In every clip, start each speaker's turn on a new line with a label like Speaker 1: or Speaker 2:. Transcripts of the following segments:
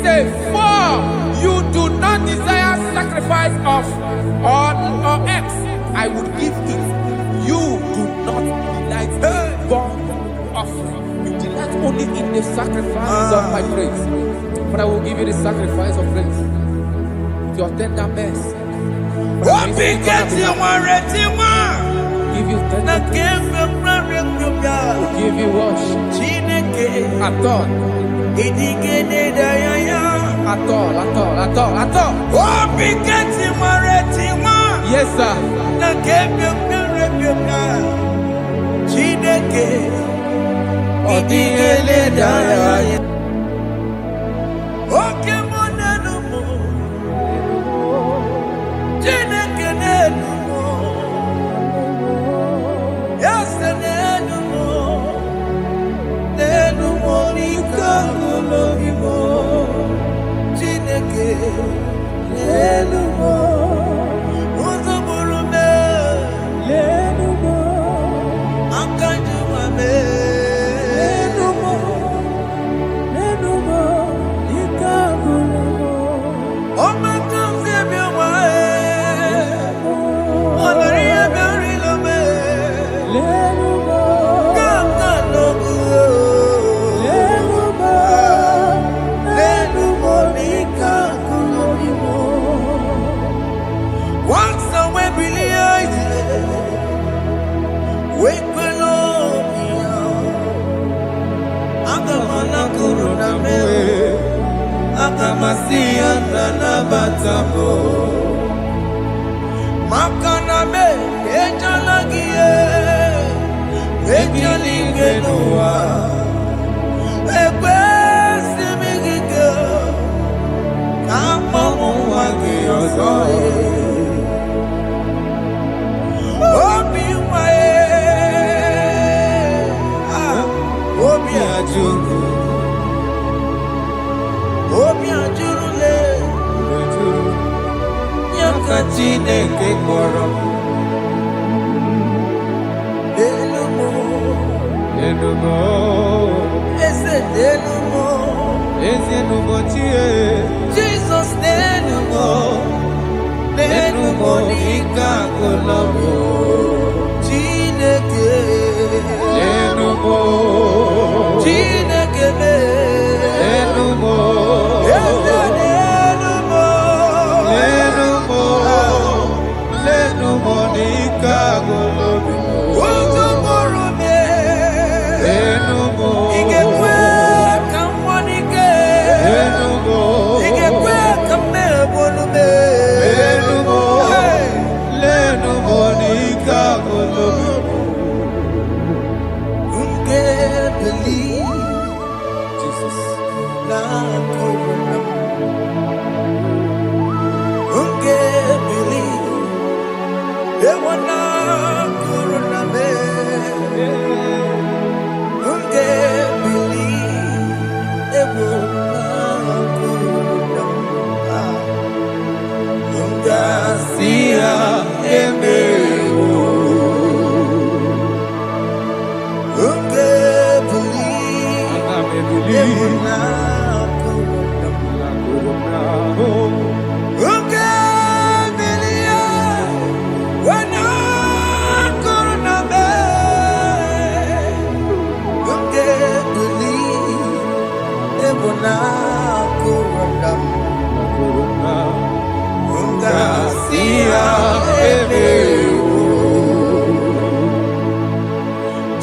Speaker 1: say, for you do not desire sacrifice of or X, I would give it. You do not delight in burnt offering. You delight only in the sacrifice of my praise. But I will give you the sacrifice of praise. Your tender mercy. Give you tender will give you worship. At all. Yes, sir.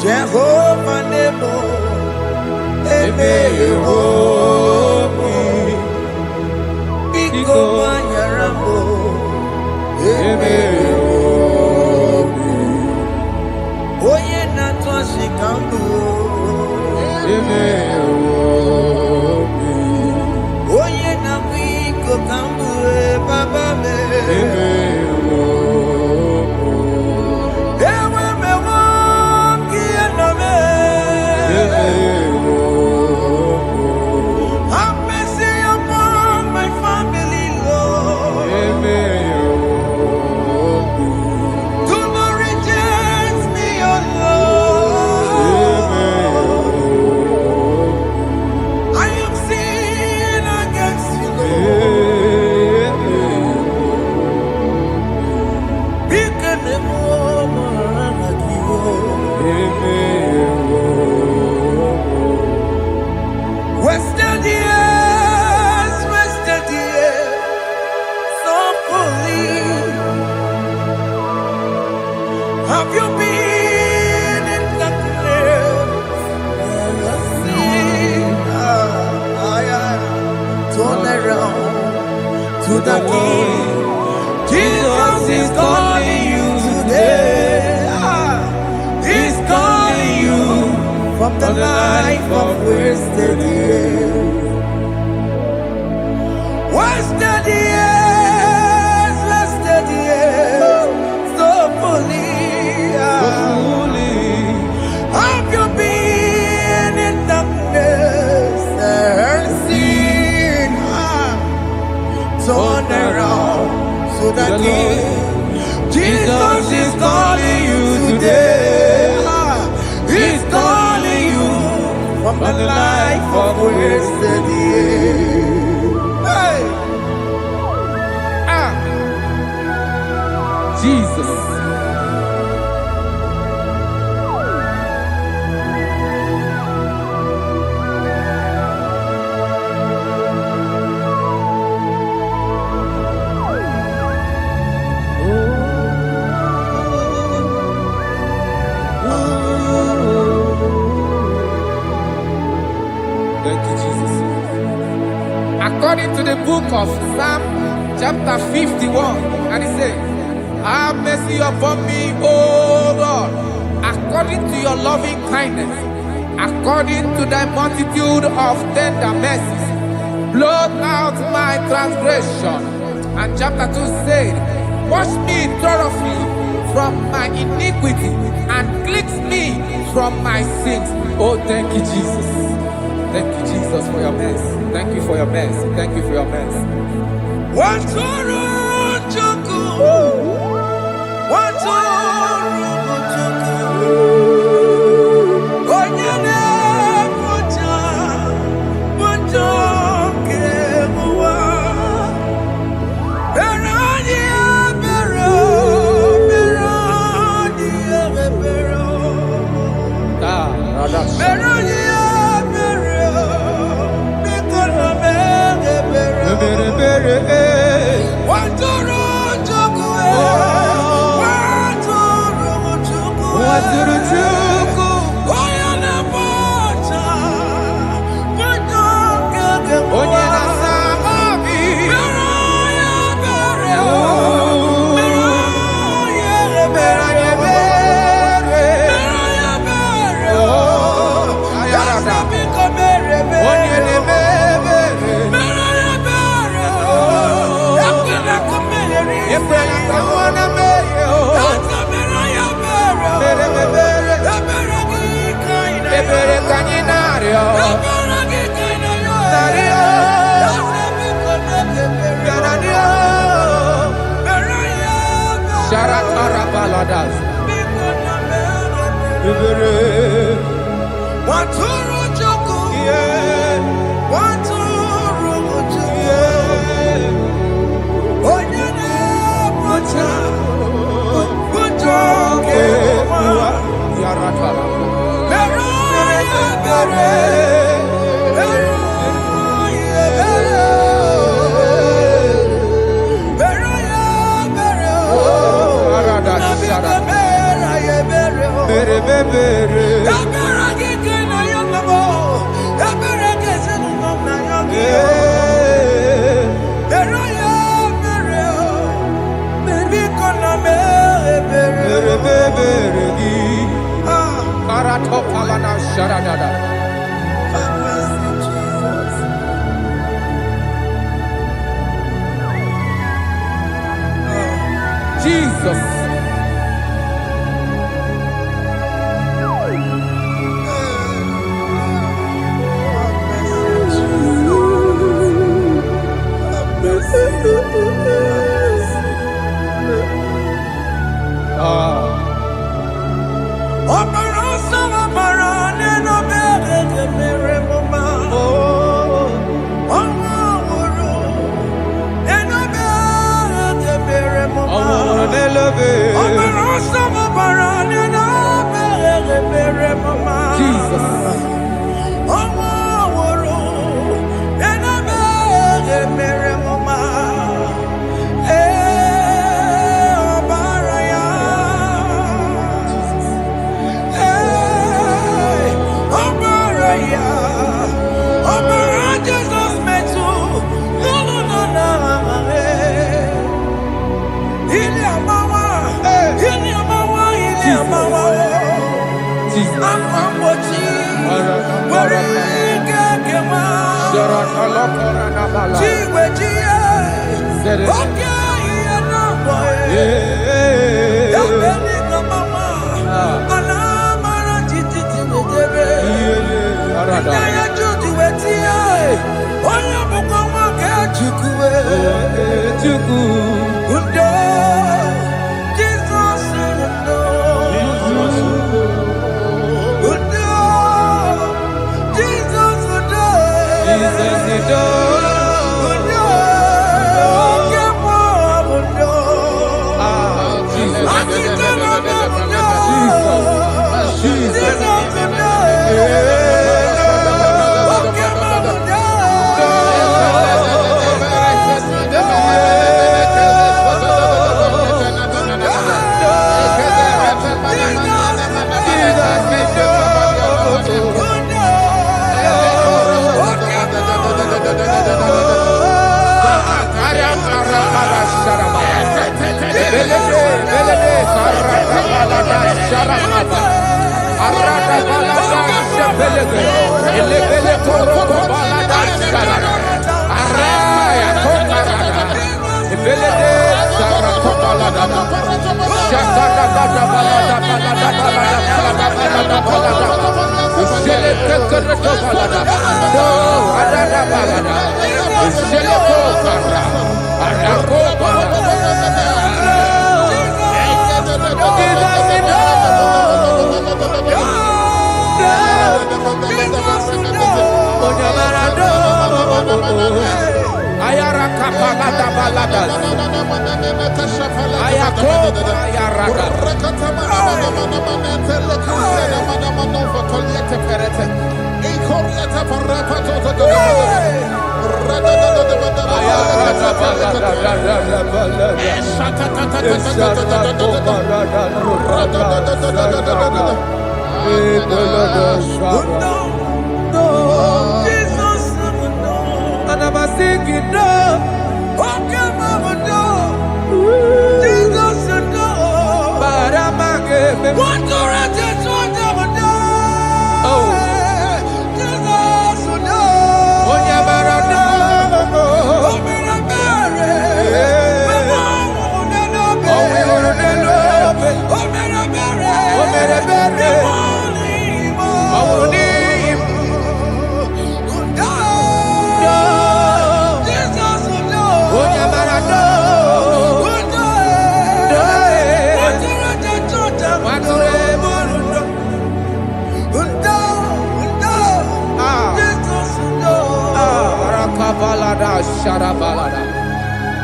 Speaker 2: Jehovah Nebo, Biko Manyarambo, Oye Natwa Shikambu, Oye Nabiko Kambu, Baba me.
Speaker 1: I am sin against
Speaker 2: Have you been in the grave? Turn around to the King. Jesus is calling you today. He's calling you from the life of wasted years. Wasted years, wasted years, so fully. Have you been in darkness and seen? Turn around to the King. Jesus is calling you today. He's calling you from the life of wasted years. Hey!
Speaker 1: Jesus. Thank you, Jesus. According to the book of Psalm chapter 51, and it says, have mercy upon me, O Lord, according to your loving kindness, according to thy multitude of tender mercies, blot out my transgression. And chapter 2 said, wash me thoroughly from my iniquity and cleanse me from my sins. Oh, thank you, Jesus. Thank you, Jesus, for your mercy. Thank you for your mercy. Thank you for your mercy. Jesus. Jesus.
Speaker 2: Akambochi. Warike kema. Chiwe chiye. Okay, na boy. Yabeni kamama. Alamara titi tibebe. Inaya juti wetie. Onya bukwa ke chukwe. Undo. Jesus undo. Undo. Jesus undo.
Speaker 1: Jesus undo.
Speaker 2: Undo. Kemo undo. Jesus undo.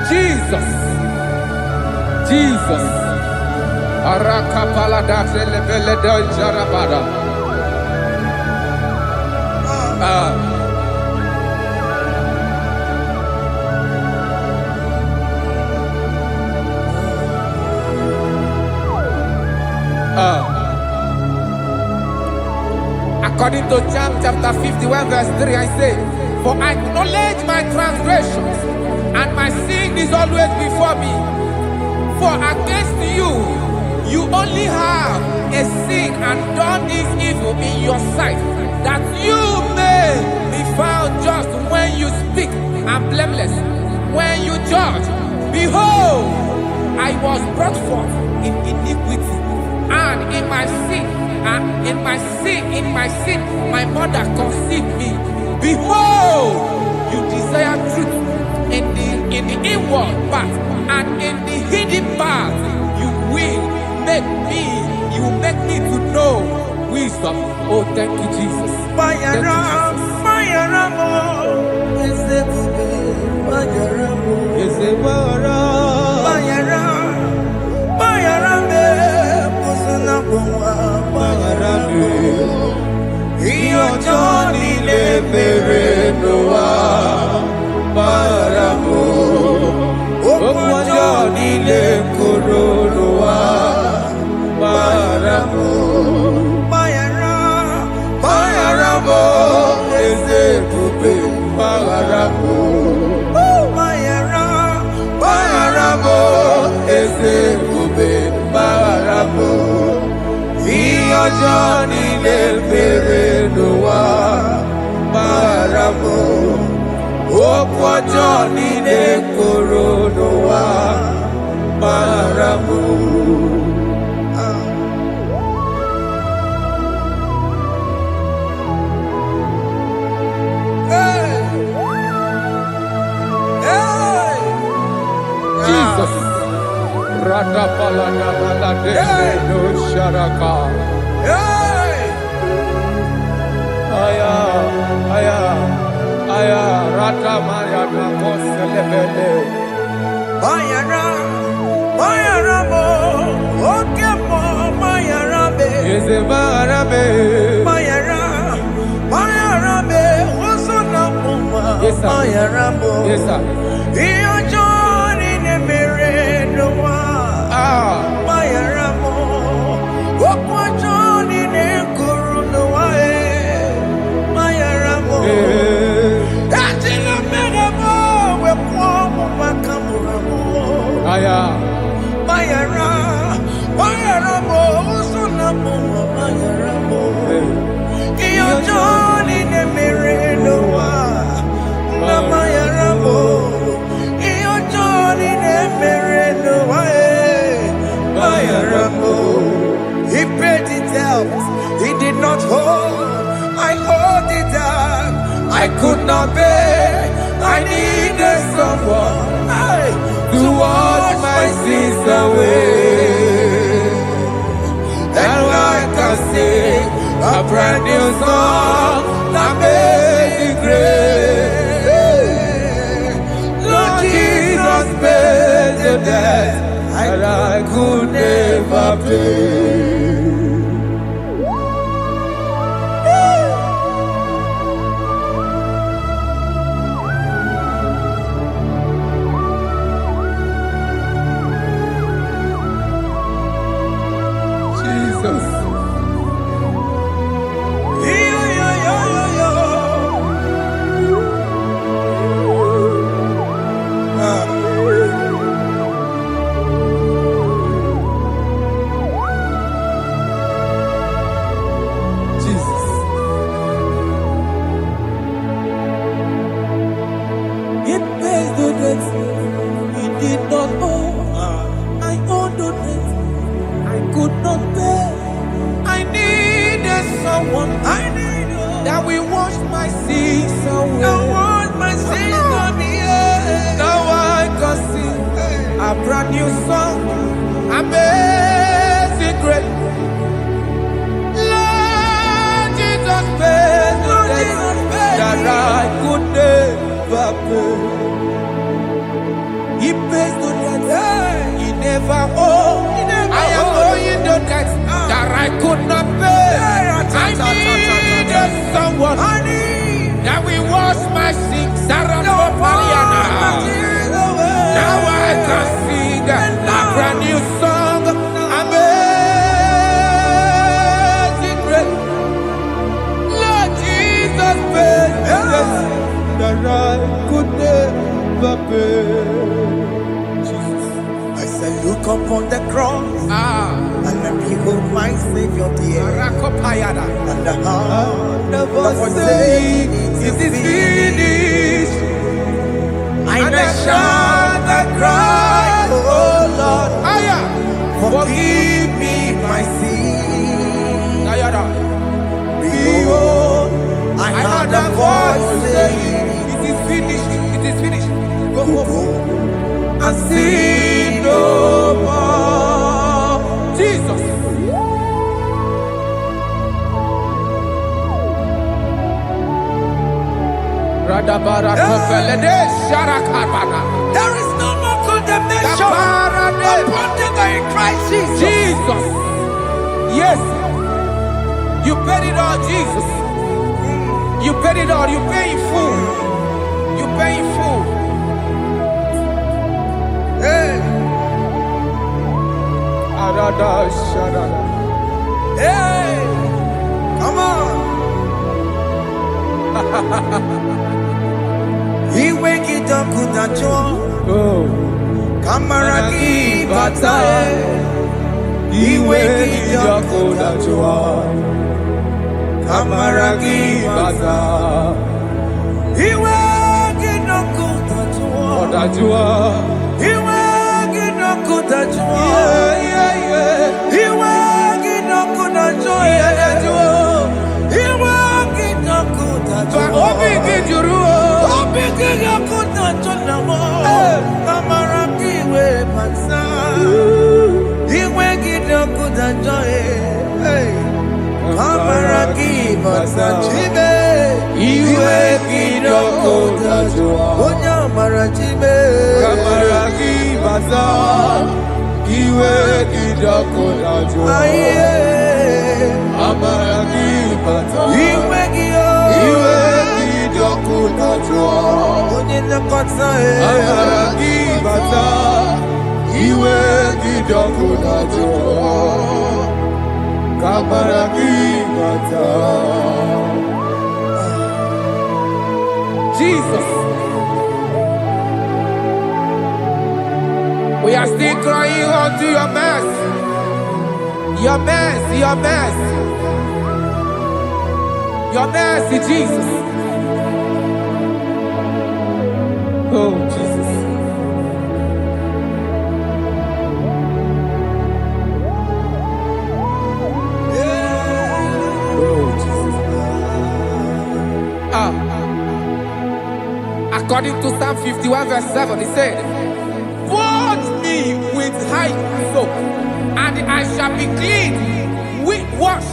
Speaker 1: Jesus. Jesus. Arakapalada zelebeleda jarabada. According to John chapter 51 verse 3, I say, for I acknowledge my transgressions, and my sin is always before me. For against you, you only have a sin and done this evil in your sight, that you may be found just when you speak, and blameless when you judge. Behold, I was brought forth in iniquity, and in my sin, my mother conceived me. Behold, you desire truth in the inward part, and in the hidden part you will make me to know wisdom. Oh, thank you, Jesus. Thank you, Johnny le mere no wa maramo. Okwa Johnny le koro no wa maramo. Jesus. Rada palada balade no sharaka. Aya, aya, aya. Rada maya na koselebele.
Speaker 2: Mayara, Mayara mo, okay mo, Mayara be.
Speaker 1: Yeze Mayara be.
Speaker 2: Mayara, Mayara be. Oso na muma,
Speaker 1: Yes, sir.
Speaker 2: Mayara mo.
Speaker 1: Yes, sir.
Speaker 2: Iyo Johnny ne mere no wa. Mayara mo, okwa Johnny ne kuru no wa Mayara mo. Ajila mere mo, we kwa mo makamura mo.
Speaker 1: Aya.
Speaker 2: Mayara, Mayara mo, usuna mo, Mayara mo. Iyo Johnny ne mere no wa. Na Mayara mo. Iyo Johnny ne mere no wa. Mayara mo. He paid it out. He did not hold. I hold it down.
Speaker 1: I could not bear. I needed someone to wash my sins away. And I can sing a brand new song, Amazing Grace. Lord Jesus paid the debt that I could never pay. Jesus. Jesus. It pays the debt we did not owe. I owed the debt I could not pay. I needed someone. That will wash my sins away. Now I can sing a brand new song. Amazing Grace. Lord Jesus paid the debt that I could never pay. He pays the debt he never owed. I am owing the debt that I could not pay. I needed someone that will wash my sins. Now I can sing a brand new song. Amazing Grace. Lord Jesus paid the debt that I could never pay. Jesus.
Speaker 2: I said, look upon the cross and then behold my Savior dear. And the heart that was saying, it is finished. And I shout and cry, oh Lord, forgive me my sin. Behold, I heard a voice saying,
Speaker 1: it is finished, it is finished.
Speaker 2: go
Speaker 1: And sin no more. Jesus.
Speaker 2: There is no more condemnation upon them that in Christ Jesus.
Speaker 1: Jesus. Yes. You paid it all, Jesus. You paid it all. You pay in full. You pay in full.
Speaker 2: Hey, hey, come on. He wake it up, Kudacho.
Speaker 1: Oh.
Speaker 2: Kamaraki Batae. iwe kidogo tajua, kamaragi baza. Iwe kidogo tajua, iwe kidogo tajua, iwe kidogo tajua, iwe kidogo tajua. Obi kidogo tajua, kamaragi we baza. Iwe kidogo tajua, kamaragi baza. Chibe, iwe kidogo tajua, onya marachibe, kamaragi baza. Iwe kidogo tajua, kamaragi baza. Iwe kidogo tajua, onya nakotsa, kamaragi baza. Iwe kidogo tajua, kamaragi baza.
Speaker 1: Jesus. We are still crying unto your mercy. Your mercy, your mercy. Your mercy, Jesus. Oh, Jesus. Oh, Jesus. According to Psalm 51 verse 7, he said, "Wash me with hyssop, and I shall be clean. Wash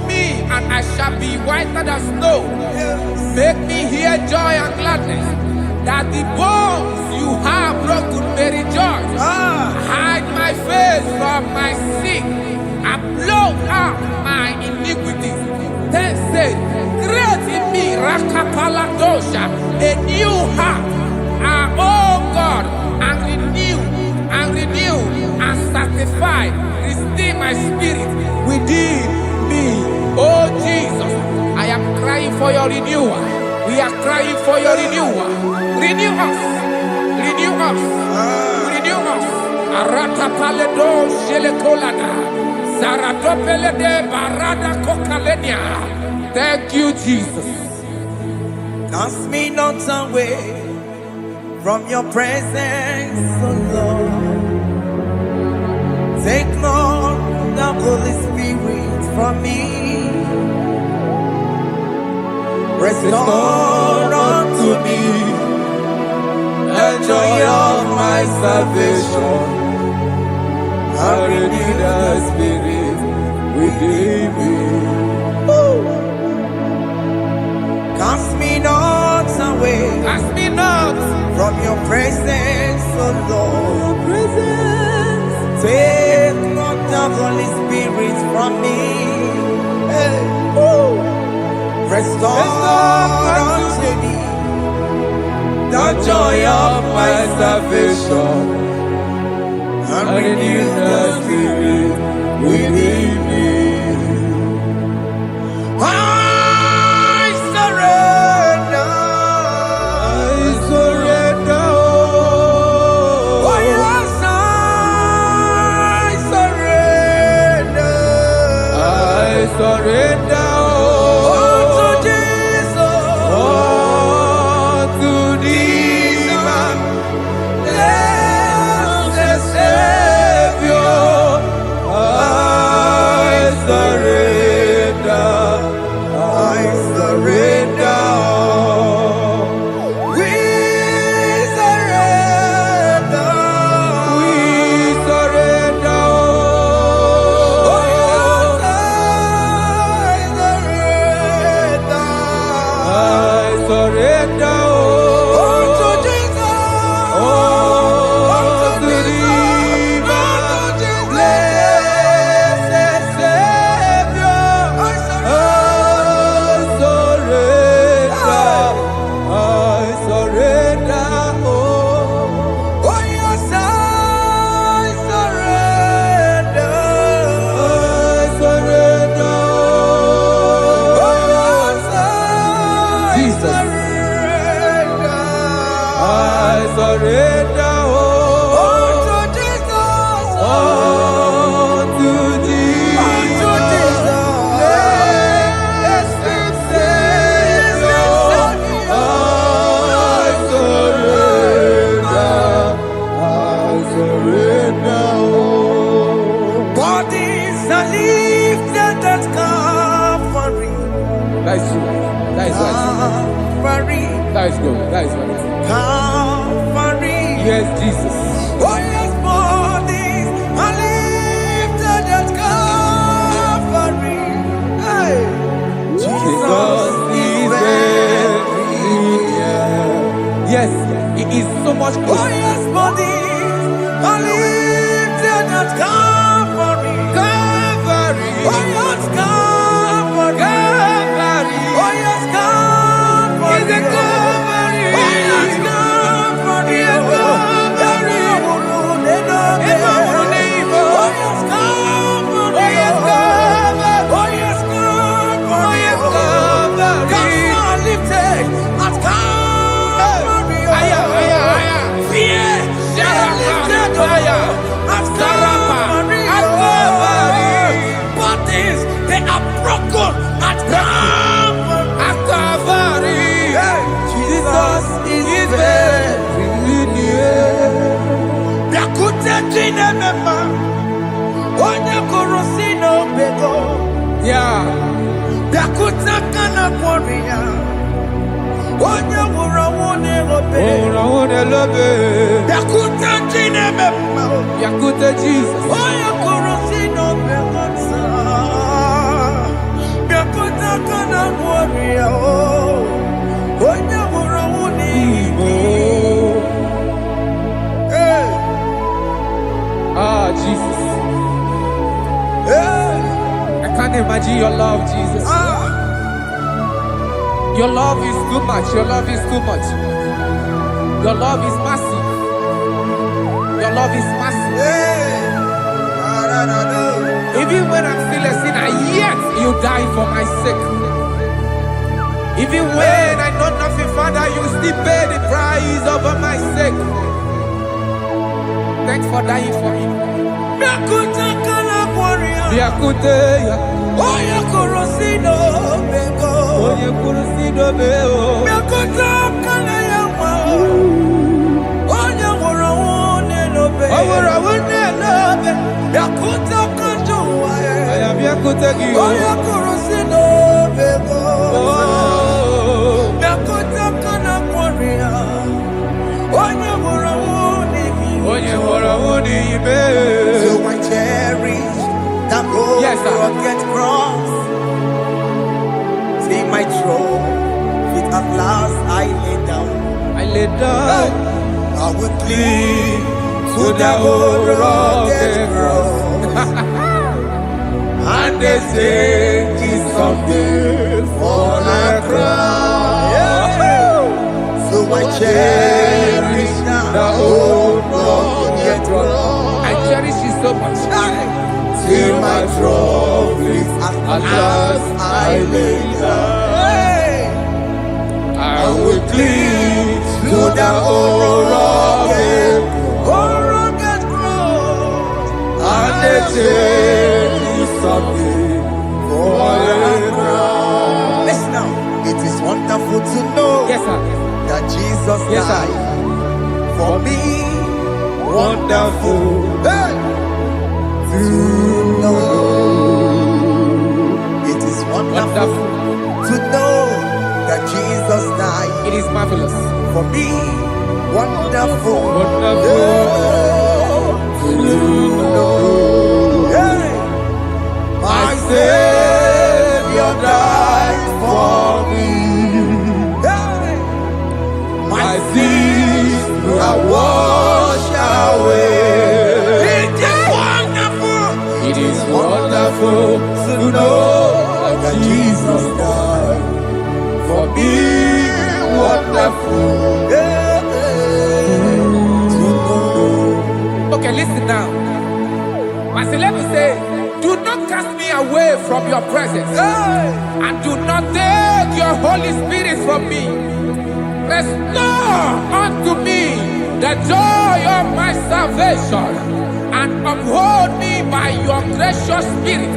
Speaker 1: me, and I shall be whiter than snow. Make me hear joy and gladness, that the bones you have broken may rejoice. Hide my face from my sin, and blot out my iniquities. Then say, create in me Rakapaladosha, a new heart, oh God, and renew, and sanctify, restore my spirit within me." Oh Jesus, I am crying for your renewal. We are crying for your renewal. Renew us, renew us, renew us. Arata paledo shelekolada, zaratopele de barada kokalenia. Thank you, Jesus.
Speaker 2: Cast me not away from your presence, oh Lord. Take not the Holy Spirit from me. Restore unto me the joy of my salvation, and renew the spirit within me. Cast me not away,
Speaker 1: Cast me not
Speaker 2: from your presence, oh Lord. Take not the Holy Spirit from me. Restore unto me the joy of my salvation, and renew the spirit within me. I surrender. Oh yes, I surrender.
Speaker 1: surrender. That is true. That is right.
Speaker 2: Calvary.
Speaker 1: That is good. That is right.
Speaker 2: Calvary.
Speaker 1: Yes, Jesus.
Speaker 2: Oh yes, bodies are lifted at Calvary. Hey. Jesus is very near.
Speaker 1: Yes, it is so much closer.
Speaker 2: Oh yes, bodies are lifted at Calvary.
Speaker 1: Calvary.
Speaker 2: Oh yes, Calvary.
Speaker 1: Calvary.
Speaker 2: Oh yes, Calvary.
Speaker 1: Is it Calvary?
Speaker 2: Oh yes, Calvary.
Speaker 1: Yes, Calvary.
Speaker 2: Oh yes, Calvary.
Speaker 1: Oh yes, Calvary.
Speaker 2: Oh yes, Calvary.
Speaker 1: Oh yes, Calvary.
Speaker 2: God lifted at Calvary.
Speaker 1: Aya, aya, aya.
Speaker 2: Fear lifted at Calvary. Bodies, they are broken at Calvary.
Speaker 1: At Calvary.
Speaker 2: Jesus is
Speaker 1: very near.
Speaker 2: Yakute Chinemema, Onya Korosino Bego,
Speaker 1: Yeah.
Speaker 2: Yakuta Kana Korea, Onya Murawone Obe,
Speaker 1: Oh, I want to love it.
Speaker 2: Yakuta Chinemema,
Speaker 1: Yakuta Jesus.
Speaker 2: Onya Korosino Bego, Yakuta Kana Korea, Onya Murawone
Speaker 1: Oh.
Speaker 2: Hey,
Speaker 1: Ah, Jesus.
Speaker 2: hey,
Speaker 1: I can't imagine your love, Jesus. Your love is too much. Your love is too much. Your love is massive. Your love is massive.
Speaker 2: hey,
Speaker 1: Even when I'm still a sinner, yet you die for my sake. Even when I know nothing, Father, you still pay the price over my sake. Thanks for dying for me.
Speaker 2: Yakuta Kana Korea.
Speaker 1: Yakute,
Speaker 2: Oya Korosino Bego.
Speaker 1: Oye kurusido beo.
Speaker 2: Yakuta Kana Yama. Oya Murawone Lobe.
Speaker 1: Awura wune lobe.
Speaker 2: Yakuta Kanjuwa.
Speaker 1: I am Yakute Giyo.
Speaker 2: Oya Korosino Bego.
Speaker 1: Oh.
Speaker 2: Yakuta Kana Korea. Oya Murawone
Speaker 1: Oye wora wuni ibe.
Speaker 2: So I cherish that old
Speaker 1: Yes, sir.
Speaker 2: rugged cross. See my throne, feet at last I lay down.
Speaker 1: I lay down
Speaker 2: I will cling
Speaker 1: to
Speaker 2: to
Speaker 1: the
Speaker 2: that old
Speaker 1: old
Speaker 2: rugged
Speaker 1: rugged
Speaker 2: cross.
Speaker 1: and they say it's something for a crown.
Speaker 2: So I cherish
Speaker 1: The old rugged
Speaker 2: cross.
Speaker 1: I cherish it so much.
Speaker 2: Till my trophies at last I lay down.
Speaker 1: I will cling to the old rugged
Speaker 2: cross.
Speaker 1: and they say it's something for a crown.
Speaker 2: Listen now, it is wonderful to know
Speaker 1: Yes, sir.
Speaker 2: that Jesus
Speaker 1: Yes, sir.
Speaker 2: died for me.
Speaker 1: Wonderful.
Speaker 2: Hey! To know. It is wonderful
Speaker 1: Wonderful.
Speaker 2: to know that Jesus died
Speaker 1: It is marvelous.
Speaker 2: for me. Wonderful.
Speaker 1: Wonderful.
Speaker 2: To know. Hey!
Speaker 1: My Savior died for me.
Speaker 2: Hey!
Speaker 1: My sins are washed away.
Speaker 2: It is wonderful.
Speaker 1: It is wonderful to know that Jesus died for me. Wonderful.
Speaker 2: To know.
Speaker 1: Okay, listen now. Pastor Levi say, do not cast me away from your presence,
Speaker 2: Hey!
Speaker 1: and do not take your Holy Spirit from me. Restore unto me the joy of my salvation, and uphold me by your gracious spirit.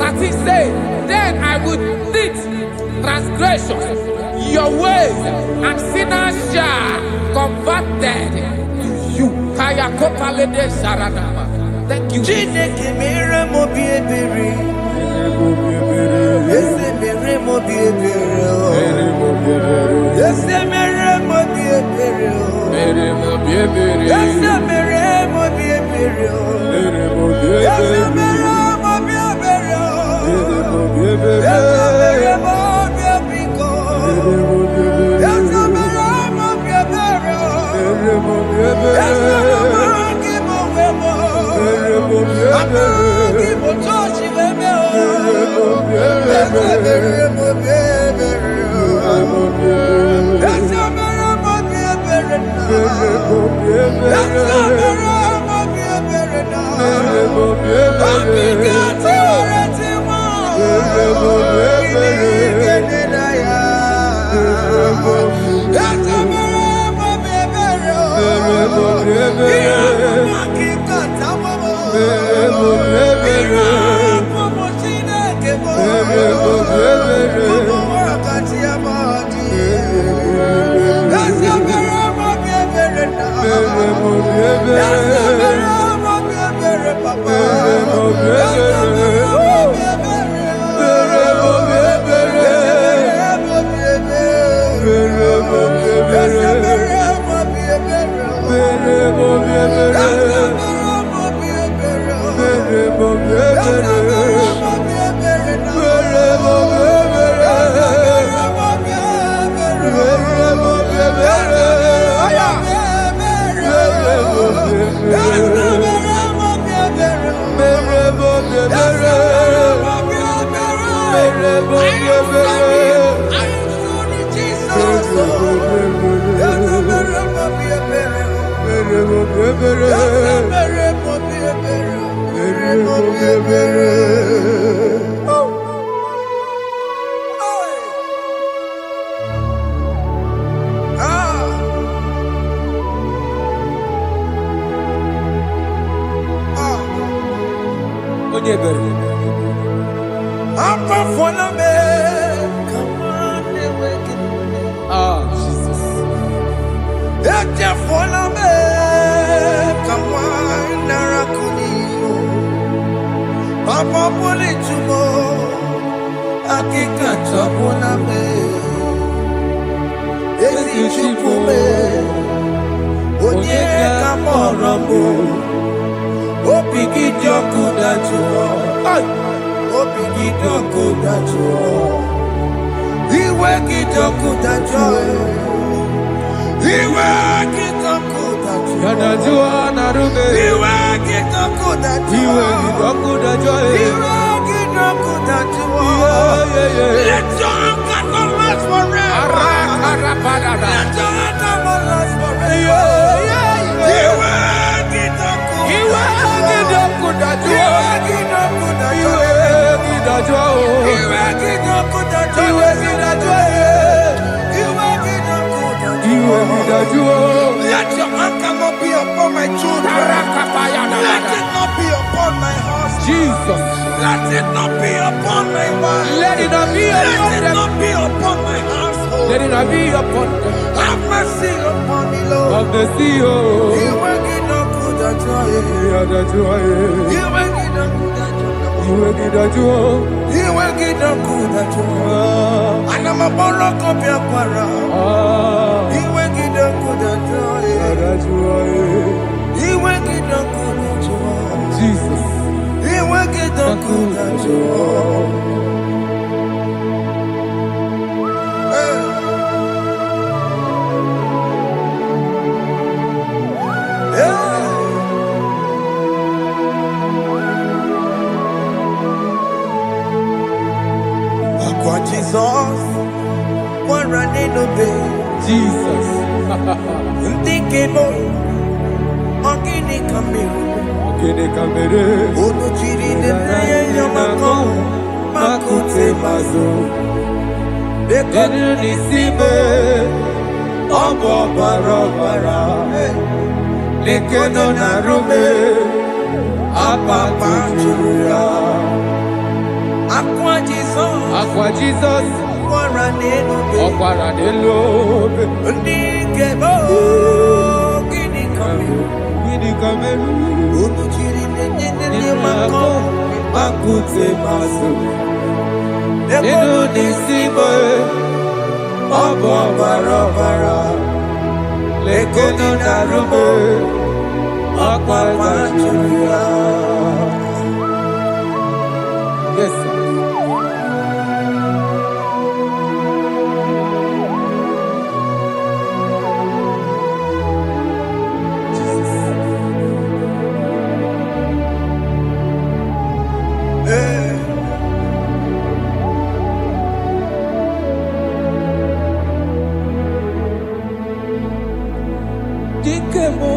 Speaker 1: That he said, then I would teach transgressions your ways, and sinners shall converted to you. Kaya kopalede sharadama. Thank you.
Speaker 2: Chineke mere mo bi ebere. Eze mere mo bi ebere. Let your anger not be upon my children. Let it not be upon my husband.
Speaker 1: Jesus.
Speaker 2: Let it not be upon my wife.
Speaker 1: Let it not be upon
Speaker 2: Let it not be upon my household.
Speaker 1: Let it not be upon them.
Speaker 2: Have mercy upon me, Lord.
Speaker 1: Of the CEO.
Speaker 2: You will get no good at joy. You will get no good at joy. You will get no good at joy. And I'm a borrow of your para. You will get no good at joy. You will get no good at joy.
Speaker 1: Jesus.
Speaker 2: You will get no good at joy. Jesus, one running obey.
Speaker 1: Jesus.
Speaker 2: Thinking more. Ogini kamere. Ono chiri de neye yamako. Makute mazo.
Speaker 1: Dekonu nisibe. Obo barabara. Lekeno narume. Apapa chuya.
Speaker 2: Aqua Jesus.
Speaker 1: Aqua Jesus. Okwara nelobe.
Speaker 2: Ndikebo. Gini kamere. Ono chiri nene mako.
Speaker 1: Makute mazo. Dekonu nisibe. Obo barabara. Lekeno narume. Apapa chuya. Yes, sir. Dikemo,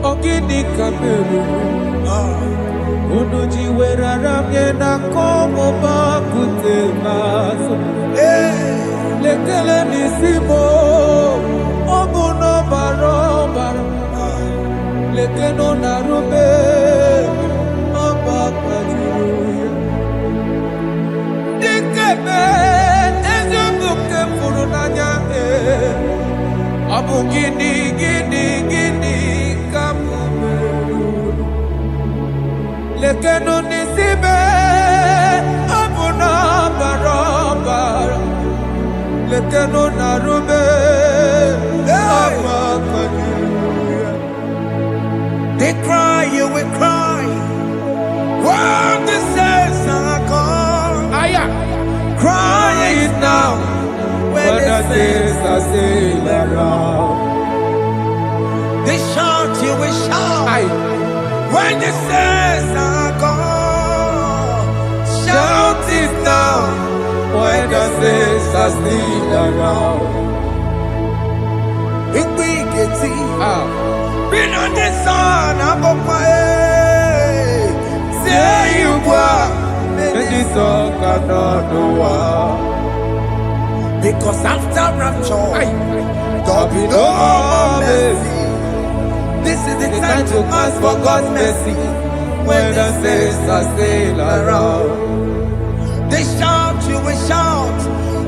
Speaker 1: ogini kamere. Ono Iweraramye na komo bakute maso. Lekele nisimo obuno barobara. Lekeno narube abakajiruya. Dikebe ezubuke furunanya abu gini kamumeru. Lekeno nisibe abuna barobara. Lekeno narube abakajiruya.
Speaker 2: They cry, you will cry. When the saints are gone, cry it now. When the saints are still around, they shout, you will shout. When the saints are gone, shout it now. When the saints are still around, if we get it. Been on the sun, I'm up my head. Say you were, and this song cannot do. Because after rapture, there'll be no more mercy. This is the time to ask for God's mercy. When the saints are still around, they shout, you will shout.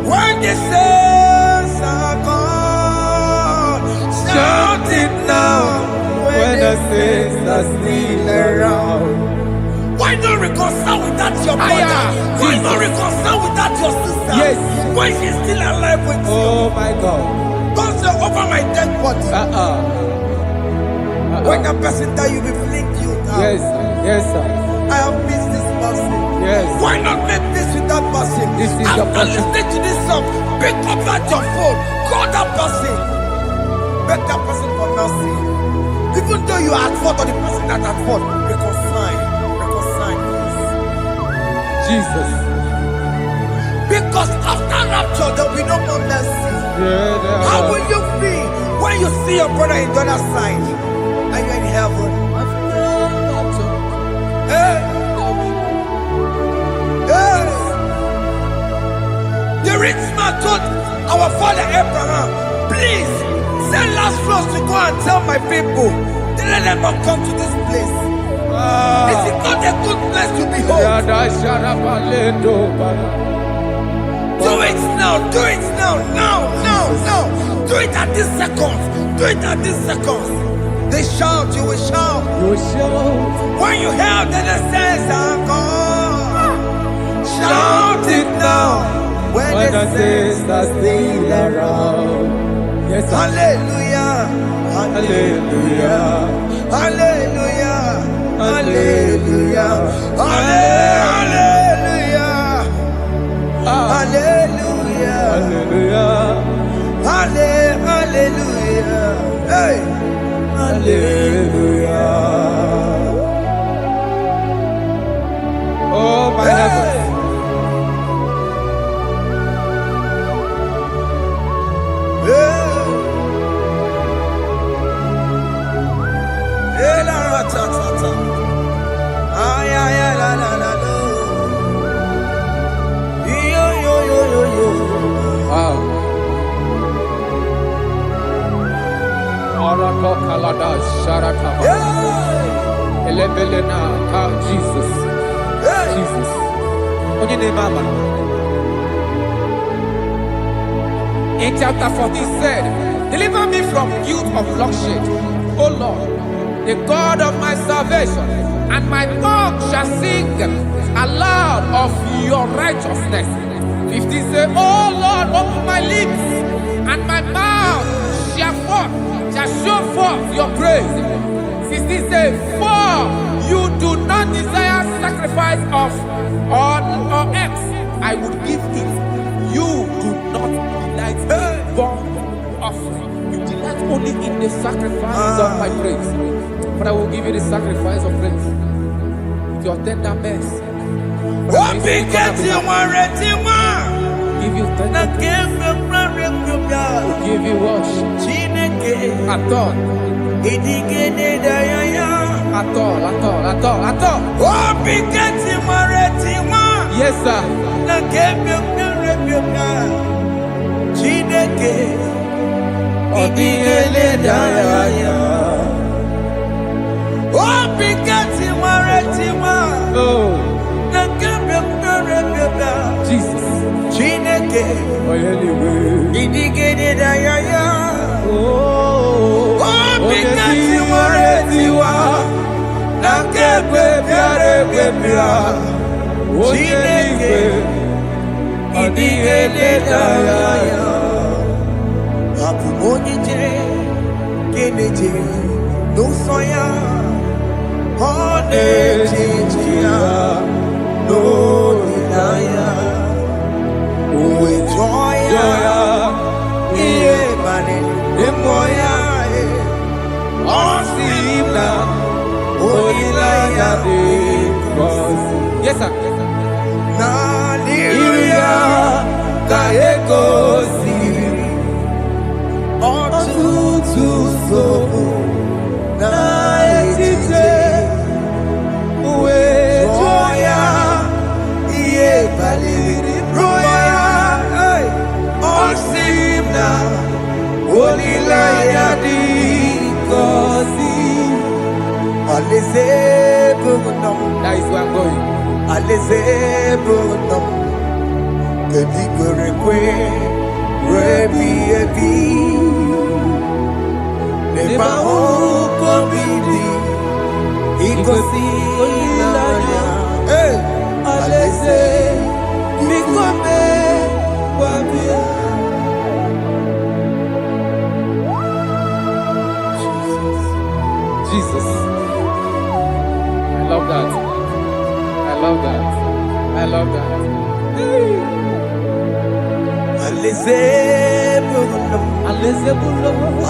Speaker 2: When the saints are gone, shout it now. When the saints are still around. Why not reconcile with that your brother? Why not reconcile with that your sister?
Speaker 1: Yes.
Speaker 2: Why she's still alive with you?
Speaker 1: Oh my God.
Speaker 2: Don't say over my dead body. When the person die, you will blink you down.
Speaker 1: Yes, yes, sir.
Speaker 2: I have missed this person.
Speaker 1: Yes.
Speaker 2: Why not make peace with that person?
Speaker 1: This is
Speaker 2: After
Speaker 1: the person.
Speaker 2: listening to this song, pick up that your phone, call that person, beg that person for mercy. Even though you are at fault or the person that at fault, reconcile, please.
Speaker 1: Jesus.
Speaker 2: Because after rapture, there will be no more mercy. How will you feel when you see your brother in the other side and you're in heaven? Hey. Hey. The rich man told our father Abraham, please send Lazarus to go and tell my people, let them not come to this place. Is it not a good place to behold? Do it now, do it now, now. Do it at this second. Do it at this second. They shout, you will shout.
Speaker 1: You shout.
Speaker 2: When you hear that the saints are gone, shout it now.
Speaker 1: When the saints are still around. Yes, sir.
Speaker 2: Hallelujah.
Speaker 1: Hallelujah.
Speaker 2: Hallelujah. Hallelujah. Hallelujah. Hallelujah.
Speaker 1: Hallelujah.
Speaker 2: Hallelujah. Hey.
Speaker 1: Hallelujah. Oh my heavens. Jesus. Jesus. In chapter 14 said, deliver me from guilt of bloodshed, O Lord, the God of my salvation, and my tongue shall sing aloud of your righteousness. 15 say, O Lord, open my lips, and my mouth shall show forth your praise. 16 say, for you do not desire sacrifice of or eggs, I would give it. You do not delight in burnt offering. You delight only in the sacrifice of my praise. But I will give you the sacrifice of praise. With your tender mercy. Give you tender will give you worship. Adore. At all.
Speaker 2: Oh, Bigati Maretima.
Speaker 1: Yes, sir.
Speaker 2: Na Kebioka. Chineke. Odigele Daya. Oh, Bigati Maretima.
Speaker 1: Oh.
Speaker 2: Na Kebioka.
Speaker 1: Jesus.
Speaker 2: Chineke. Odigele Daya.
Speaker 1: Oh.
Speaker 2: Bigati Maretima. Na Kebioka. Chineke. Odigele Daya. Abu Onije, Keneje, no soya, Onejia, no Naya, Uwe Joya, Iye Bane, Emoya, Osina, Onilaya,
Speaker 1: Yes, sir.
Speaker 2: Naliria, Kaeko Siri. Ọtụtụ nsogbu na-etite uwe jụọ ya ihe baliri rụọ ya ọ sị m na olileanya dị ngọzi Alaeze bụ nọ m
Speaker 1: That is where I'm going.
Speaker 2: Alaeze bụ nọ m kedu kwere kwe rebi ebi Neba huko bidi ikosi ilanya Alaeze mikome wabia
Speaker 1: Jesus. I love that.
Speaker 2: Alaeze bunam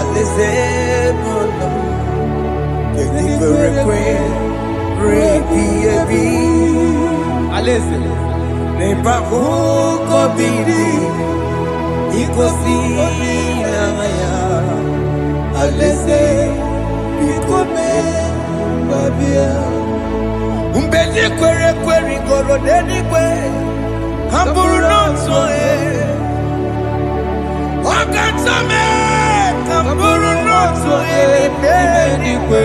Speaker 1: Alaeze
Speaker 2: bunam Kedi kwe rebi ebi
Speaker 1: Alaeze.
Speaker 2: Neba huko bidi ikosi ilanya Alaeze mikome wabia Mbedi kwe rigoro denigwe Kamburu n'otu Wakatame Kamburu n'otu Mbedi kwe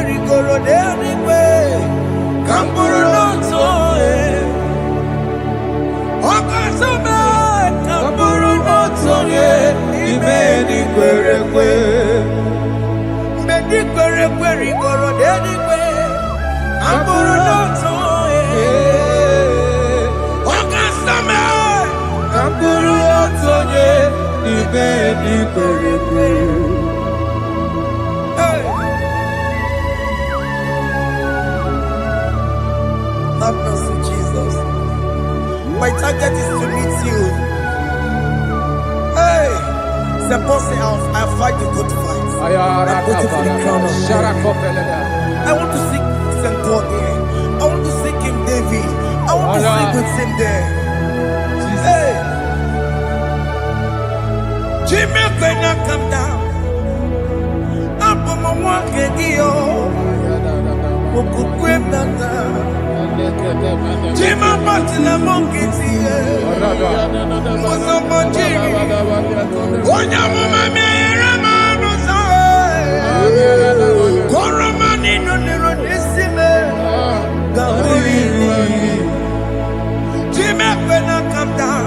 Speaker 2: rigoro denigwe Kamburu n'otu Wakatame Kamburu n'otu Mbedi kwe rigoro denigwe Kamburu n'otu Wakatame
Speaker 1: Kamburu otonye ibe di kwerekwe.
Speaker 2: Have mercy, Jesus. My target is to meet you. Hey, suppose I fight the good fight. I put it in the crown of I want to seek St. God there. I want to seek King David. I want to sing with him there. Hey, Jimmy, when I come down, I'm on my walk again. Jima Batila Monkey, was a Monjiri. Onyama Ramano, Koramani, no Neronissime, Jimmy, when I come down,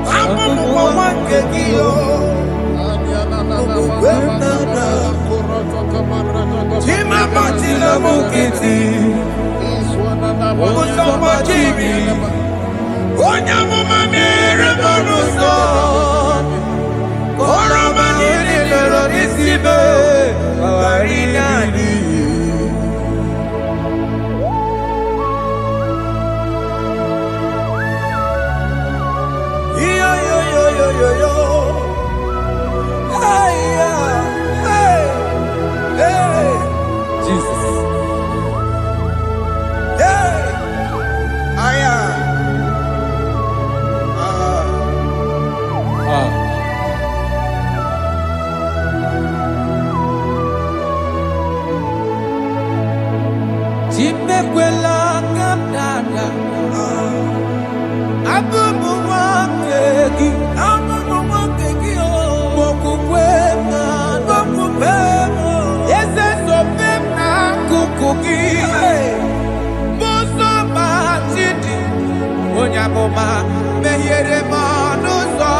Speaker 2: I'm on one Kegio. Jima Batila Monkey. Osama Jiri, Onyama Mamere Bonuso, Koramani Neronissime, Arinani. Yo. Hey.
Speaker 1: Jesus. amụma mehiere m ọnụ ụzọ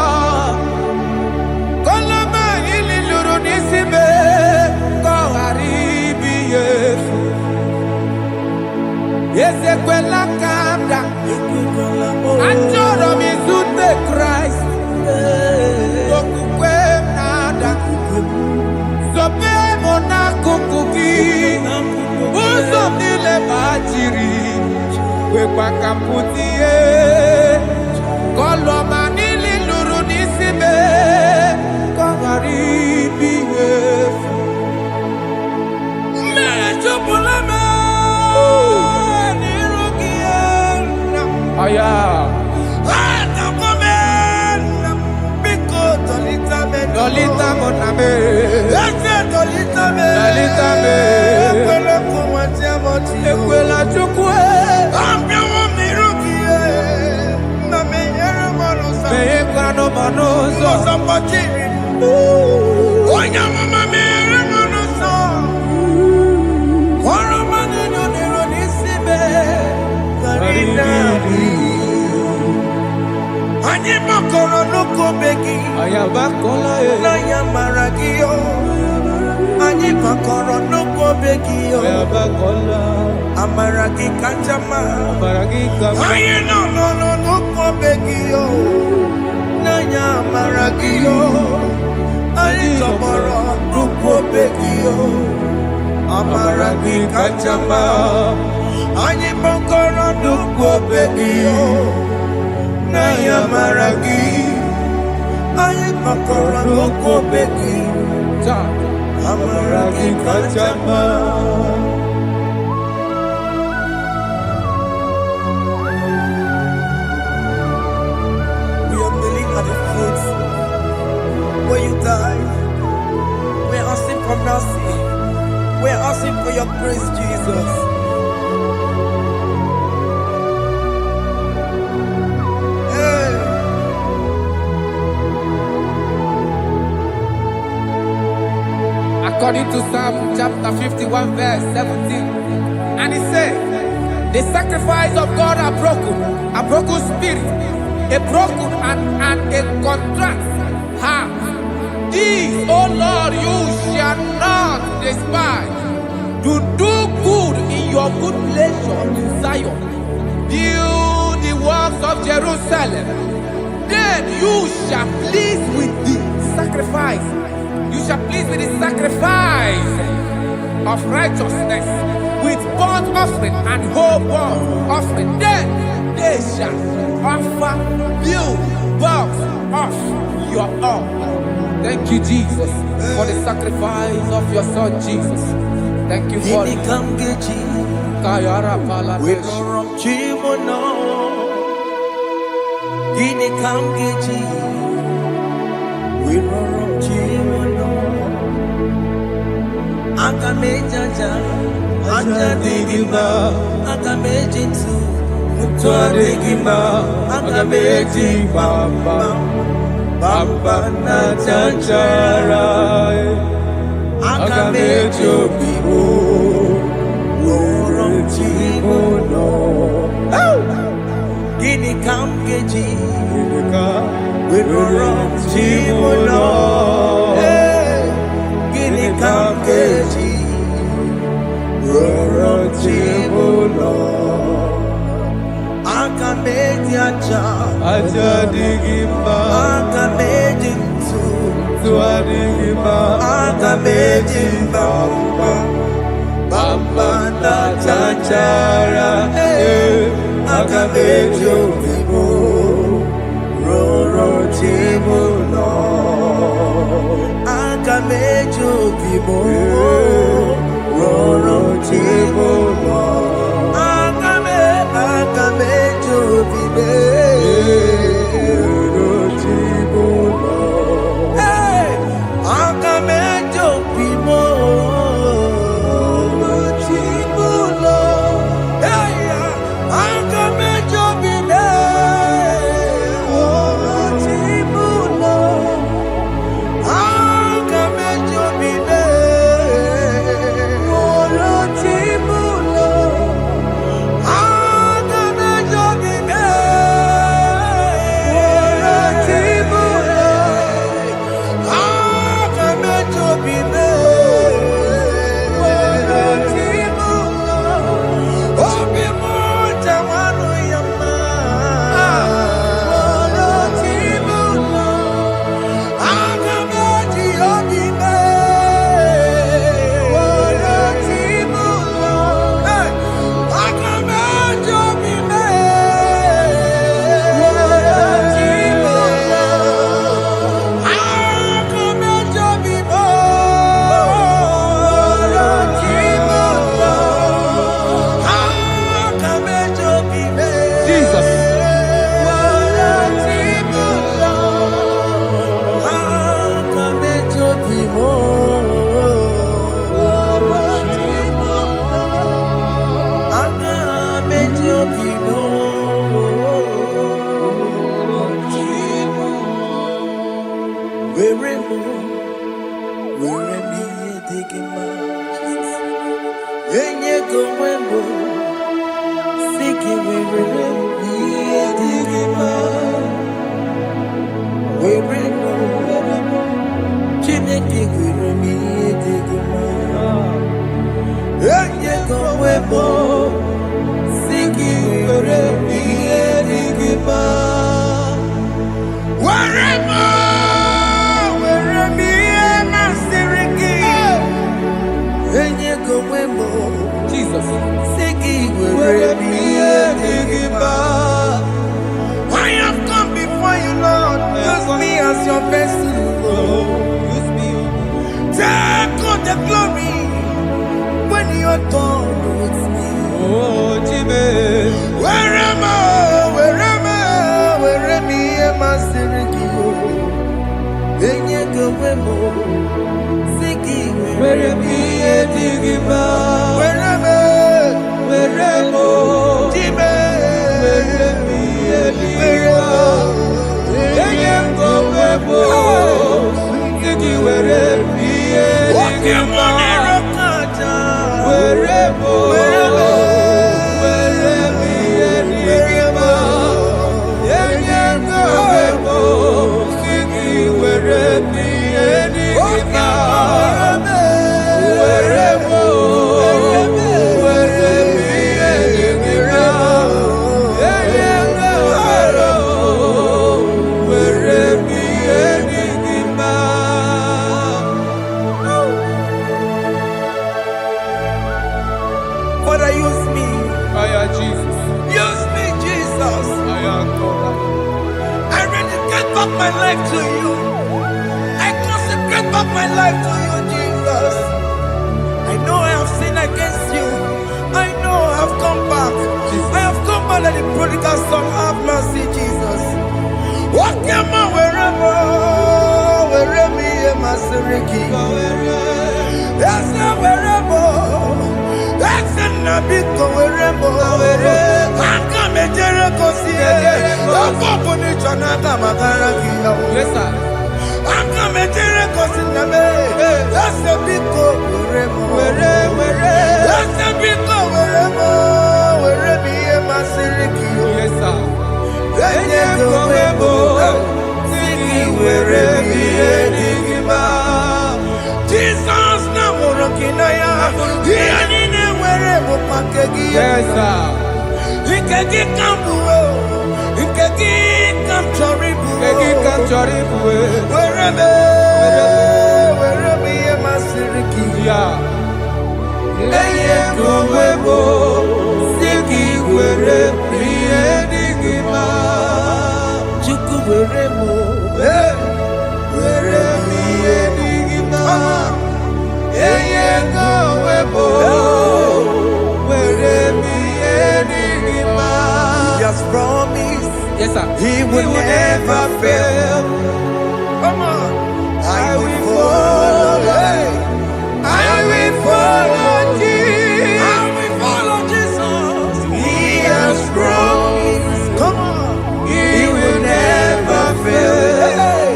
Speaker 1: koloma ili lụrụ n'isi me ka ọ ghara ibi ya efu ezekwela ka m da achọrọ m izute Kraịst okwukwe m na-ada zobe m n'akụkụ gị ụzọ m niile gbachiri wekwa ka m pụta ihe kọlọma niile lụrụ n'isi me ka ọ ghara ibi ihe efu mmejupụla m n'iru gị aya Dolita mo na me, dolita me, ekwela chukwe, me ekwano manozo, onya mama me manozo, koro manino nero nisibe, karina. Anyị makọrọ n'ụkọ begi na ya mara gị o. Anyị makọrọ n'ụkọ begi o. Amara gị kacha mma. Anyị nọ n'ụkọ begi o. Na ya mara gị o. Anyị tọgbọrọ n'ụkọ begi o. Amara gị kacha mma. Anyị makọrọ n'ụkọ begi o. Naya maragi, aye makora loko beki, amaragi kachama. We are kneeling at the foot where you died. We are asking for mercy. We are asking for your grace, Jesus. According to Psalm chapter 51 verse 17, and he said, the sacrifice of God are broken spirit, a broken and a contrite heart. These, O Lord, you shall not despise. Do good in your good pleasure in Zion. Build the works of Jerusalem. Then you shall please with the sacrifice. You shall please with the sacrifice of righteousness, with burnt offering and whole burnt offering. Then they shall offer build works of your own. Thank you, Jesus, for the sacrifice of your Son, Jesus. Thank you for it.
Speaker 2: Akamejaja, ajadigima, akamejitu, mutuadigima, akamejibamba, bamba na chanchara, akamejobibo, roromchimono. Gini kamgeji, roromchimono. Kamkeji, Rorochibulo, Akameji aja digimba, Akameji tuadigimba, Akameji bamba, bamba na chanchara, Akameji obibo, Rorochibulo. Akamejo bibo, roro chibo lo. Akamejo bibe, roro chibo lo. Akamejo bibo, roro chibo lo. Akamejo bibe, roro chibo lo. Akamejo bibe, roro chibo lo. your vessel,
Speaker 1: Use me,
Speaker 2: take all the glory when you're done with me.
Speaker 1: oh Jimmy.
Speaker 2: Where am I? Where am I? Sirikio. Enye gowemo. Siki.
Speaker 1: Where am I? Digima.
Speaker 2: Where am I?
Speaker 1: Where am I?
Speaker 2: Jimmy.
Speaker 1: Where am I? Digima. Enye gowemo. Siki where am I? Digima. Where am I?
Speaker 2: Father, use me.
Speaker 1: Jesus.
Speaker 2: Use me, Jesus. I rededicate back my life to you. I consecrate back my life to you, Jesus. I know I have sinned against you. I know I have come back. I have come back like the prodigal son. Have mercy, Jesus. Walk your man wherever me and my Siriki. That's not wherever. That's not big wherever. I'm coming to
Speaker 1: Yes, sir.
Speaker 2: I'm coming to that's a big wherever. That's a big wherever me and my Siriki.
Speaker 1: Yes, sir.
Speaker 2: Jesus na morokinaya yanine wherever pakegi.
Speaker 1: Yes, sir.
Speaker 2: Ikegi kambuo, ikegi kamchoribu,
Speaker 1: Egi kamchoribu.
Speaker 2: wherever me and my Siriki.
Speaker 1: Yeah. Eye kowebo, siki were priye digima.
Speaker 2: Chuku wherever,
Speaker 1: Were priye digima. Eye kowebo, were priye digima.
Speaker 2: He has promised.
Speaker 1: Yes, sir.
Speaker 2: He will never fail. Come on. I will follow. I will follow Jesus. I will follow Jesus. He has promised. Come on. He will never fail.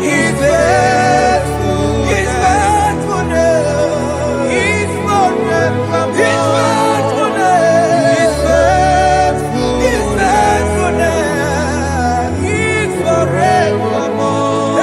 Speaker 2: He's faithful. He's faithfulness. He's forever. He's faithfulness. He's faithful. He's faithfulness. He's forevermore.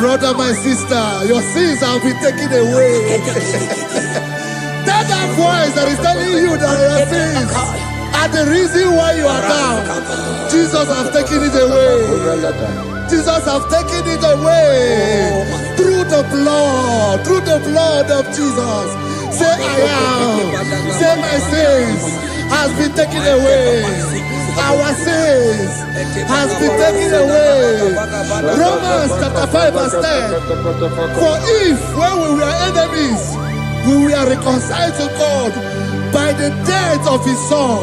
Speaker 3: Brother, my sister, your sins have been taken away. Tell that voice that is telling you that your sins are the reason why you are down. Jesus has taken it away. Jesus has taken it away. Through the blood of Jesus. Say I am. Say my sins has been taken away. our sins has been taken away. Romans chapter 5 verse 10. For if when we were enemies, we were reconciled to God by the death of his son,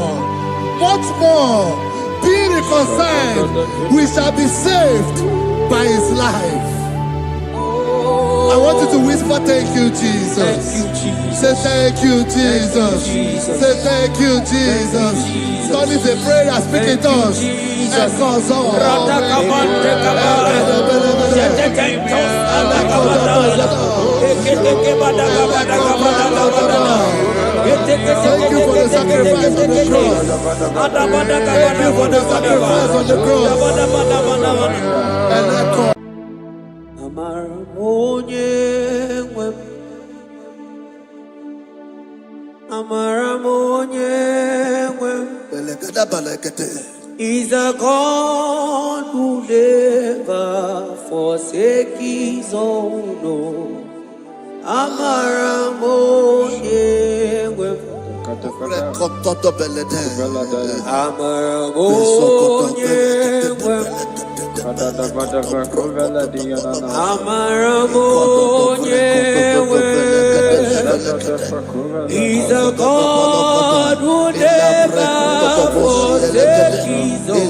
Speaker 3: much more, being reconciled, we shall be saved by his life. I want you to whisper, thank you, Jesus.
Speaker 2: Thank you, Jesus.
Speaker 3: Say thank you, Jesus. Say thank you, Jesus. God is a prayer, speak in tongues. Thank you for the sacrifice on the cross. Thank you for the sacrifice on the cross.
Speaker 2: Is a God who never forsake his own. He's a God who never forsakes his own.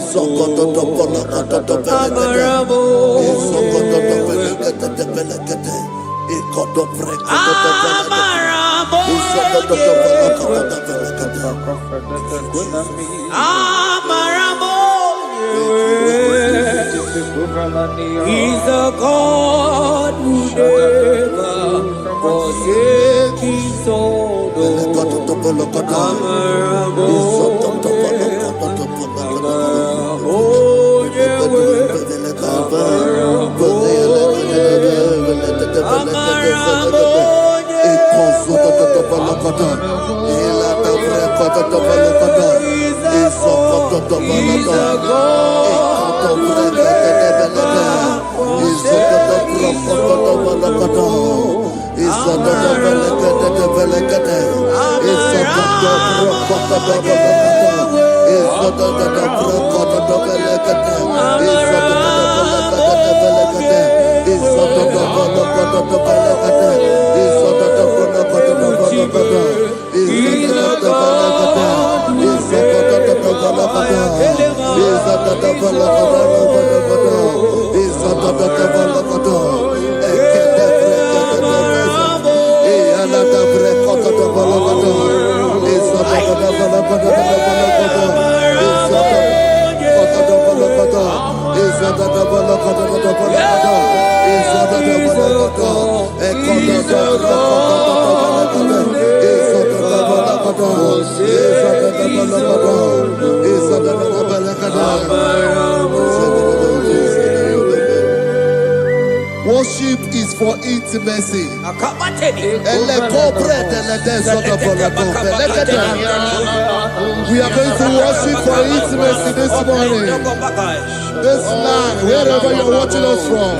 Speaker 2: He's a God who never forsakes his own. Worship is for intimacy. We are going to worship for intimacy this morning. This night, wherever you're watching us from.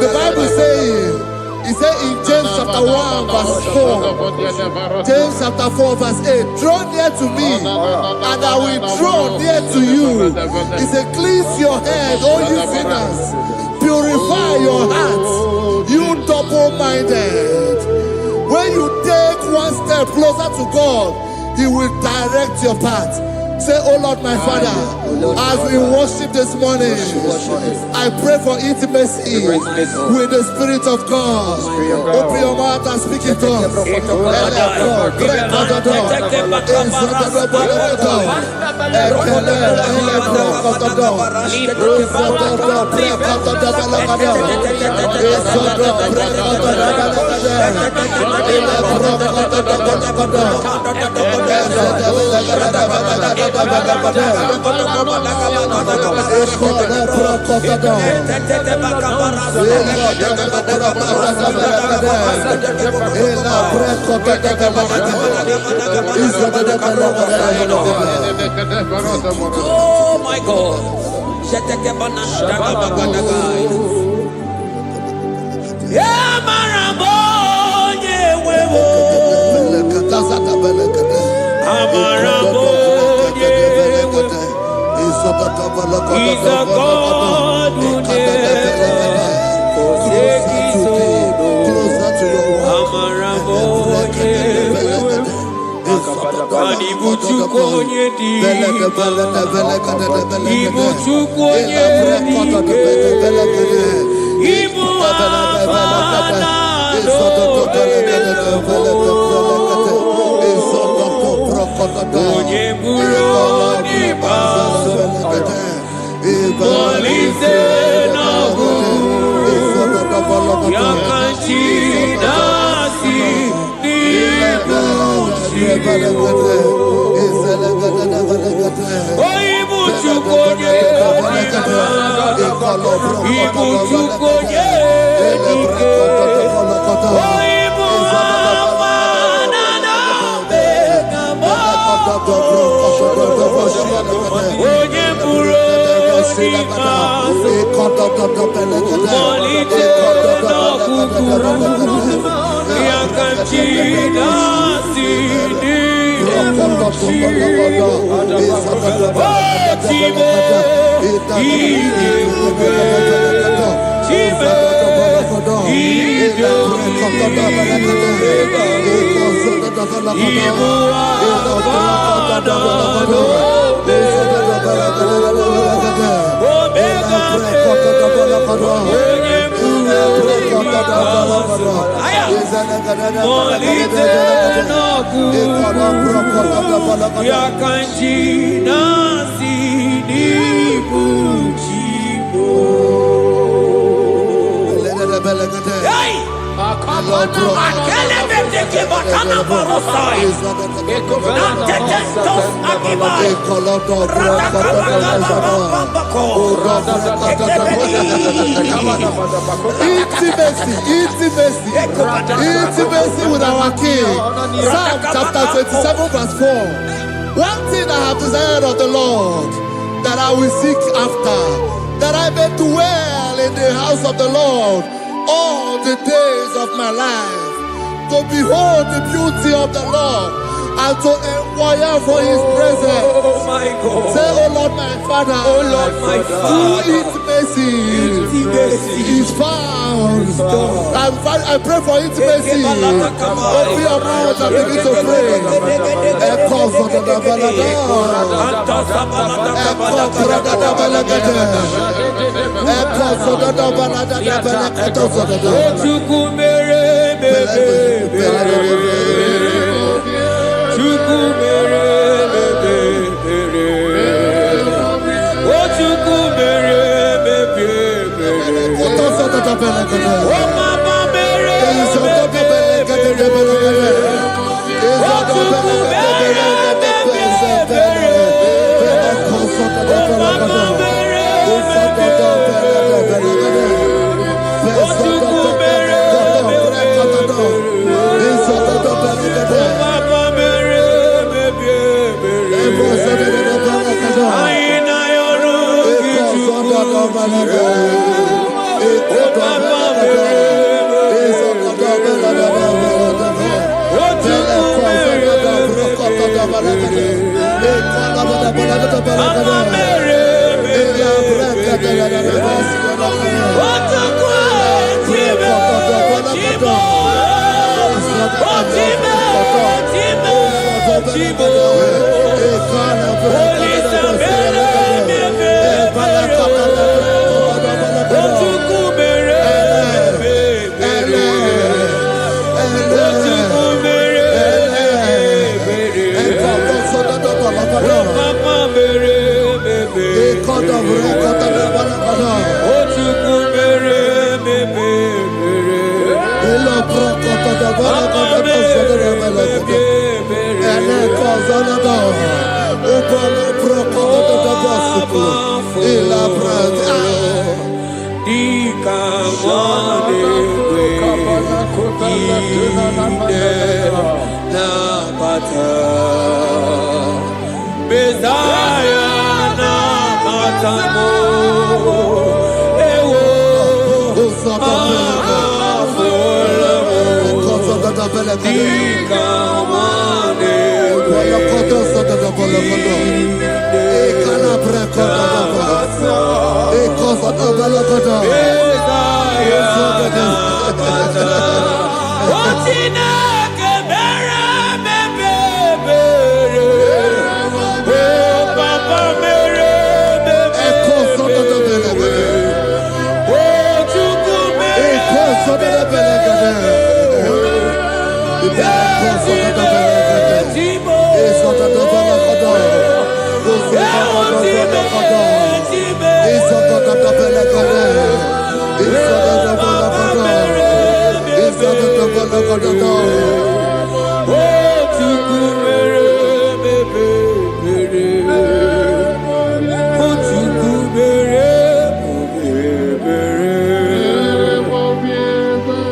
Speaker 2: The Bible says, it says in James chapter 1 verse 4, James chapter 4 verse 8, draw near to me and I will draw near to you. It says, cleanse your head, all you sinners, purify your hearts, you double-minded. When you take one step closer to God, he will direct your path. Say, oh Lord, my Father, as we worship this morning, I pray for intimacy with the Spirit of God. Open your mouth and speak in tongues. Oh my God. Yeah,
Speaker 4: He's a God who never forsakes his own. Ibuchukonye dike, Ibuchukonye dike, Ibu afana onye buru onye baso, Molise nagu, Yakanchi nasi Ibuchukonye dike, Ibu afana onye buru onye baso, Molise nagu, Yakanchi nasi Yakanchi nasi nibuchibo.
Speaker 3: Intimacy with our King. Psalm chapter 27 verse 4. One thing I have desired of the Lord, that I will seek after, that I may dwell in the house of the Lord all the days of my life, to behold the beauty of the Lord and to inquire for his presence.
Speaker 4: Oh my God.
Speaker 3: Say, oh Lord my Father,
Speaker 4: oh Lord my Father,
Speaker 3: intimacy is found. I pray for intimacy. Open your mouth and begin to pray.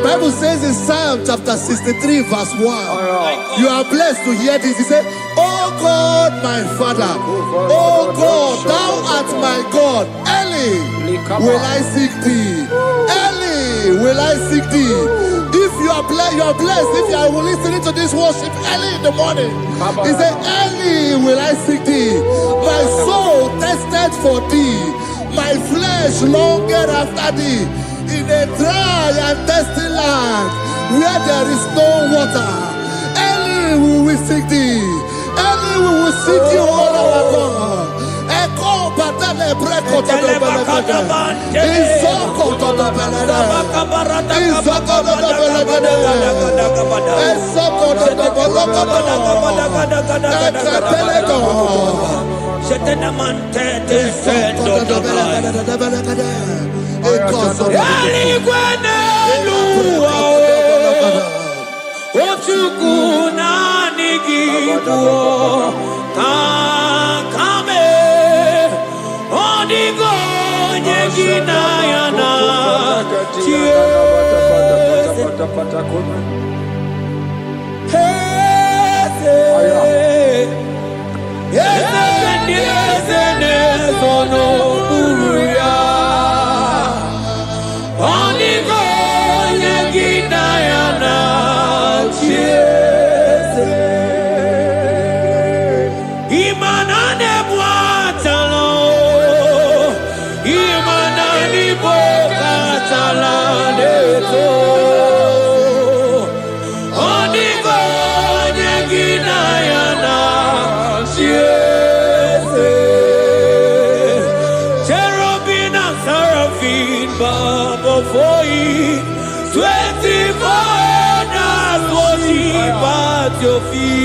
Speaker 3: Bible says in Psalm chapter 63 verse 1, you are blessed to hear this. He said, "Oh God, my Father, oh God, thou art my God. Early will I seek thee. Early will I seek thee." If you are blessed if you are listening to this worship early in the morning. He said, "Early will I seek thee. My soul thirsted for thee. My flesh longed after thee. In a dry and thirsty land where there is no water. Early will we seek thee. Early we will seek you, O our God. Echo batale breko to the belagada. Izoko to the belagada. Izoko to the belagada. Izoko to the belagada.
Speaker 4: Your feet.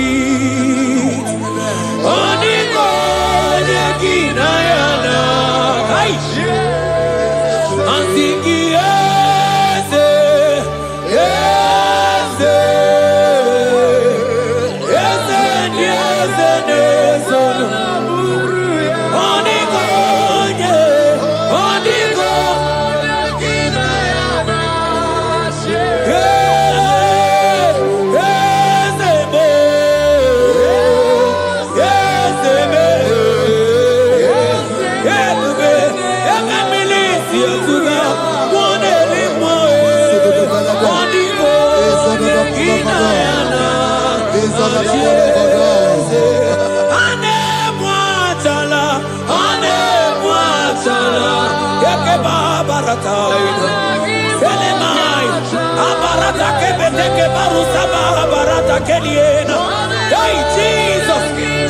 Speaker 4: Hey, Jesus,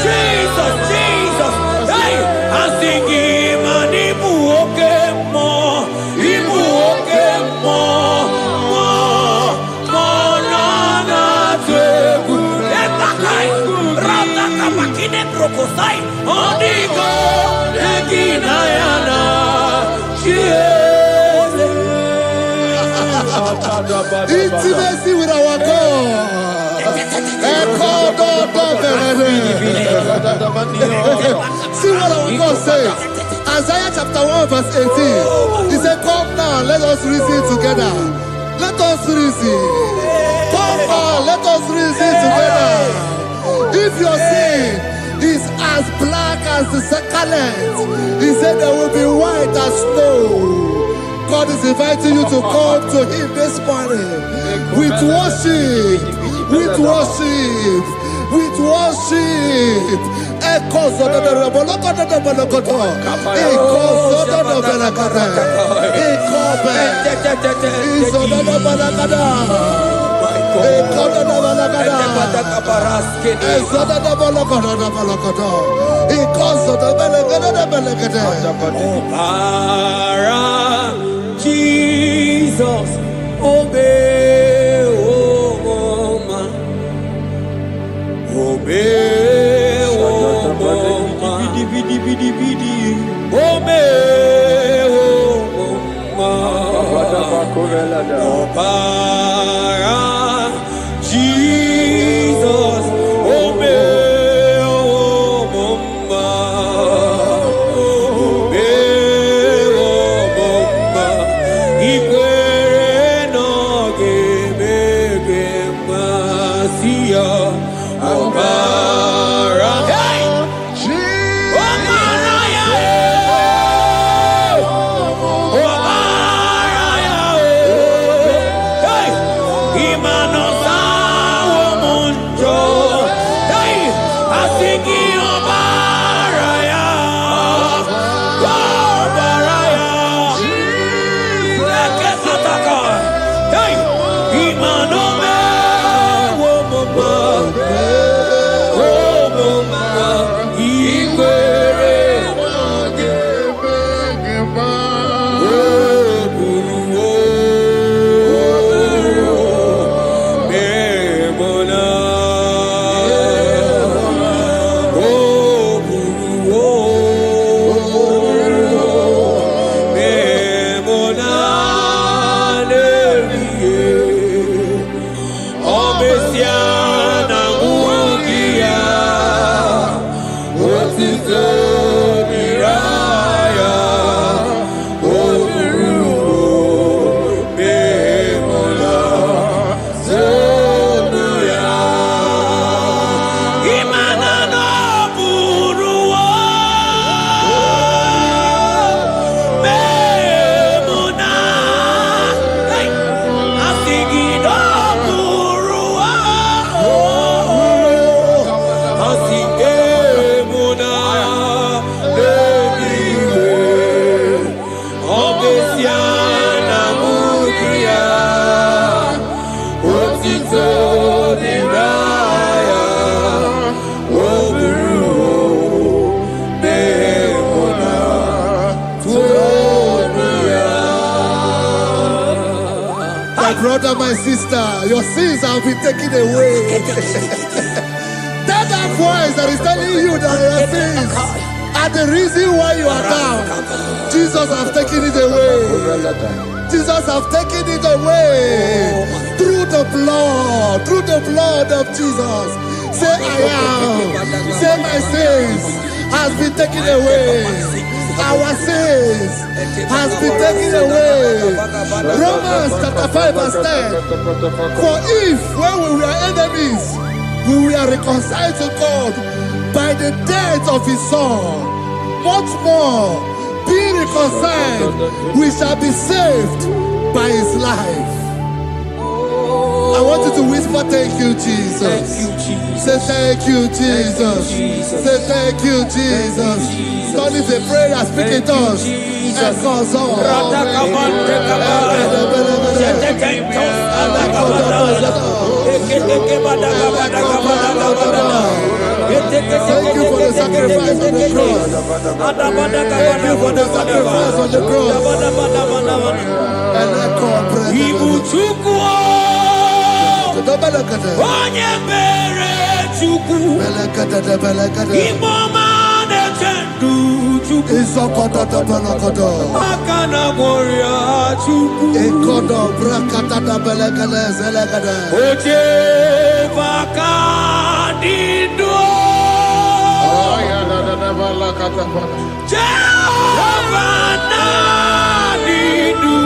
Speaker 4: Jesus, Jesus. Hey, I'm singing, man, Ibu more, na teku. Epakai, rata kapakine brokosai. Onigo, eginayana,
Speaker 3: Intimacy with our God. See what our God says. Isaiah chapter 1 verse 18. He said, "Come now, let us reason together. Let us reason. Come now, let us reason together. If your sin is as black as the scarlet, he said there will be white as snow." God is inviting you to come to Him this morning with worship, with worship. with worship.
Speaker 4: Jesus, obey, oh man, obey, oh man, obey, oh man, Jesus, obey, oh man, obey, oh man, Ikwere no gemege masia, obara, hey, obara ya, obara ya, hey, imano sa omunjo, hey, asiki obara ya, obara ya, leke sataka, hey, imano me womoma, womoma, ikwere,
Speaker 3: My brother, my sister, your sins have been taken away. That voice that is telling you that your sins are the reason why you are down. Jesus has taken it away. Jesus has taken it away. Through the blood of Jesus. Say I am. Say my sins has been taken away. Our sins has been taken away. Romans chapter 5 verse 10. For if when we were enemies, we were reconciled to God by the death of his son, much more, being reconciled, we shall be saved by his life. I want you to whisper, thank you, Jesus.
Speaker 4: Thank you, Jesus.
Speaker 3: Say thank you, Jesus. Say thank you, Jesus. Turn it a prayer, speak in tongues. Thank you for the sacrifice on the cross. Thank you for the sacrifice on the cross.
Speaker 4: Onye mere Chukwu, Imoma na-echendu Chukwu, aka na gboria Chukwu, oche baka dị ndụ, Jehova na dị ndụ.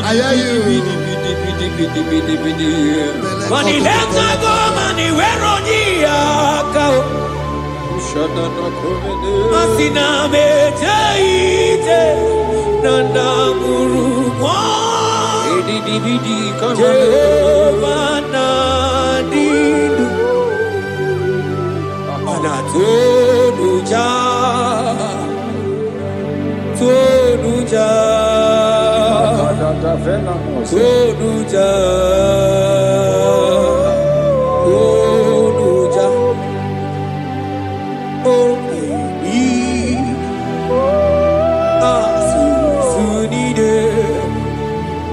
Speaker 3: I hear you.
Speaker 4: Money lenga go money wero niaka. Asina mejaite nanda muruwa. Jehovah nadidu. Anatonuja. Tonuja. Tonuja. Tonuja. Oh, baby. Sunide.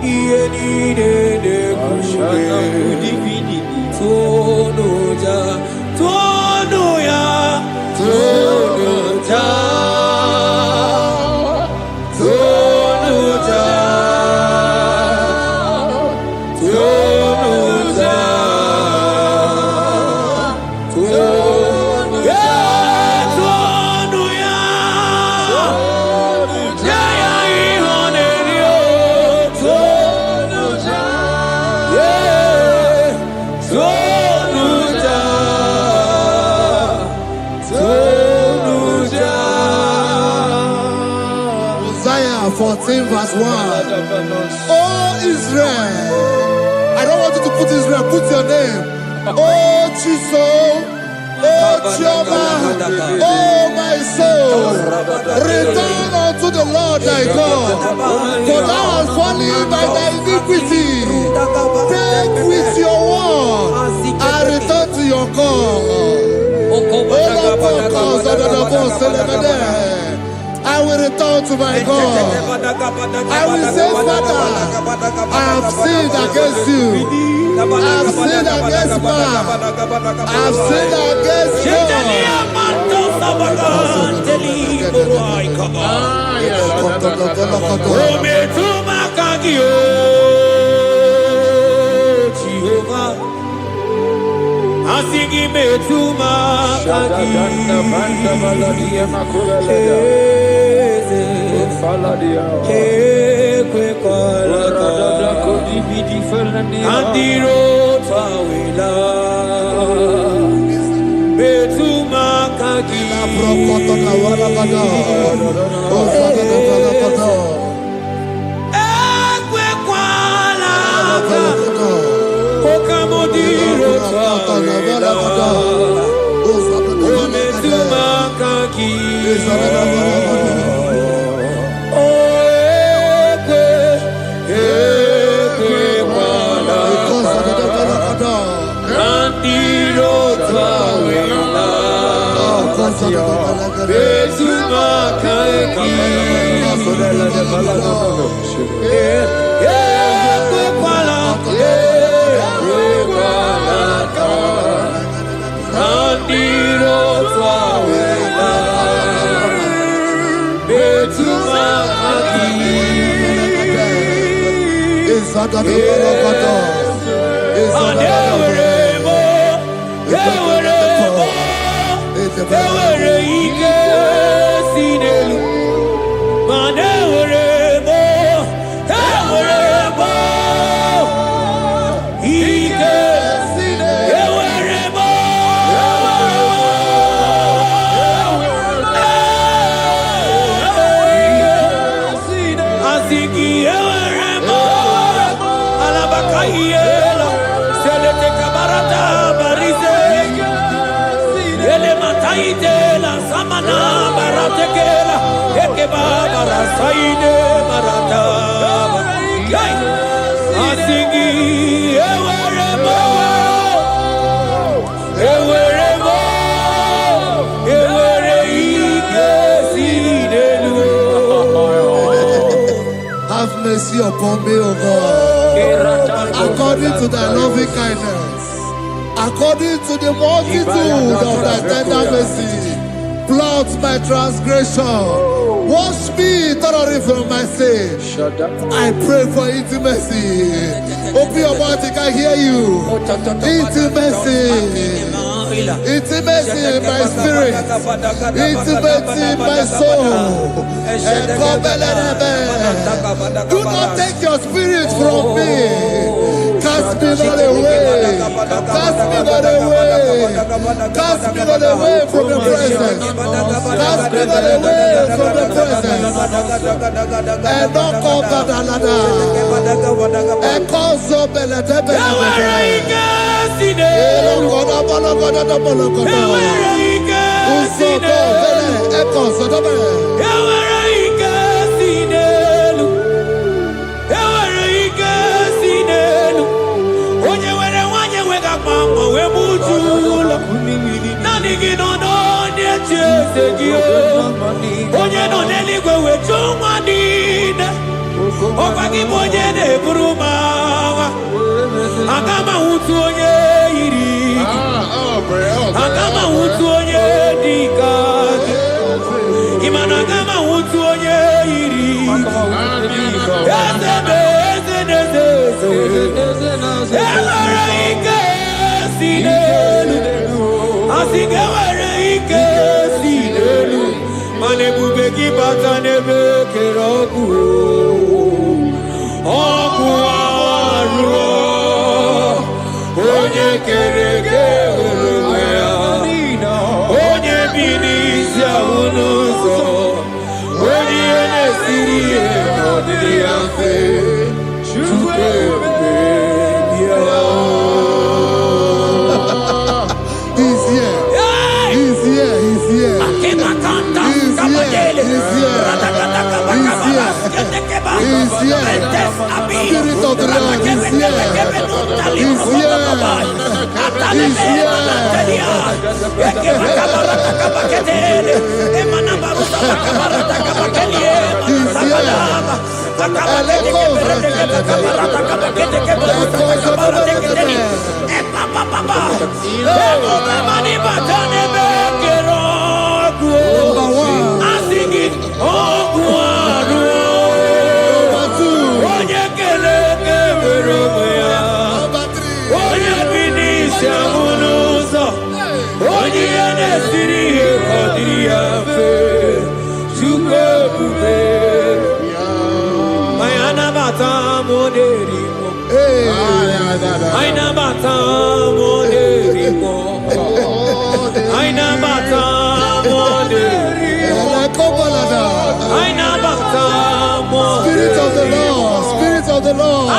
Speaker 4: Ienide de kushide. Tonuja. Tonuya. Tonuja.
Speaker 3: Isaiah 14 verse 1. Oh Israel, I don't want you to put Israel, put your name. Oh Chiso, oh Chioma, oh my soul, return unto the Lord thy God, for thou hast fallen by thy iniquity. Take with your word and return to your God. I will return to my God. I will say, Father, I have sinned against you. I have sinned against man. I have sinned against God.
Speaker 4: Asigi metuma kaki kwe kwalaka andiro tawila metuma kaki kwe kwalaka okamodiro tawila ometuma kaki
Speaker 3: upon me, O God, according to thy loving kindness, according to the multitude of thy tender mercy. Blot my transgression, wash me thoroughly from my sin. I pray for intimacy. Open your mouth, I can hear you. Intimacy. Intimacy in my spirit, intimacy in my soul. Do not take your spirit from me. Cast me not away. Cast me not away. Cast me not away from the presence. Cast me not away from the presence. And not come back another. And call so Spirit of the Lord, Spirit of the Lord.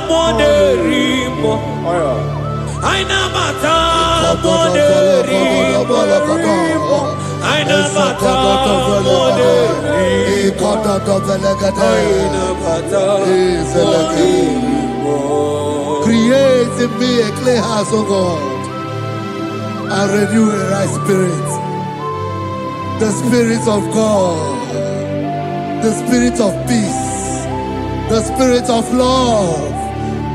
Speaker 4: moderimo. Aina mata moderimo. Aina mata moderimo. Aina mata moderimo.
Speaker 3: Create in me a clean house, O God, and renew a right spirit. The Spirit of God, the Spirit of peace, the Spirit of love,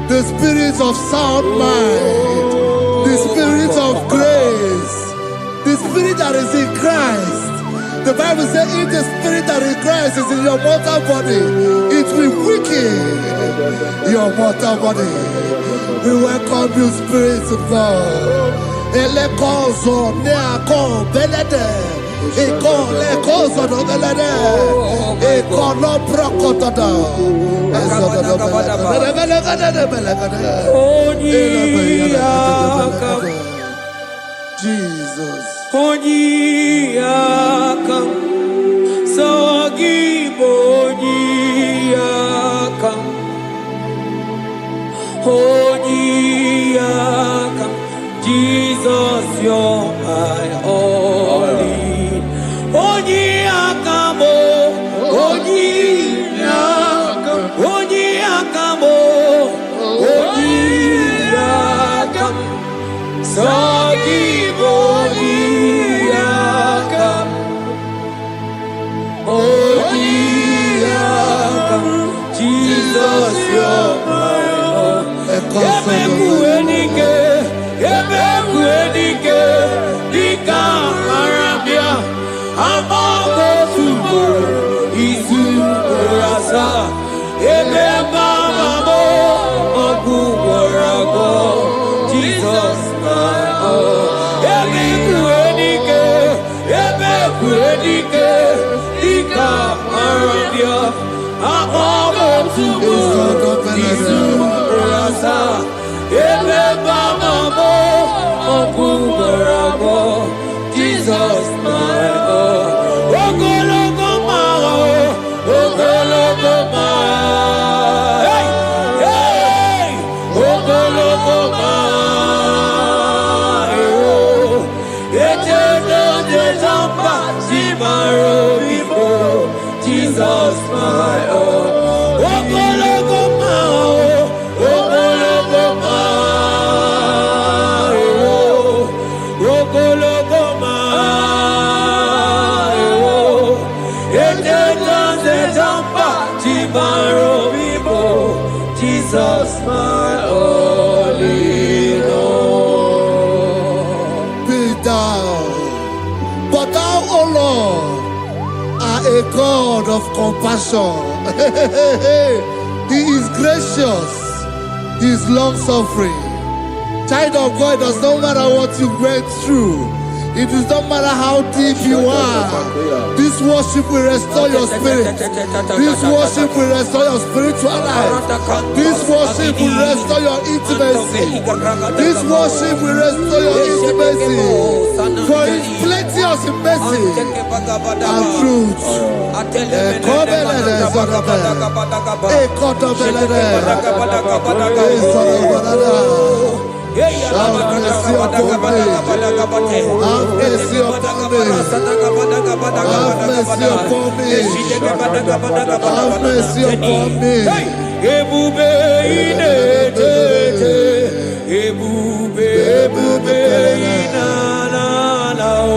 Speaker 3: the Spirit of sound mind, the Spirit of grace, the Spirit that is in Christ. The Bible says if the Spirit that is in Christ is in your mortal body, it will weaken your mortal body. We welcome you, Spirit of God. Elekozo neako belede. Eko lekozo no belede. Eko no prokotoda. Jesus.
Speaker 4: Onyiyakam, Sawagibo Onyiyakam, Onyiyakam, Jesus, you're my only. Onyiyakam, Onyiyakam, Onyiyakam, Onyiyakam, Sawagibo Onyiyakam, Onyiyakam, Jesus, you're my Lord. Ebekuenike, Ebekuenike, Dika Arabia, Amabo Subo, Isu Rasa, Ebebamamo, Okuborago, Jesus, my Lord. Ebekuenike, Ebekuenike, Dika Arabia, Amabo Subo, Isu Rasa, Ebebamamo, Okuborago, Jesus, my Lord. Ogologoma, Ogologoma, hey, hey, Ogologoma, oh, Ejedo Jejamba, Simaro Bibo, Jesus, my Lord. Ogologoma, Ogologoma, oh, Ogologoma, oh, Ejedo Jejamba, Simaro Bibo, Jesus, my only Lord.
Speaker 3: Be thou, but thou, O Lord, are a God of compassion. He is gracious, He is long suffering. Child of God, it does not matter what you went through. It does not matter how deep you are. This worship will restore your spirit. This worship will restore your spiritual life. This worship will restore your intimacy. This worship will restore your intimacy. For His plenteous in mercy and truth. Have mercy upon me. Have mercy upon me. Have mercy upon me. Have mercy upon me.
Speaker 4: Ebube inetete, ebube, ebube inanana o.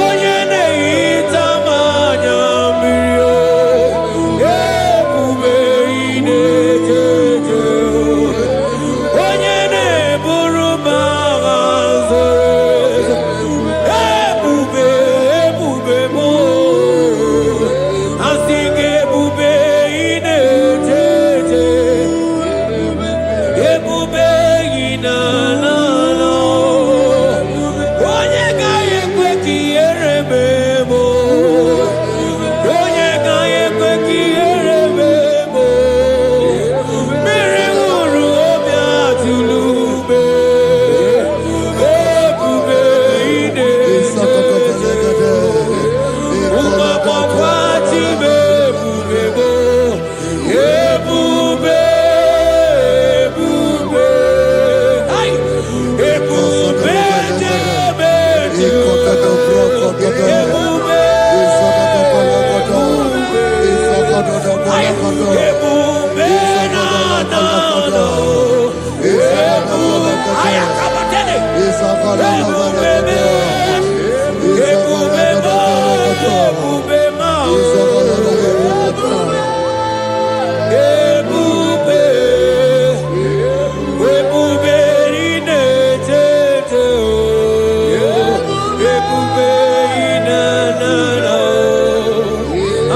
Speaker 4: Onye na-ehita mmanya mmiri o. Ebube inetete o. Onye na-eburu m agha nzere. Ebube, ebube m o. Asị gị ebube inetete. Ebube inanana o. Onye ga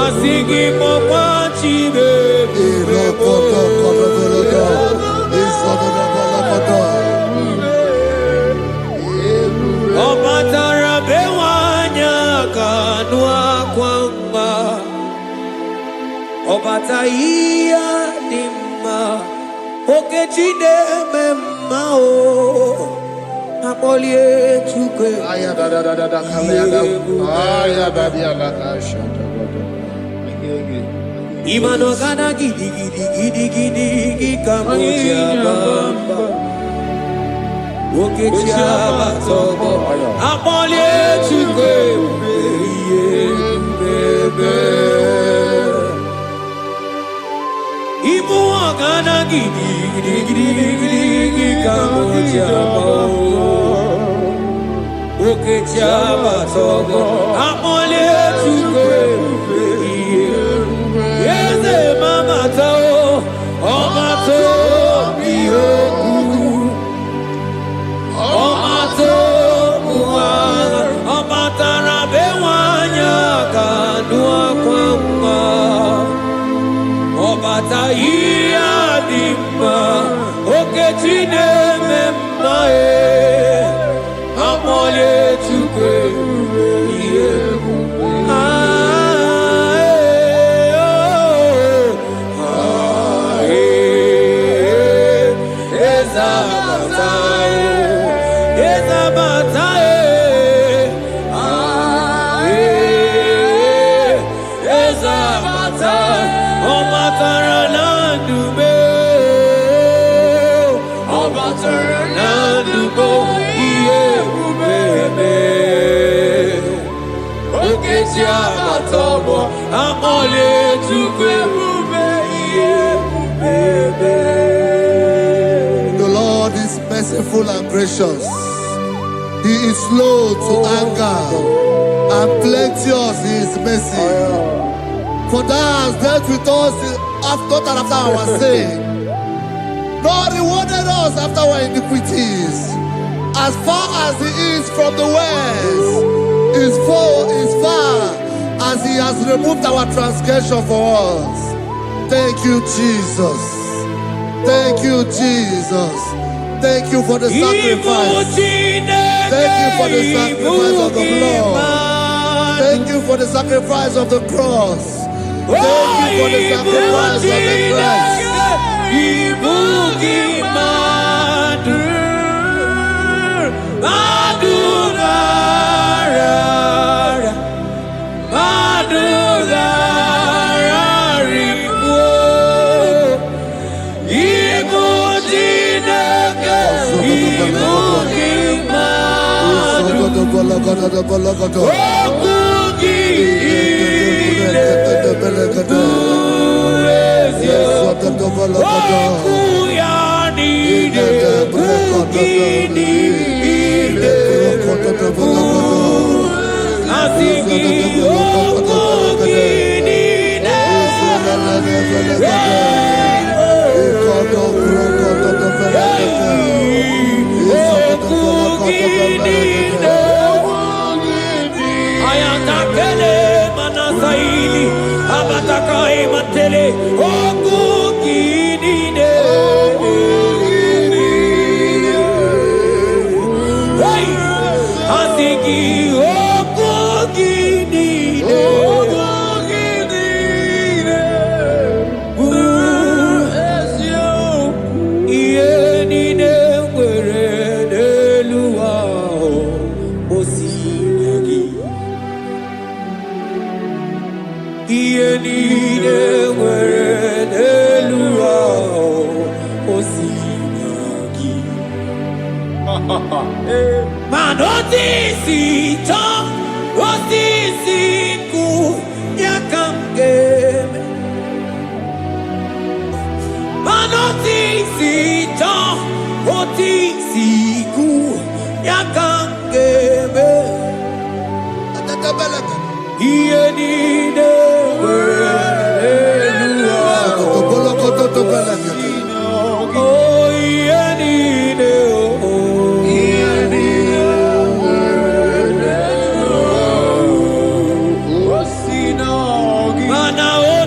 Speaker 4: Asigi mokwachi Obatara bewanya kanua kwamba Obataiya dimma Okechide memma o Napolie chukwe Imano kana gidi kamoja bamba Okecha batobo Napolie chukwe bebe Ibu kana gidi kamoja bamba Okecha batobo Napolie chukwe Yeze mama tao, omato biyoku, omato buwana, omatara bewanya kanua kwamba, obata iya dimma, okechine memmae, amole chukwe
Speaker 3: The Lord is merciful and gracious. He is slow to anger and plenteous in his mercy. For thou hast dealt with us after our sin, nor rewarded us after our iniquities. As far as he is from the west, is far as he has removed our transgression for us. Thank you, Jesus. Thank you, Jesus. Thank you for the sacrifice. Thank you for the sacrifice of the blood. Thank you for the sacrifice of the cross. Thank you for the sacrifice of the cross.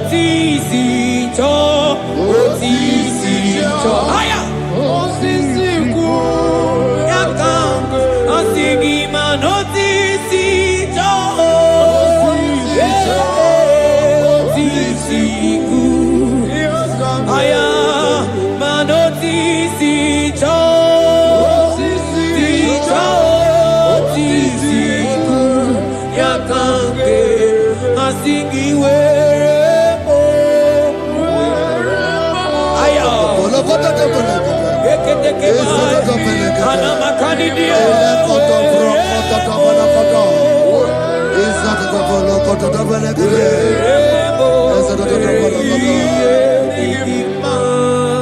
Speaker 4: Otisi cho, otisi cho. Aya, otisi ku. Yakang, asigi man otisi cho. Otisi ku. Aya, man otisi cho. Otisi cho, otisi ku. Yakang, asigi we.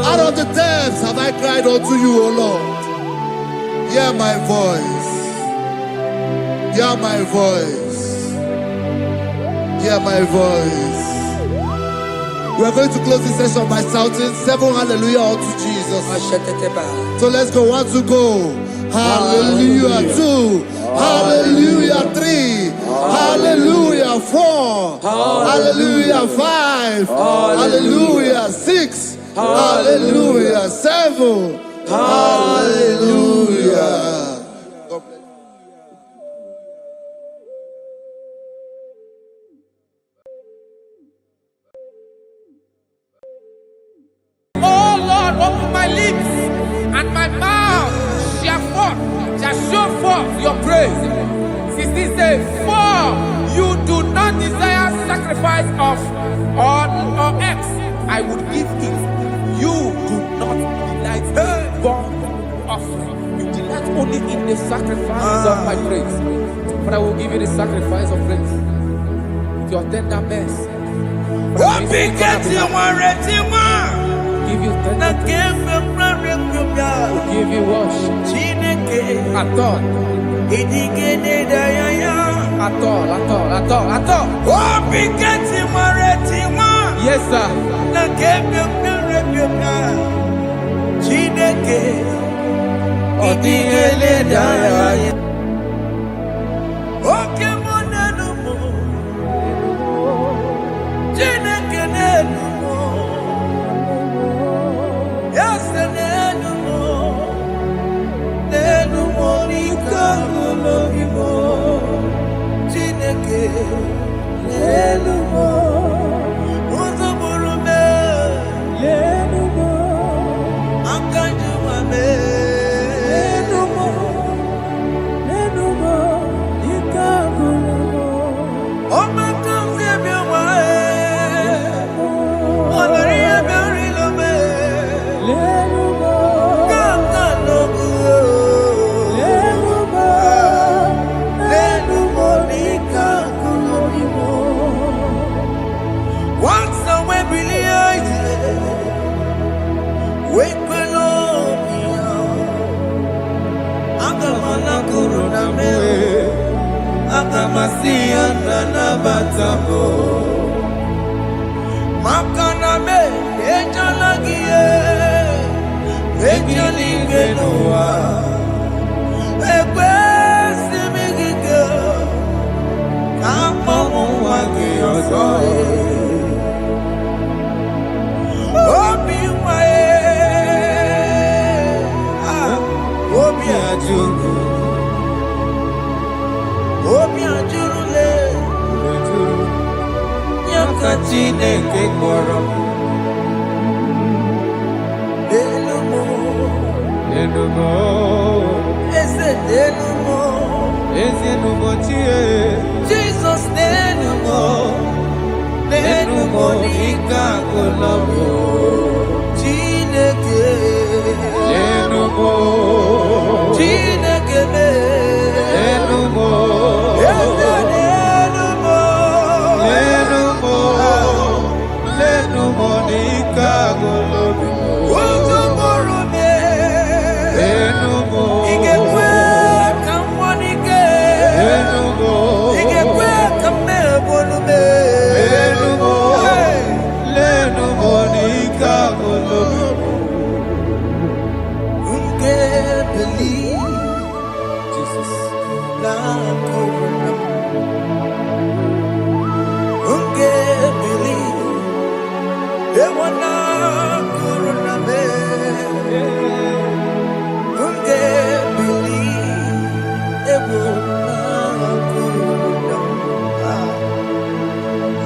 Speaker 3: Out of the depths have I cried unto you, O Lord. Hear my voice. Hear my voice. Hear my voice. We are going to close this session by shouting 7 hallelujah unto Jesus. So let's go. 1, 2, go. Hallelujah. 2. Hallelujah. 3. Hallelujah. 4. Hallelujah. 5. Hallelujah. 6. Hallelujah. 7. Hallelujah. God bless you.
Speaker 1: Open my lips and my mouth shall show forth your praise. 16 says, for you do not desire sacrifice of or X, I would give it. You do not delight in burnt offering. You delight only in the sacrifice of my praise. But I will give you the sacrifice of praise with your tender mercy. Give you tender give you worship. At all. Yes, sir.
Speaker 2: Jesus, Ewana kuruna me. Unge bili. Ewana kuruna.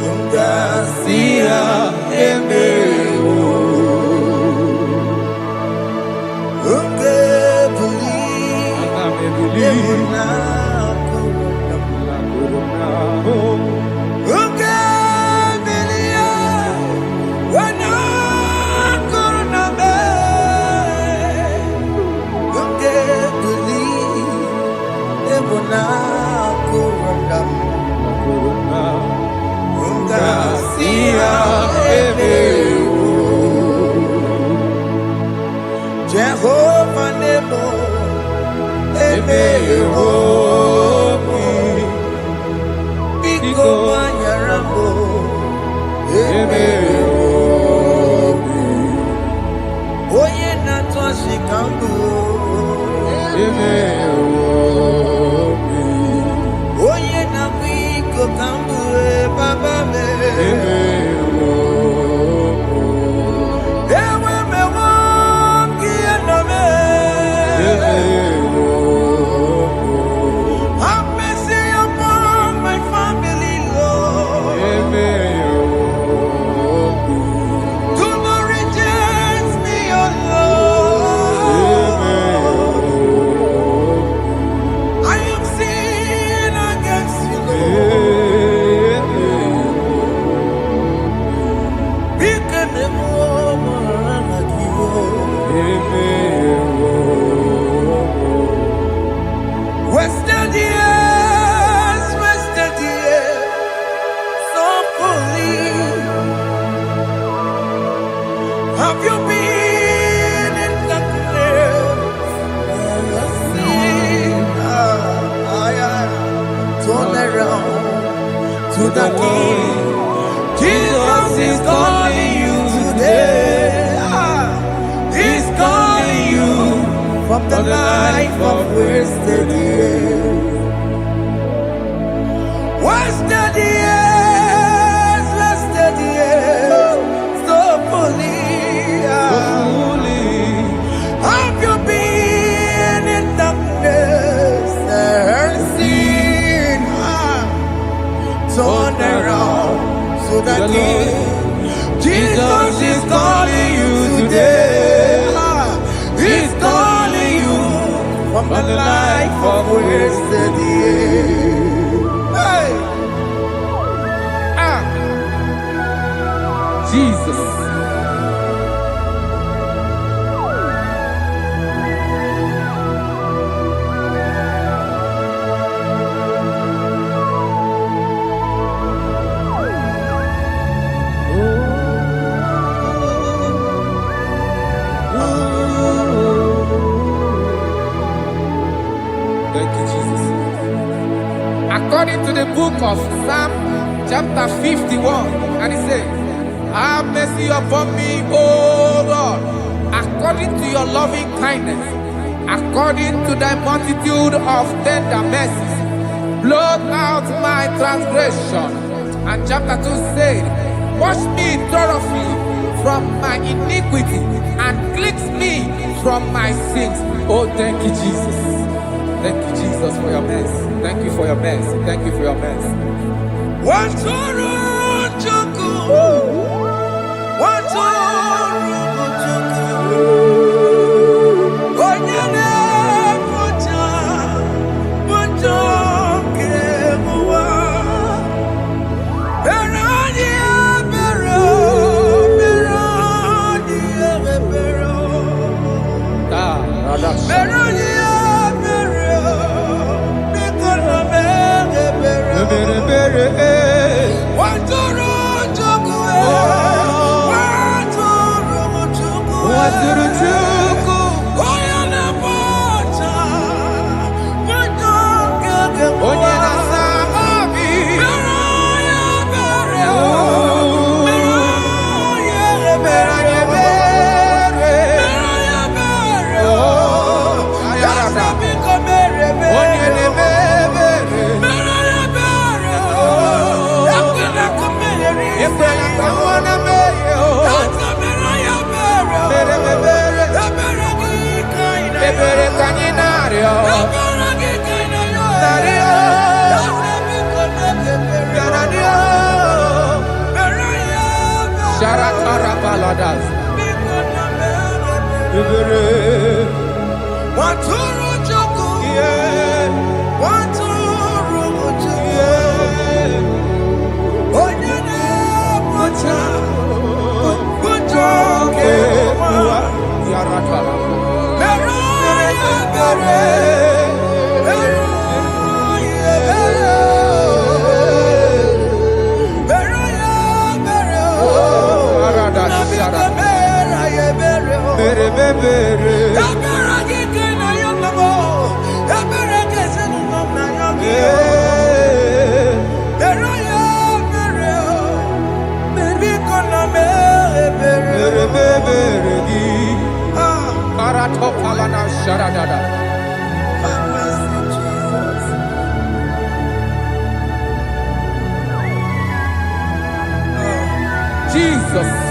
Speaker 2: Unga
Speaker 4: Sia emeo.
Speaker 2: unge bili. Ewana kuruna. Unge bili. Ewana kuruna me. Unge bili. Ewana kuruna. Unga
Speaker 4: Sia emeo.
Speaker 2: Jehovah Nebo, Emeo, Biko Manyarambo, Emeo, Oye Natwa Shikambu, Oye Nabiko Kambu, Baba Me, Ewe Mewangi Aname. Have mercy upon my family, Lord. Do not reject me, oh Lord. I am sin against you, Lord. Become a woman like you. Wasted years, so fully. Have you been in darkness? Turn around to the King. Jesus is calling you today. He's calling you from the life of wasted years. Wasted years, so fully. Have you been in darkness and seen? Turn around to the King. Jesus is calling you today. He's calling you from the life of wasted years. Hey!
Speaker 4: Jesus. Thank you, Jesus.
Speaker 1: According to the book of Psalm chapter 51, and it says, have mercy upon me, O Lord, according to your loving kindness, according to thy multitude of tender mercies, blot out my transgression. And chapter 2 said, wash me thoroughly from my iniquity and cleanse me from my sins.
Speaker 4: Oh, thank you, Jesus. Thank you, Jesus, for your mercy. Thank you for your mercy. Thank you for your mercy.
Speaker 1: Jesus.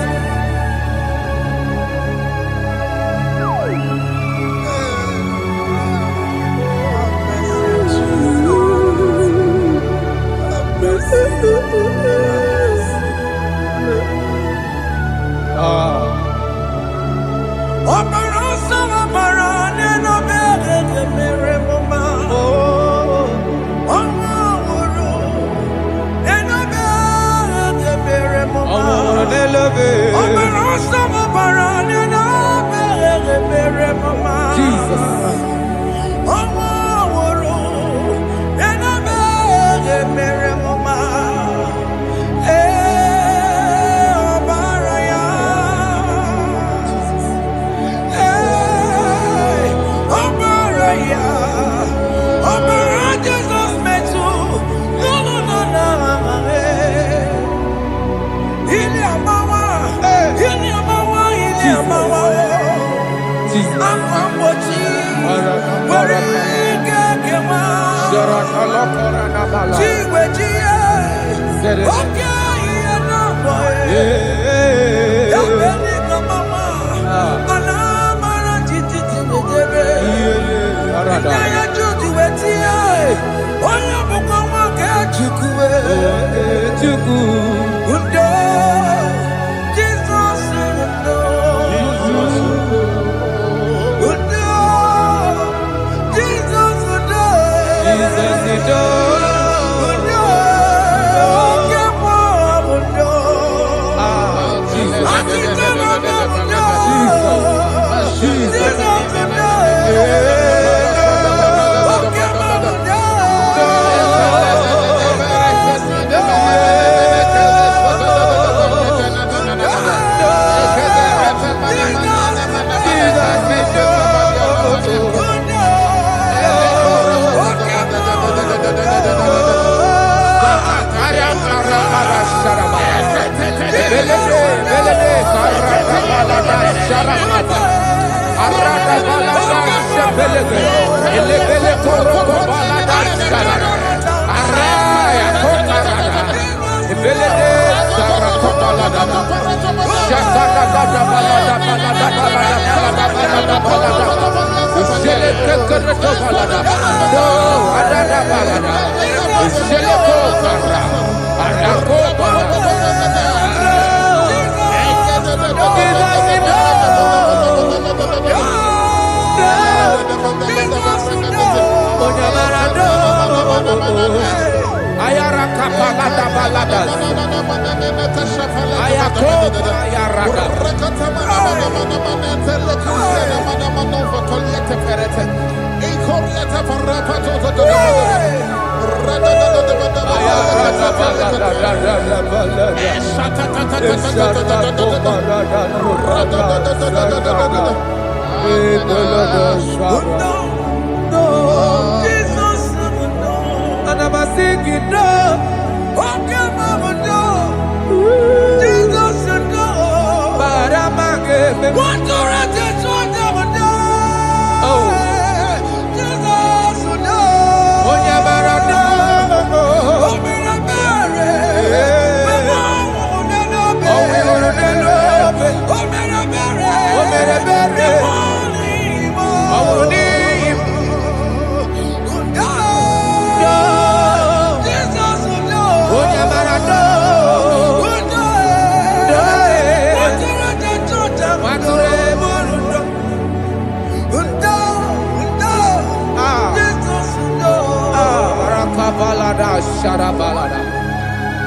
Speaker 4: Sharabalada.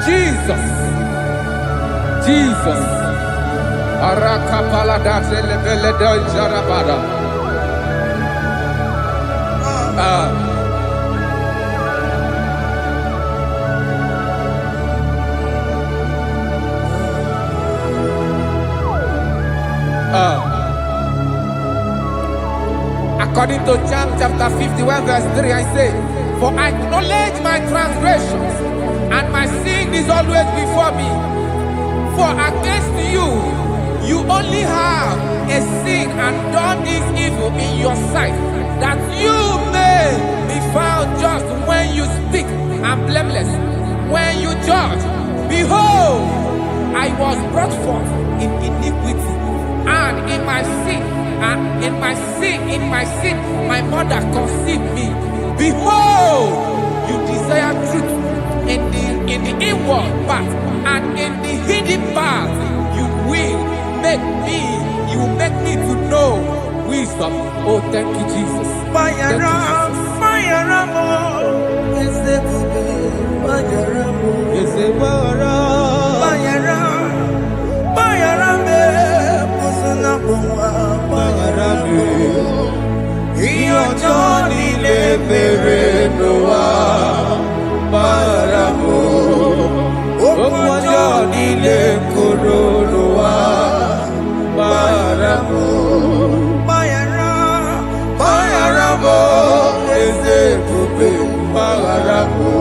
Speaker 4: Jesus. Jesus. Arakapalada zelebeleda jarabada. According to John chapter 51 verse 3, I say, for I acknowledge my transgressions, and my sin is always before me. For against you, you only have a sin and done this evil in your sight, that you may be found just when you speak and blameless when you judge. Behold, I was brought forth in iniquity, and in my sin, my mother conceived me. Behold, you desire truth in the inward part, and in the hidden part you will make me to know wisdom. Oh, thank you, Jesus. Thank you,
Speaker 2: Johnny le Noah, Baramo, Johnny le Coronoa, Baramo, Bayaramo, is a puppy, Baramo,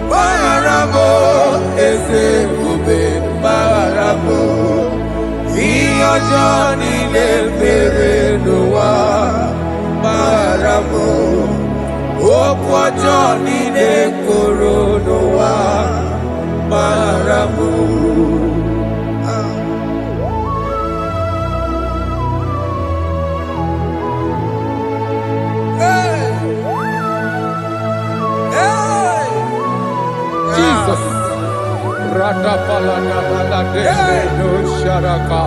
Speaker 2: Bayaramo, is a puppy, Baramo. Johnny le Noah, Baramo, Johnny le Coronoa, Baramo.
Speaker 4: Jesus. Radapalada balade no sharaka.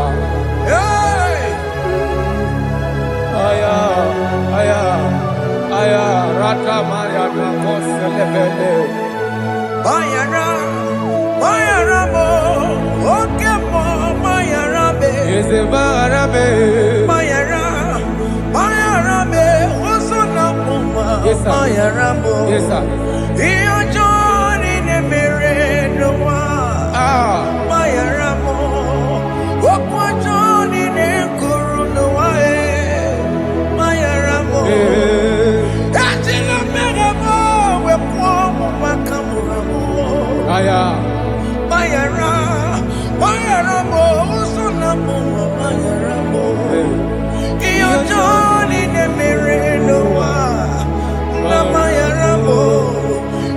Speaker 4: Aya, Rata Maya Nakoselebele.
Speaker 2: Bayaramo, Okemo, Bayarabe,
Speaker 4: Ezebarabe.
Speaker 2: Bayarabe, Osuna Puma,
Speaker 4: Yes, sir.
Speaker 2: Bayaramo,
Speaker 4: Yes, sir.
Speaker 2: Iyo Johnny ne Noa, Bayaramo, Okwa Johnny ne Kurunoa, Bayaramo.
Speaker 4: Aya.
Speaker 2: Bayaramo, Sunamo, Bayaramo. Iyo Johnny ne Noa, Bayaramo.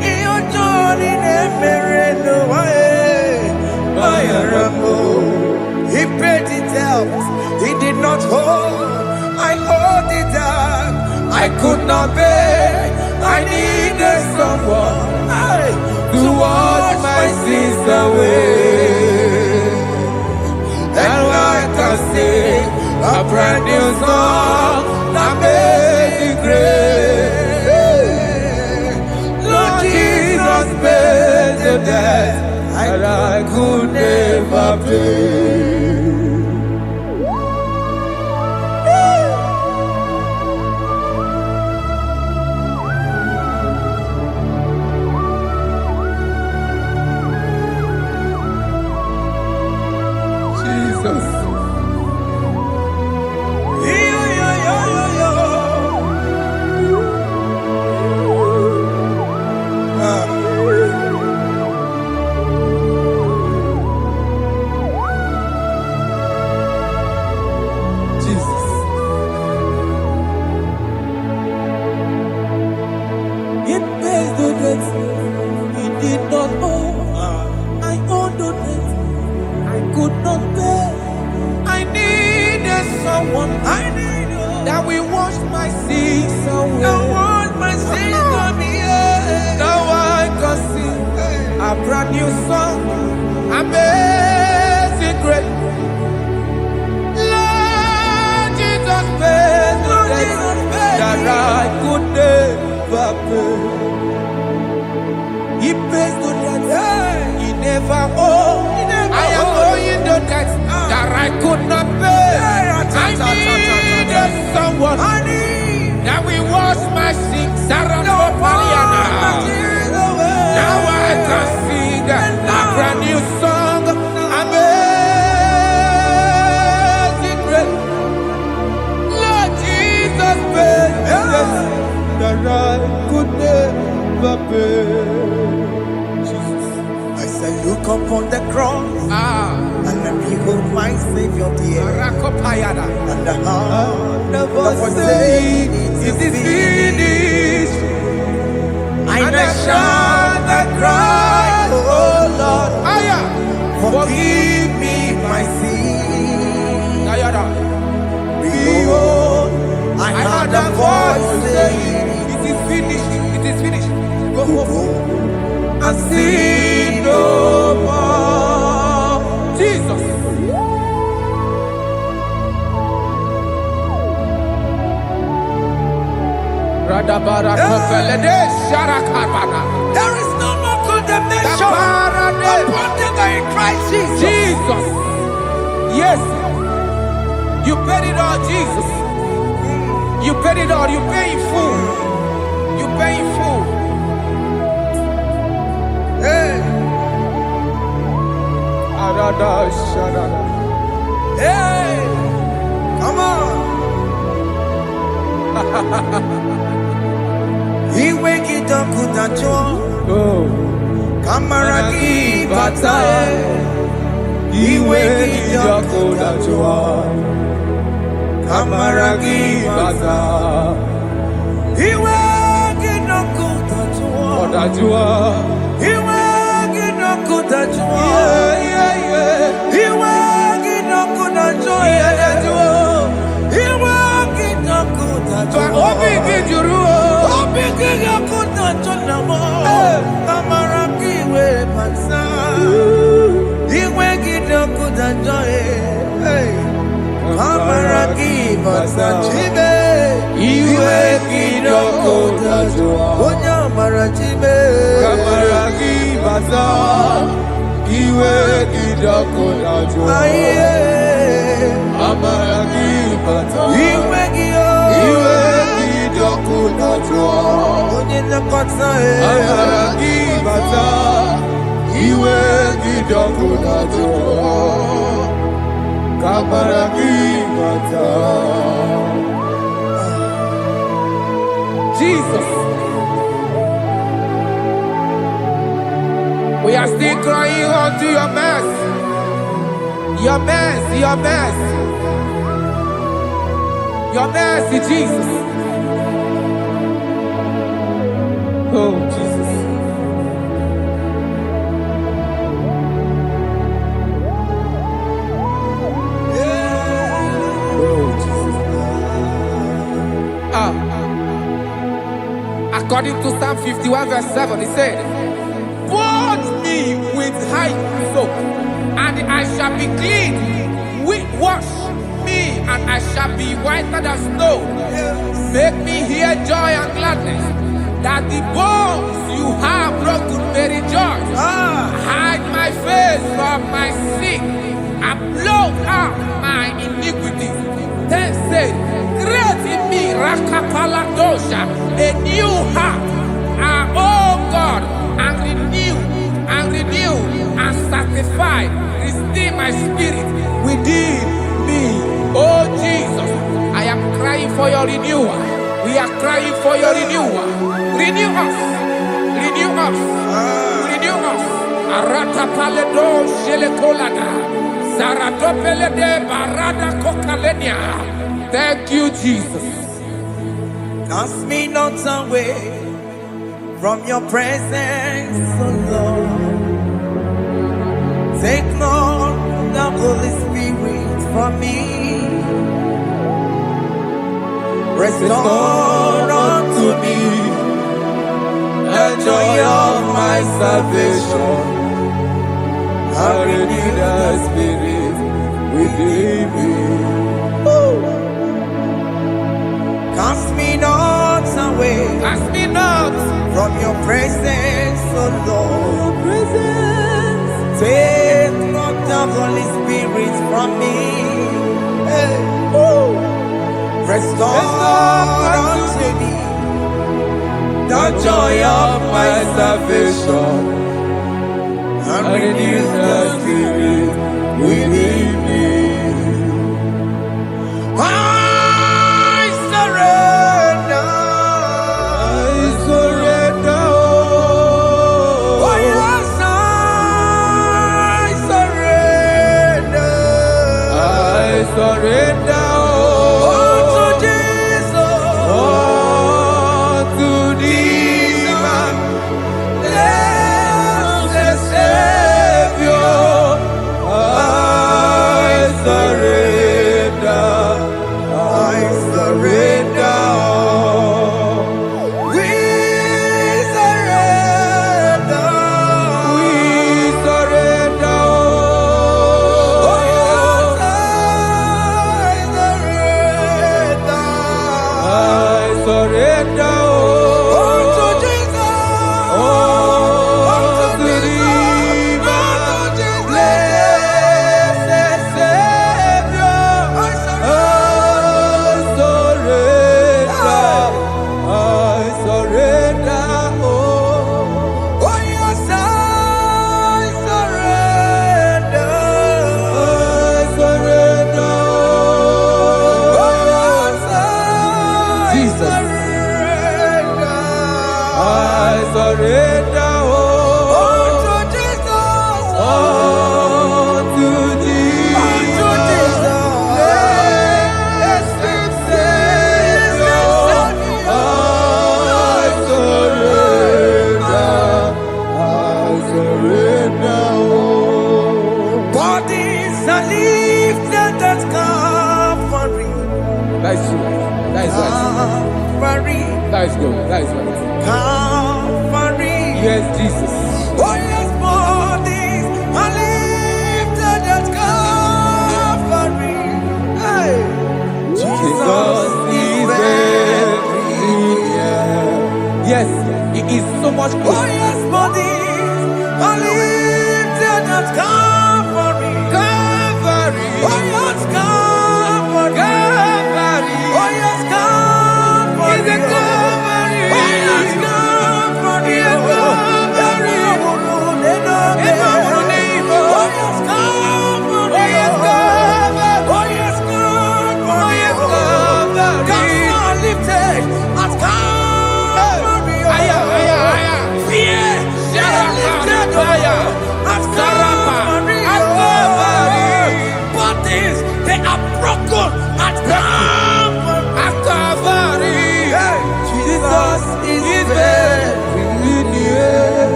Speaker 2: Iyo Johnny ne Noa, Bayaramo. He paid it out, he did not hold. I owed it out, I could not pay. I needed someone to wash my sins away. And I can sing a brand new song, Amazing Grace. Lord Jesus paid the debt that I could never pay.
Speaker 4: That we wash my sins away. Now I can sing a brand new song, Amazing Grace. Lord Jesus paid the debt that I could never pay. that I could never pay. Jesus.
Speaker 2: I said, look upon the cross, and then behold my Savior dear. And the heart of us saying, it is finished. And I shout and cry, oh Lord, forgive me my sin. Behold, I heard a voice saying,
Speaker 4: it is finished, it is finished.
Speaker 2: go and sin no more.
Speaker 4: Jesus.
Speaker 2: There is no more condemnation upon them that in Christ Jesus.
Speaker 4: Jesus. Yes. You paid it all, Jesus. You paid it all. You pay in full. You pay in full.
Speaker 2: Hey. Hey. Come on. He wake it up with a joy. Kamaragi batae. He wake it up with a joy. Kamaragi batae. He wake it up with a joy. He wake it up with a joy. He wake it up with a joy. He wake it up with a joy.
Speaker 4: Obi Gijuru. Jesus. We are still crying unto your mercy. Your mercy, your mercy. Your mercy, Jesus. Oh, Jesus. Oh, Jesus. According to Psalm 51 verse 7, he said, wash me with hyssop, and I shall be clean. Wash me, and I shall be whiter than snow. Make me hear joy and gladness, that the bones you have broken may rejoice. Hide my face from my sin, and blot out my iniquities. Then say, create in me Rakapaladosha, a new heart, oh God, and renew, and sanctify, restore my spirit within me. Oh Jesus, I am crying for your renewal. We are crying for your renewal. Renew us, renew us, renew us. Arata paledo shelekolada, zaratopele de barada kokalenia. Thank you, Jesus.
Speaker 2: Cast me not away from your presence, oh Lord. Take not the Holy Spirit from me. Restore unto me the joy of my salvation. And renew the spirit within me. Cast me not away.
Speaker 4: Cast me not
Speaker 2: from your presence, oh Lord. Take not the Holy Spirit from me. Hey. Restore unto me the joy of my salvation, and renew the spirit within me. I surrender
Speaker 4: That is true. That is right.
Speaker 2: Calvary.
Speaker 4: That is good. That is right.
Speaker 2: Calvary.
Speaker 4: Yes, Jesus.
Speaker 2: Oh yes, bodies are lifted at Calvary. Hey. Jesus is very near.
Speaker 4: Yes, He is so much
Speaker 2: Oh
Speaker 4: closer.
Speaker 2: yes, bodies are lifted at Calvary.
Speaker 4: Calvary.
Speaker 2: Oh yes, Calvary.
Speaker 4: Calvary.
Speaker 2: Oh yes, Calvary.
Speaker 4: Is it Calvary?
Speaker 2: Oh yes, Calvary.
Speaker 4: Is it Calvary?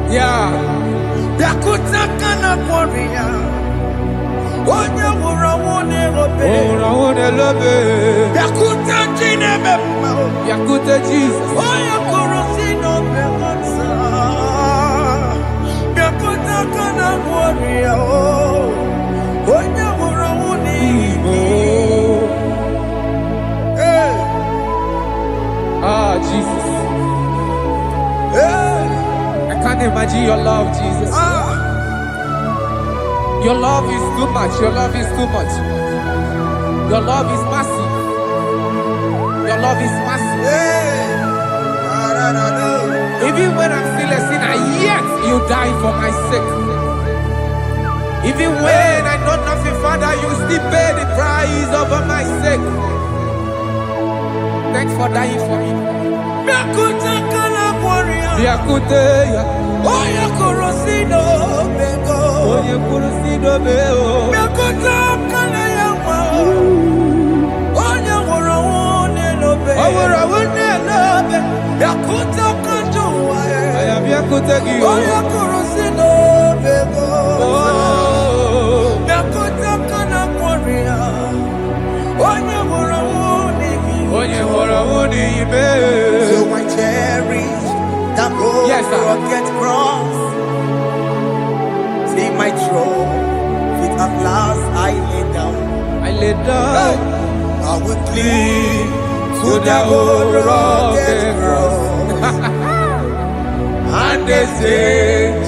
Speaker 4: Yeah. Yakute Jesus. Ah, Jesus. I can't imagine your love, Jesus. Your love is too much. Your love is too much. Your love is massive. Your love is massive. Even when I'm still a sinner, yet you die for my sake. Even when I know nothing, Father, you still pay the price over my sake. Thanks for dying for me.
Speaker 2: So I cherish that rugged cross. See my throne, with at last I lay down.
Speaker 4: I lay down.
Speaker 2: I will cling to the old rugged cross.
Speaker 4: And they say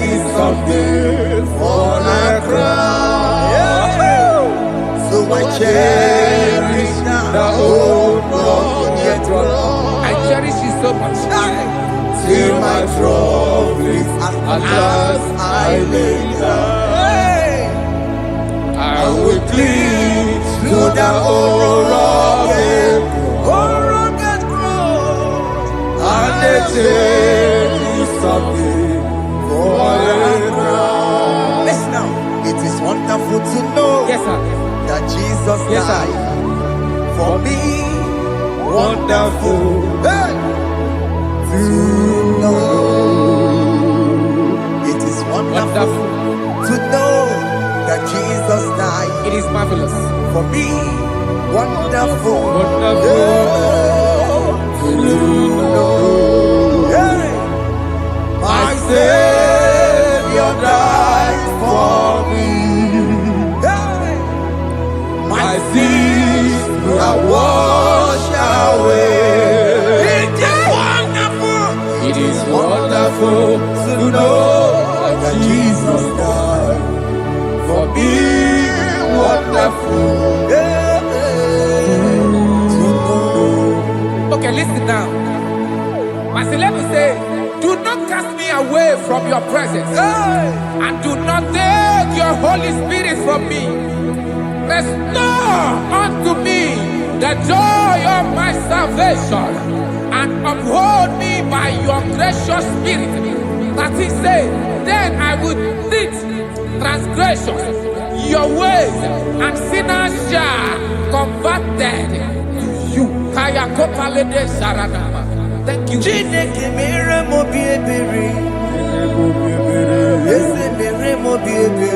Speaker 4: it's something for a crown.
Speaker 2: So I cherish
Speaker 4: The old rugged cross. I cherish it so much.
Speaker 2: Till my trophies at last I lay down.
Speaker 4: I will cling
Speaker 2: To the old rugged cross.
Speaker 4: and they say it's something for a crown.
Speaker 2: Listen now, it is wonderful to know
Speaker 4: Yes, sir.
Speaker 2: that Jesus
Speaker 4: Yes, sir.
Speaker 2: died for me.
Speaker 4: Wonderful.
Speaker 2: Hey! To know. It is wonderful to know that Jesus died
Speaker 4: It is marvelous.
Speaker 2: for me. Wonderful.
Speaker 4: Wonderful.
Speaker 2: To know. Hey!
Speaker 4: My Savior died for me.
Speaker 2: Hey!
Speaker 4: My sins are washed away.
Speaker 2: It is wonderful.
Speaker 4: It is wonderful to know that Jesus died for me. Wonderful. Okay, listen now. My celeb say, do not cast me away from your presence, and do not take your Holy Spirit from me. Restore unto me the joy of my salvation, and uphold me by your gracious spirit. That he said, then I would teach transgressions your ways, and sinners shall converted to you. Kaya kopalede saranama. Thank you.
Speaker 2: Chineke mere mo bi ebere. Eze mere mo bi ebere.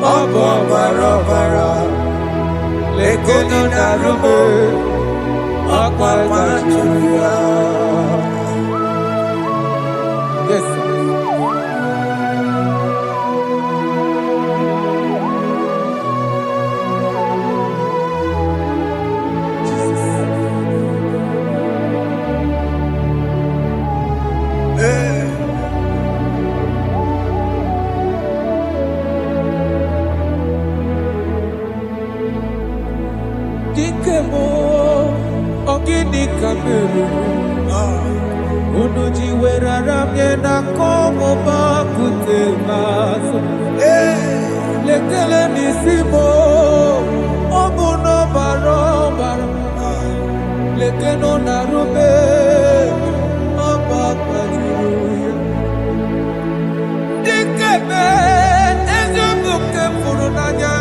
Speaker 2: Obo Barabara, Lekoni Narumo, Aqua Manchuria.
Speaker 4: Yes, sir. Dikemo, ogini kameru. Unuji werara miena komo bakute maso. Lekele nisimo, omuno barobara. Lekeno narube, abakajiruya. Dikeme, ezobuke furunanya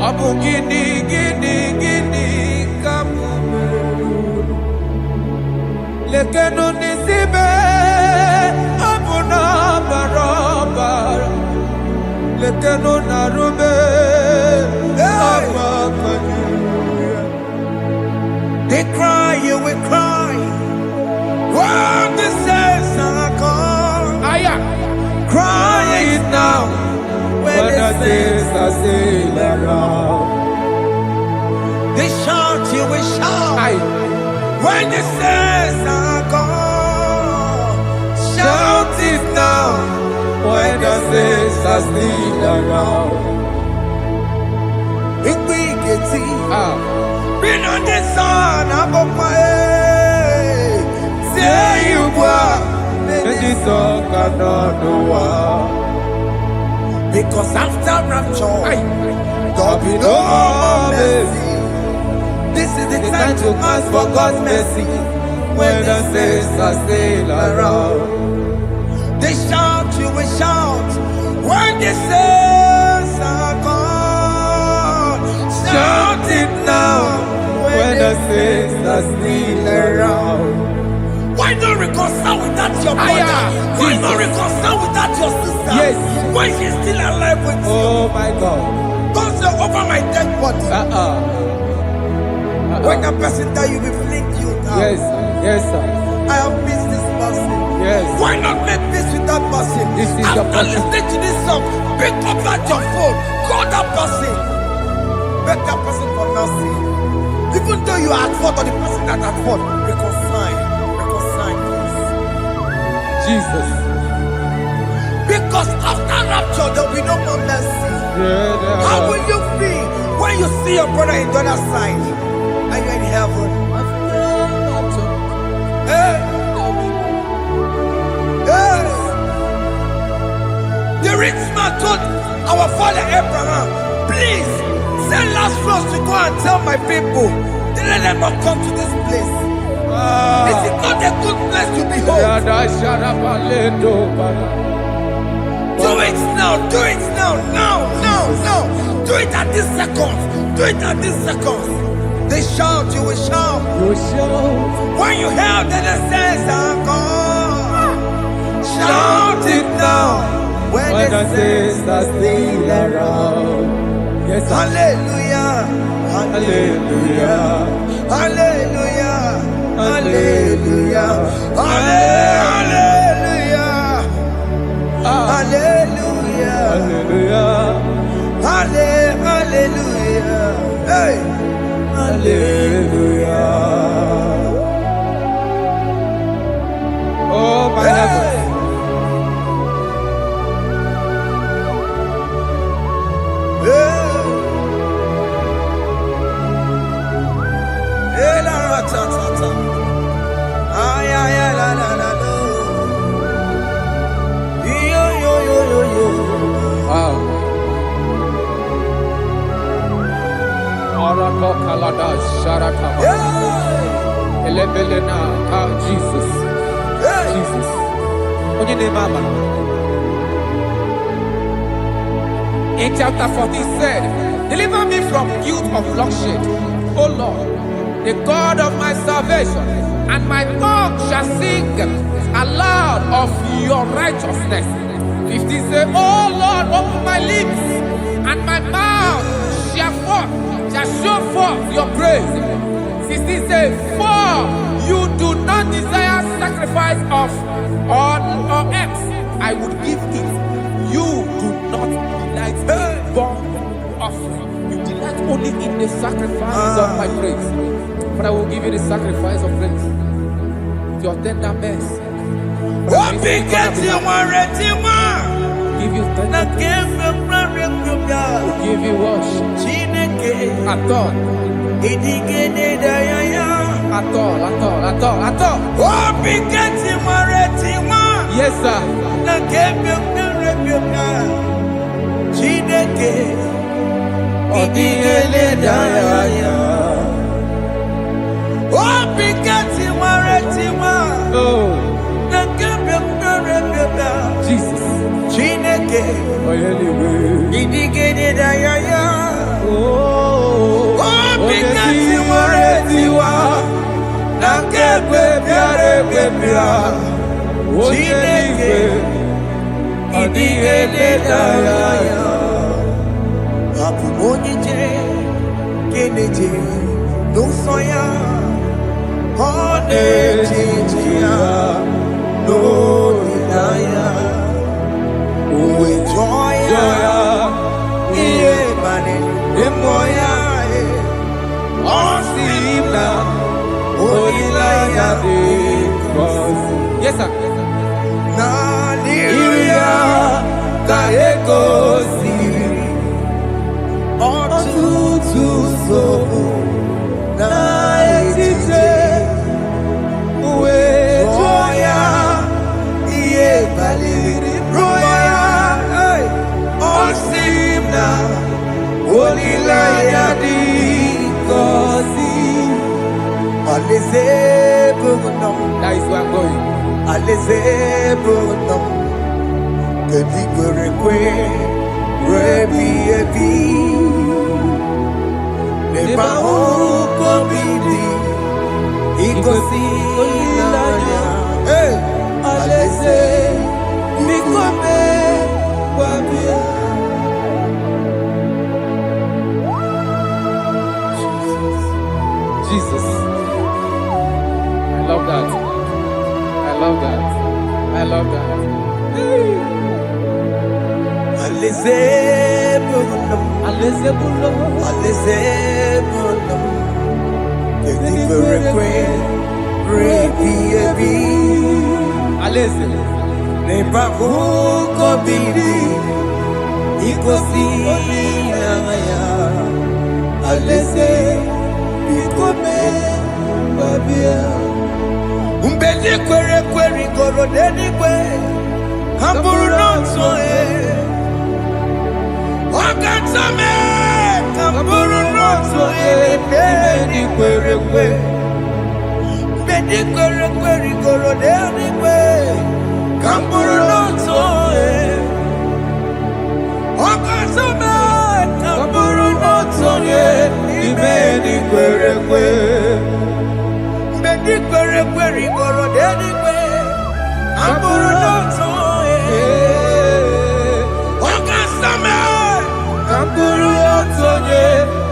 Speaker 4: Abu gini kamu lekeno nisibe abu na barabara lekeno narube
Speaker 2: They cry, you will cry. When the saints are gone, cry it now. When the saints are still around, they shout, you will shout. When the saints are gone, shout it now. When the saints are still around, if we get it, been on the sun, I'm up my head. Say you are, then the sun cannot do what. Because after rapture, there'll be no more mercy. This is the time to ask for God's mercy. When the saints are still around, they shout, you will shout. When the saints are gone, shout it now. When the saints are still around. Why not reconcile without your brother? Why not reconcile without your sister?
Speaker 4: Yes.
Speaker 2: When she's still alive with you?
Speaker 4: Oh my God.
Speaker 2: Don't say over my dead body. When that person die, you will fling you down.
Speaker 4: Yes, sir.
Speaker 2: I have missed this person.
Speaker 4: Yes.
Speaker 2: Why not make peace with that person?
Speaker 4: This is
Speaker 2: After
Speaker 4: your person.
Speaker 2: listening to this song, pick up that your phone, call that person, beg that person for mercy. Even though you are at fault or the person that at fault, reconcile, please.
Speaker 4: Jesus.
Speaker 2: Because after rapture, there will be no more mercy. How will you feel when you see your brother in the other side and you're in heaven? Hey. The rich man told our father Abraham, please send Lazarus to go and tell my people to let them not come to this place. This is not a good place to behold. Do it now, do it now. Do it at this second. Do it at this second. They shout, you will shout. When you hear that the saints are gone, shout it now. When the saints are still around.
Speaker 4: Yes, sir.
Speaker 2: Hallelujah. Hallelujah. Hallelujah. Hallelujah. Hallelujah. Hallelujah. Hallelujah. Hallelujah. Hey.
Speaker 4: Hallelujah. Oh my heaven. Jesus. Jesus. In chapter 14 said, deliver me from guilt of bloodshed, O Lord, the God of my salvation, and my tongue shall sing aloud of your righteousness. 15 say, oh Lord, open my lips, and my mouth shall show forth your praise. 16 say, for you do not desire sacrifice of or eggs, I would give it. You do not delight in burnt offering. You delight only in the sacrifice of my praise. But I will give you the sacrifice of praise. With your tender mercy. Give you tender mercy. Give you worship. At all. Yes, sir. Jesus. Yes, sir. That is where I'm going. Jesus. I love that. I love that. I love that.
Speaker 2: Umbedi kwere goro dedi kwe Kamburu nonso Wakatame Kamburu nonso Umbedi kwere goro dedi kwe Kamburu nonso Wakatame Kamburu nonso Umbedi kwere goro dedi kwe Kamburu nonso Wakatame Kamburu nonso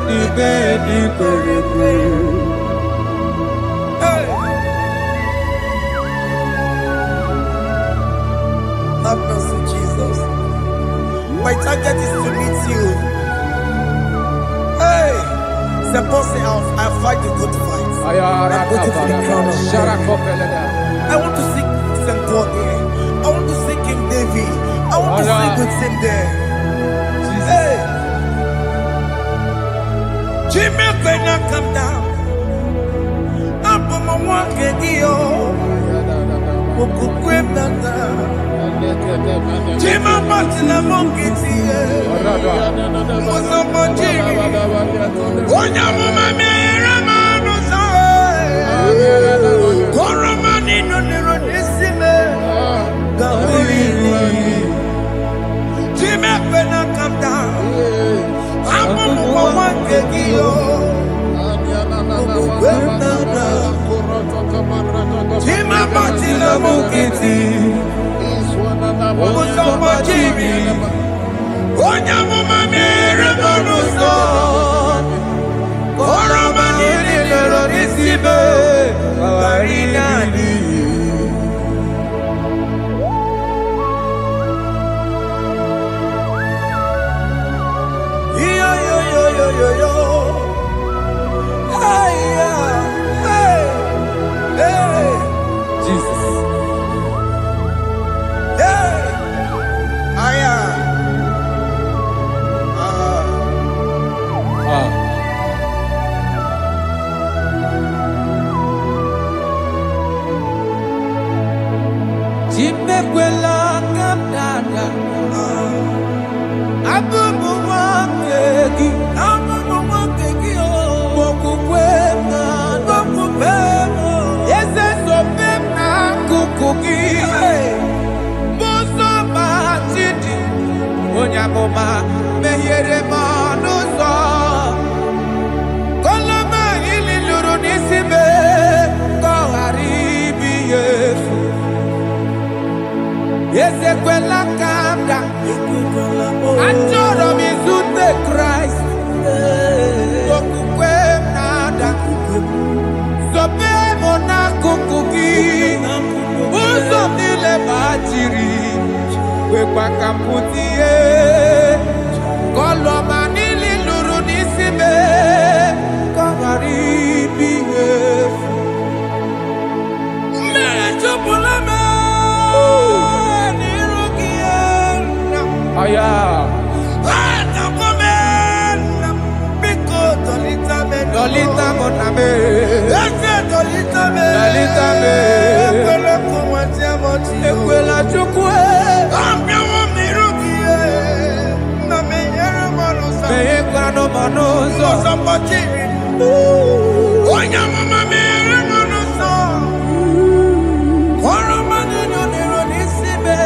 Speaker 2: Umbedi kwere Have mercy, Jesus. My target is to meet you. Hey, suppose I fight the good fight. I'm waiting for the crown of glory. I want to see St. Paul here. I want to see King David. I want to see good thing there. Hey, Jimmy, when I come down, I'm on my walk and you. Jima Martina Mongiti, Mosamajiri, Onyamuma Meramanza, Koromani no Neronisime, Jimmy, when I come down, I'm on one Kegio. Jima Martina Mongiti.
Speaker 4: Chimekwela kamdada Abubu wakegi Mokukwe Yese sopem na kukugi Muso matidi Onyamoma mehiere manuzo Koloma ili luru nisibe Koharibi Yesu Yese kwela kamda Anjoro mizute Christ Mokukwe nada Sope mona kukugi Uzo nile bajiri Wekwa kamputie Koloma nili luru nisibe Koharibi Yesu Mechopulame Nirugiena Aya Dolita moname Dolita me Ekwela chukwe Meyekwa no monozo Onya mama mere monozo Koro manino nero nisibe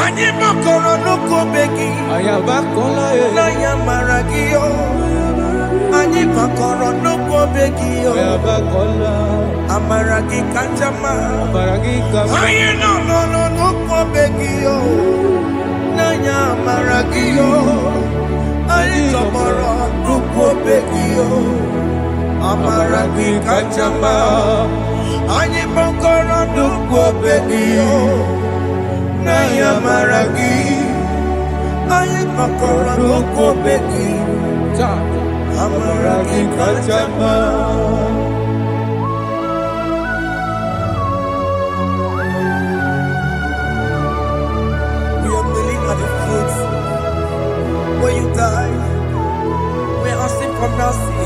Speaker 4: Ani makoro nuko begi Ayabakola na yamaragio Ani makoro nuko begi Ayabakola Amaragi kanjama Amaragi kanjama Aye no nuko begi Na yamaragio Ani tomoro nuko begi Amaragi kanjama Ani makoro nuko begi Naya maragi, aye makora loko beki, amaragi kachama. We are kneeling at the foot where you died. We are asking for mercy.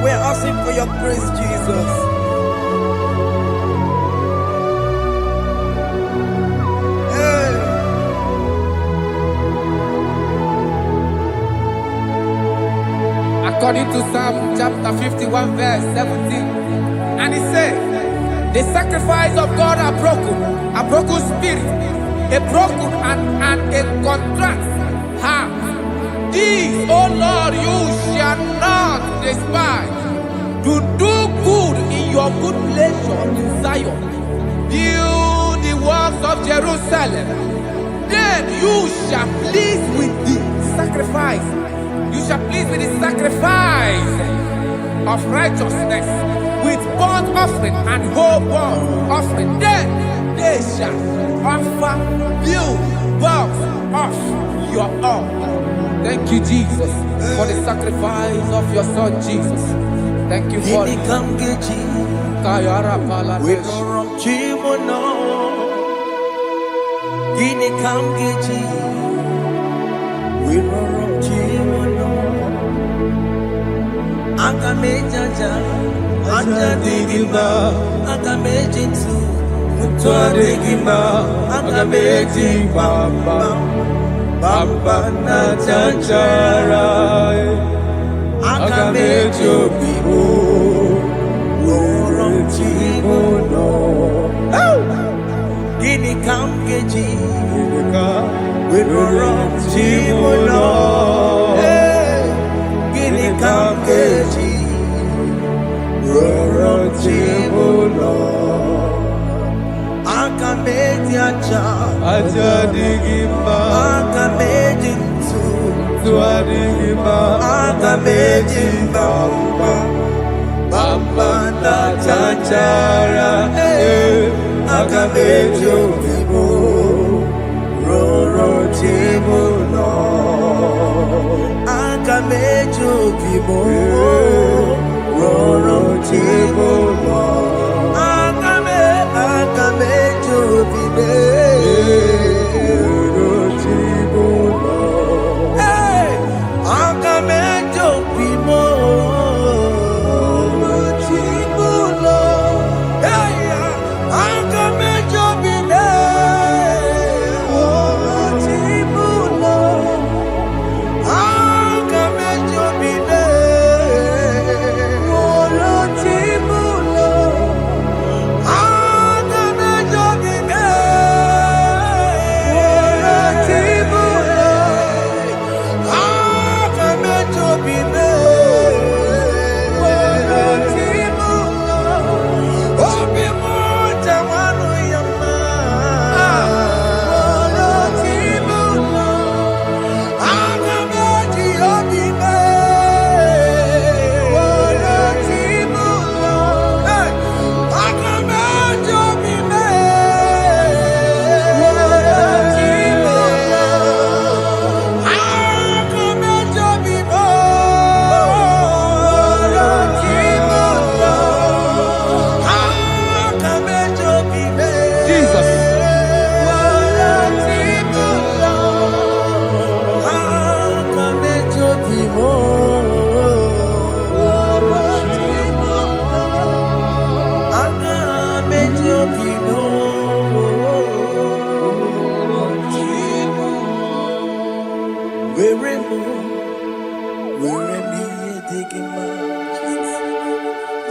Speaker 4: We are asking for your grace, Jesus.
Speaker 1: According to Psalm chapter 51 verse 17. And it says, the sacrifice of God are broken spirit, a broken and a contrite heart. These, O Lord, you shall not despise. To do good in your good pleasure in Zion. Build the walls of Jerusalem. Then you shall please with the sacrifice. You shall please with the sacrifice of righteousness, with burnt offering and whole burnt offering. Then they shall offer you vows of your own. Thank you, Jesus, for the sacrifice of your Son, Jesus. Thank you for it.
Speaker 2: Agamejaja, Ajadigima, Agamejinsu, Mutuadigima, Agameji Bamba, Bamba na Chanchara, Agamejo Bibo, Worom Chimono, Gini Kamgeji, Worom Chimono. Kamkeji, Roro Chibulo, Akameji Acha, Acha Digima, Akameji Tuadigima, Akameji Bamba, Bamba na Chanchara, Akameji Vibo, Roro Chibulo. Akamejo vibo, roro chibo lo. Akamejo vibe, roro chibo lo. Akamejo vibo, roro chibo lo.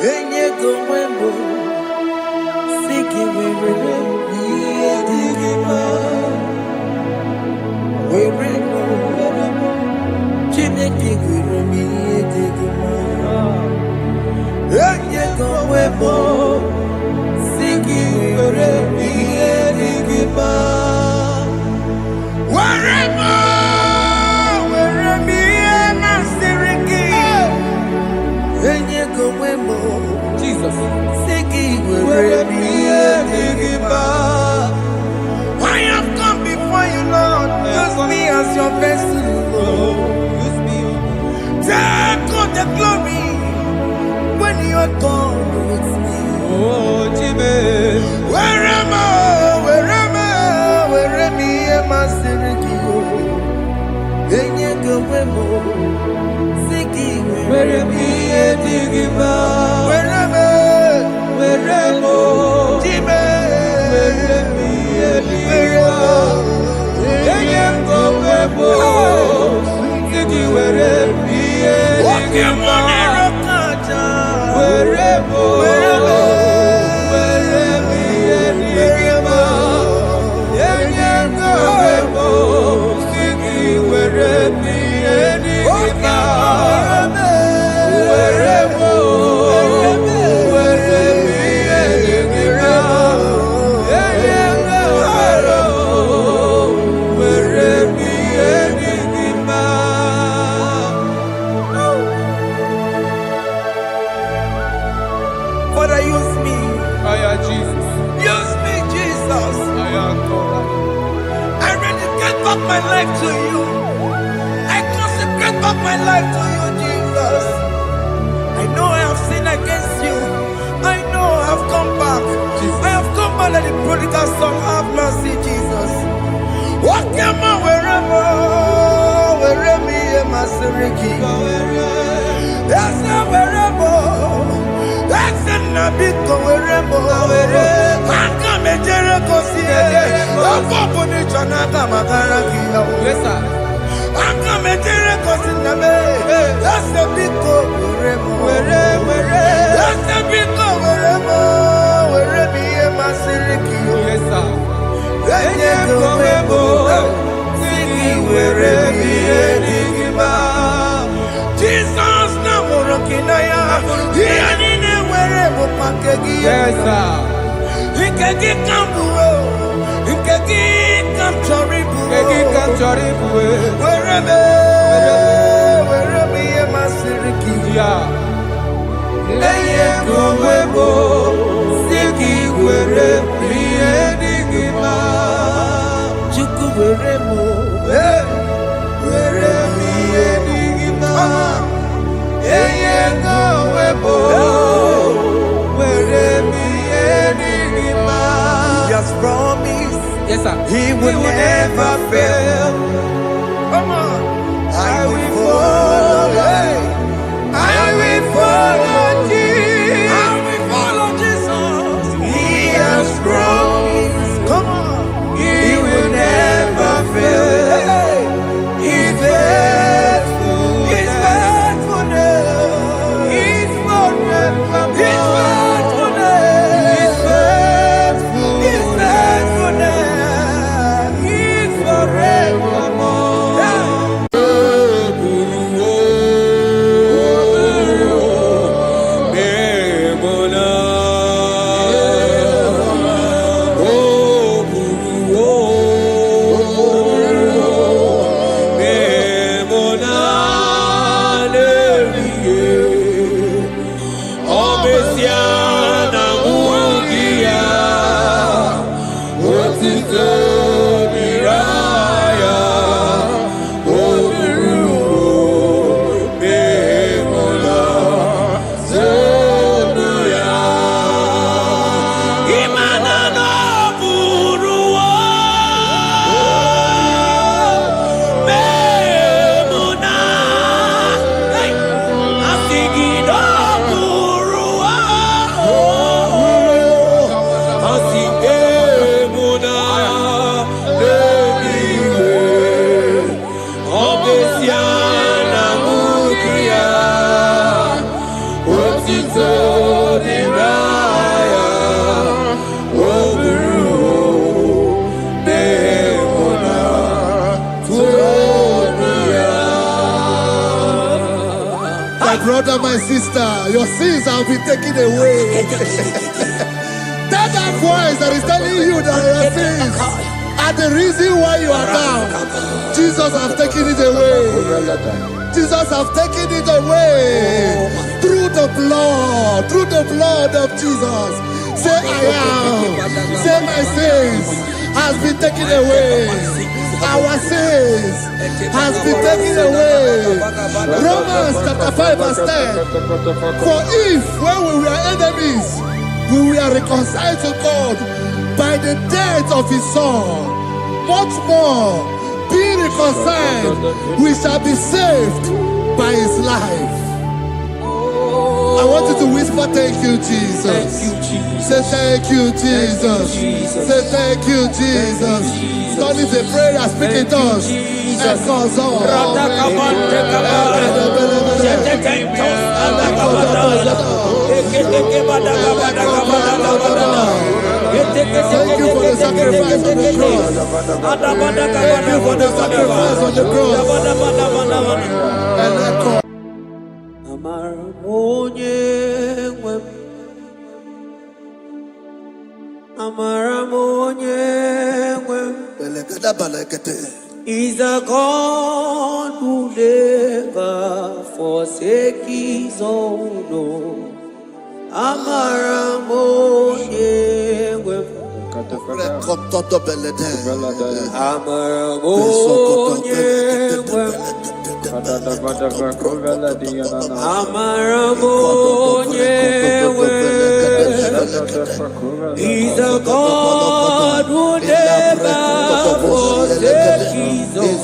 Speaker 2: Enye gomwembo Siki were Iye digima Weremo Chineke were Iye digima Enye gomwembo Siki were Iye digima Weremo
Speaker 1: Jesus.
Speaker 2: I have come before you, Lord. Use me as your vessel, Lord.
Speaker 1: Use me.
Speaker 2: Take all the glory when you are gone with me.
Speaker 1: Oh, Jimmy.
Speaker 2: Where am I? Siriki? Enye go wemo. Siki
Speaker 1: Where me a digima.
Speaker 2: Weremo, Jime,
Speaker 1: Weremi a digima. Eyengo webo. Siki weremi a digima. Weremo, weremi a digima. Eyengo webo. Siki weremi a digima.
Speaker 2: Father, use me.
Speaker 1: Jesus.
Speaker 2: Use me, Jesus. I dedicate back my life to you. I consecrate back my life to you, Jesus. I know I have sinned against you. I know I have come back. I have come back like the prodigal son. Have mercy, Jesus. What am I wherever me and my Siriki? That's not wherever. That's not big wherever. I come a Jericho see. I'm open it on Atamakarakia.
Speaker 1: Yes, sir.
Speaker 2: I come a Jericho in the bay. That's a big wherever. That's a big wherever me and my Siriki.
Speaker 1: Yes, sir.
Speaker 2: Jesus na morokinaya yani wherever pakegi
Speaker 1: Yes, sir.
Speaker 2: ikegi kambuo ikegi kamchoribu wherever ye masiriki
Speaker 1: Yeah.
Speaker 2: eye gowebo siki wherever ye digima chuku wherever He has promised,
Speaker 1: Yes, sir.
Speaker 2: He will never fail. Come on, I will follow. I will follow Jesus. I will follow Jesus. He has promised. Come on, He will never fail. He's faithful. He's faithfulness. He's forever. He's faithfulness. He's faithful. He's faithfulness. He's forevermore.
Speaker 3: brother, my sister, your sins have been taken away. That voice that is telling you that your sins are the reason why you are down. Jesus has taken it away. Jesus has taken it away. Through the blood of Jesus. Say I am. Say my sins has been taken away. Our sins has been taken away. Romans chapter 5 verse 10. For if when we were enemies, we were reconciled to God by the death of his son, much more, being reconciled, we shall be saved by his life. I want you to whisper, thank you, Jesus.
Speaker 2: Thank you, Jesus.
Speaker 3: Say thank you, Jesus.
Speaker 2: Thank you, Jesus.
Speaker 3: Say thank you, Jesus. Don't need a prayer, speak in tongues. Thank you for the sacrifice on the cross. Thank you for the sacrifice on the cross.
Speaker 2: Is a God who never forsake his own. He's a God who never forsake his own. He's a God who never forsake his own.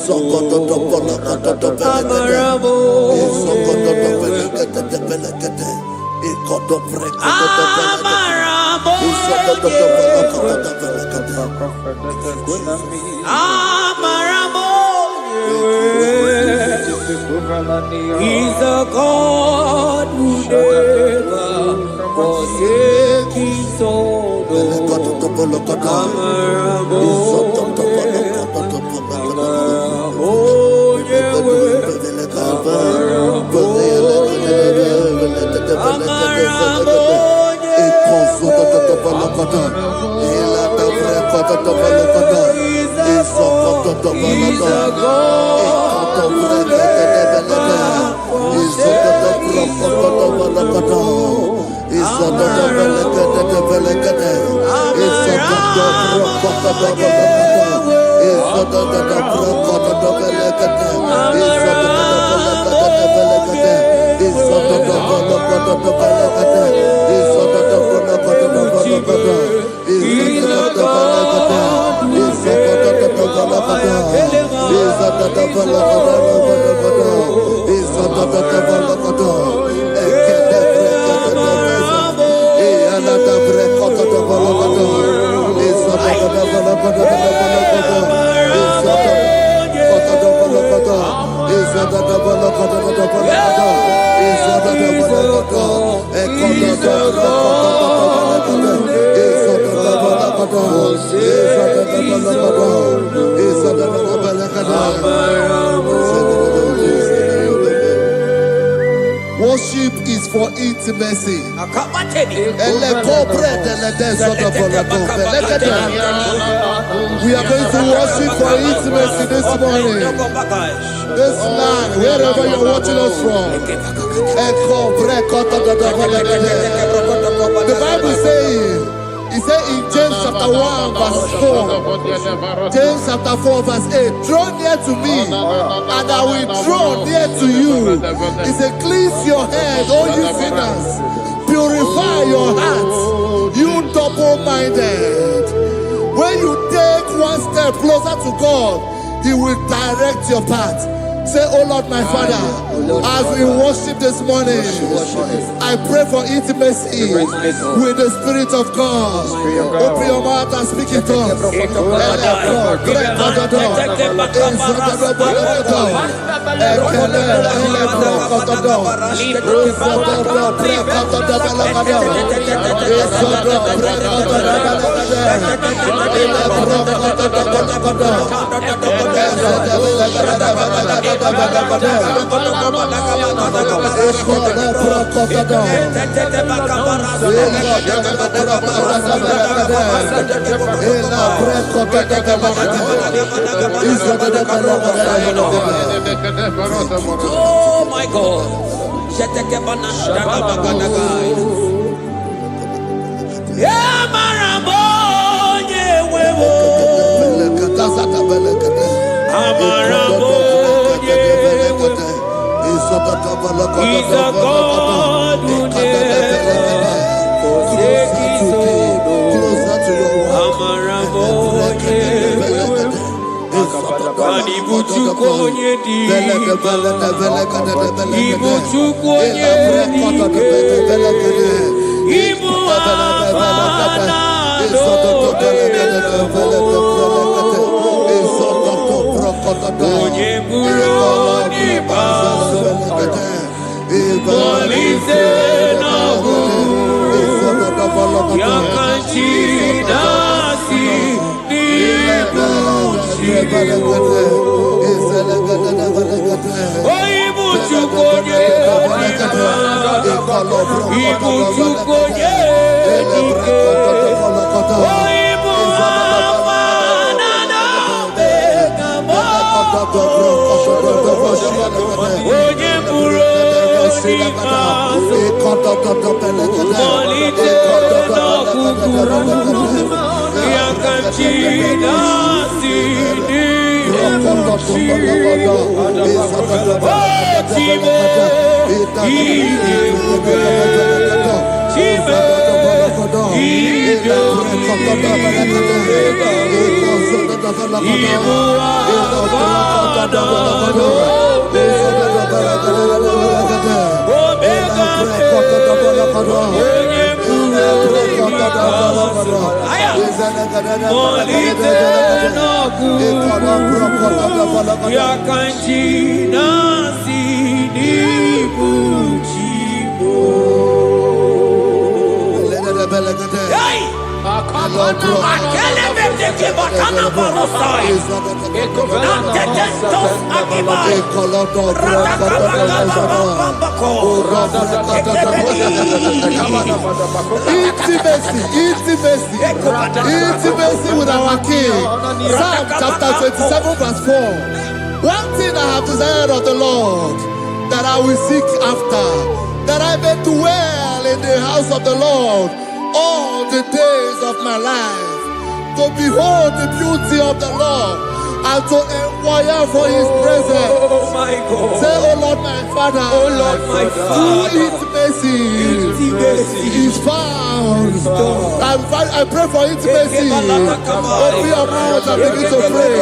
Speaker 3: Worship is for intimacy. We are going to worship for intimacy this morning. This land, wherever you're watching us from. The Bible says, it said in James chapter 1 verse 4, James chapter 4 verse 8, draw near to me and I will draw near to you. It said, cleanse your head, all you sinners, purify your hearts, you double-minded. When you take one step closer to God, he will direct your path. Say, oh Lord, my Father, as we worship this morning, I pray for intimacy with the Spirit of God. Open your mouth and speak in tongues.
Speaker 2: Oh my God. He's a God who never forsakes his own. Closer to your Intimacy with our King. Psalm chapter 27 verse 4. One thing I have desired of the Lord, that I will seek after, that I may dwell in the house of the Lord all the days of my life, to behold the beauty of the Lord and to inquire for his presence. Oh my God. Say, oh Lord my Father, oh Lord my Father, intimacy is found. I pray for intimacy. Open your mouth and begin to pray.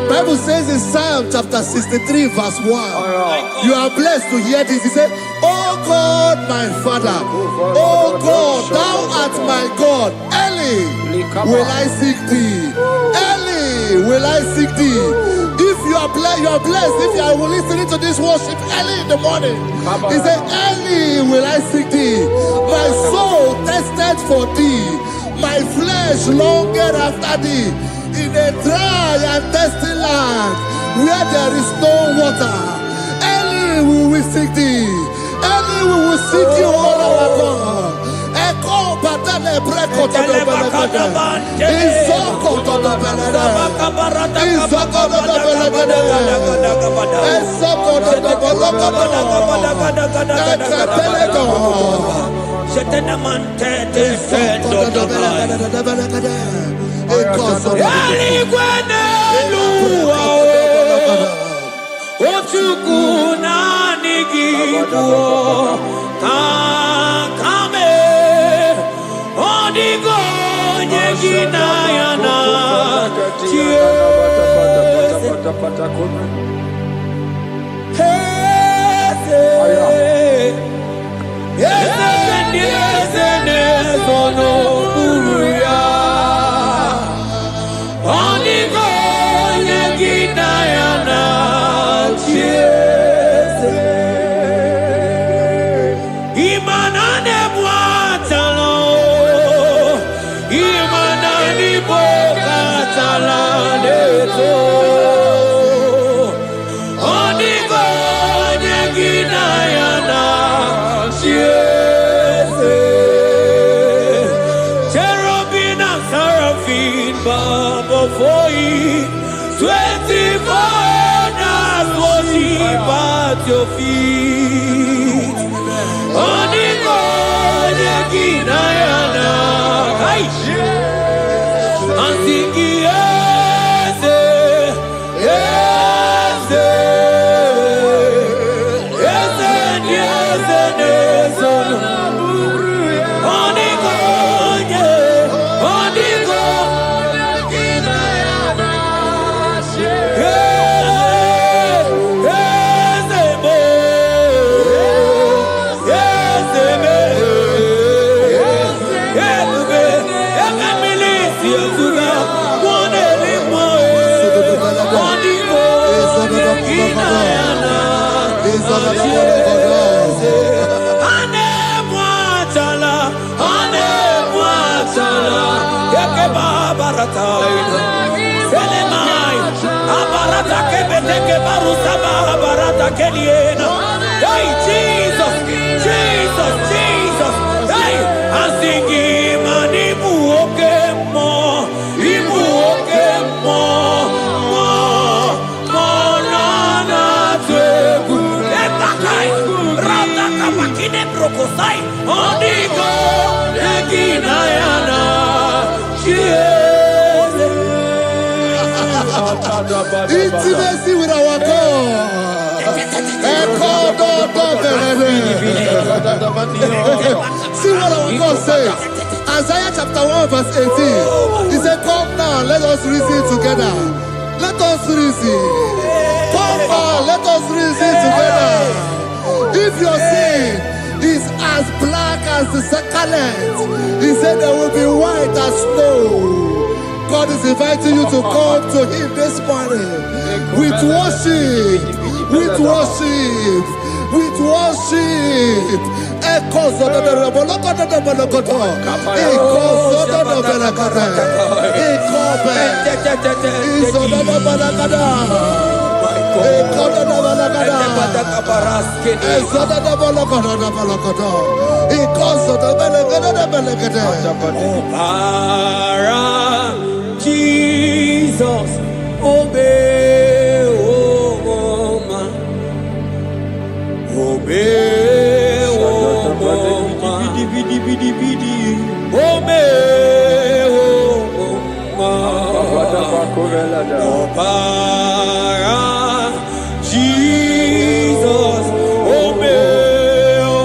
Speaker 3: Bible says in Psalm chapter 63 verse 1, you are blessed to hear this. He said, oh God, my Father, oh God, thou art my God. Early will I seek thee. Early will I seek thee. If you are blessed if you are listening to this worship early in the morning. He said, early will I seek thee. My soul tested for thee. My flesh longed after thee. In a dry and thirsty land where there is no water. Early will we seek thee. Early we will seek you, all our God. Echo batale breko to the belagade. Izoko to the belagade. Izoko to the belagade. Izoko to the belagade.
Speaker 5: For you, 24 hours worship at your feet. Onigo Yeginayana, and sing yes, yes, yes, yes, yes, Onigo, Onigo. Hey, Jesus, Jesus, Jesus. Hey, I'm singing, man, Ibu okemo, na tegu. Ebakai, rata kapakine brokosai, onigo, eginayana,
Speaker 3: Intimacy with our God. See what our God says. I Isaiah chapter 1 verse 18. He said, come now, let us reason together. Let us reason. Come now, let us reason together. If your sin is as black as the scarlet, he said there will be white as snow. God is inviting you to come to him this morning with worship, with worship, with worship. Echoes of the
Speaker 5: Jesus, obey, oh man, obey, oh man, obey, oh man, Jesus, obey, oh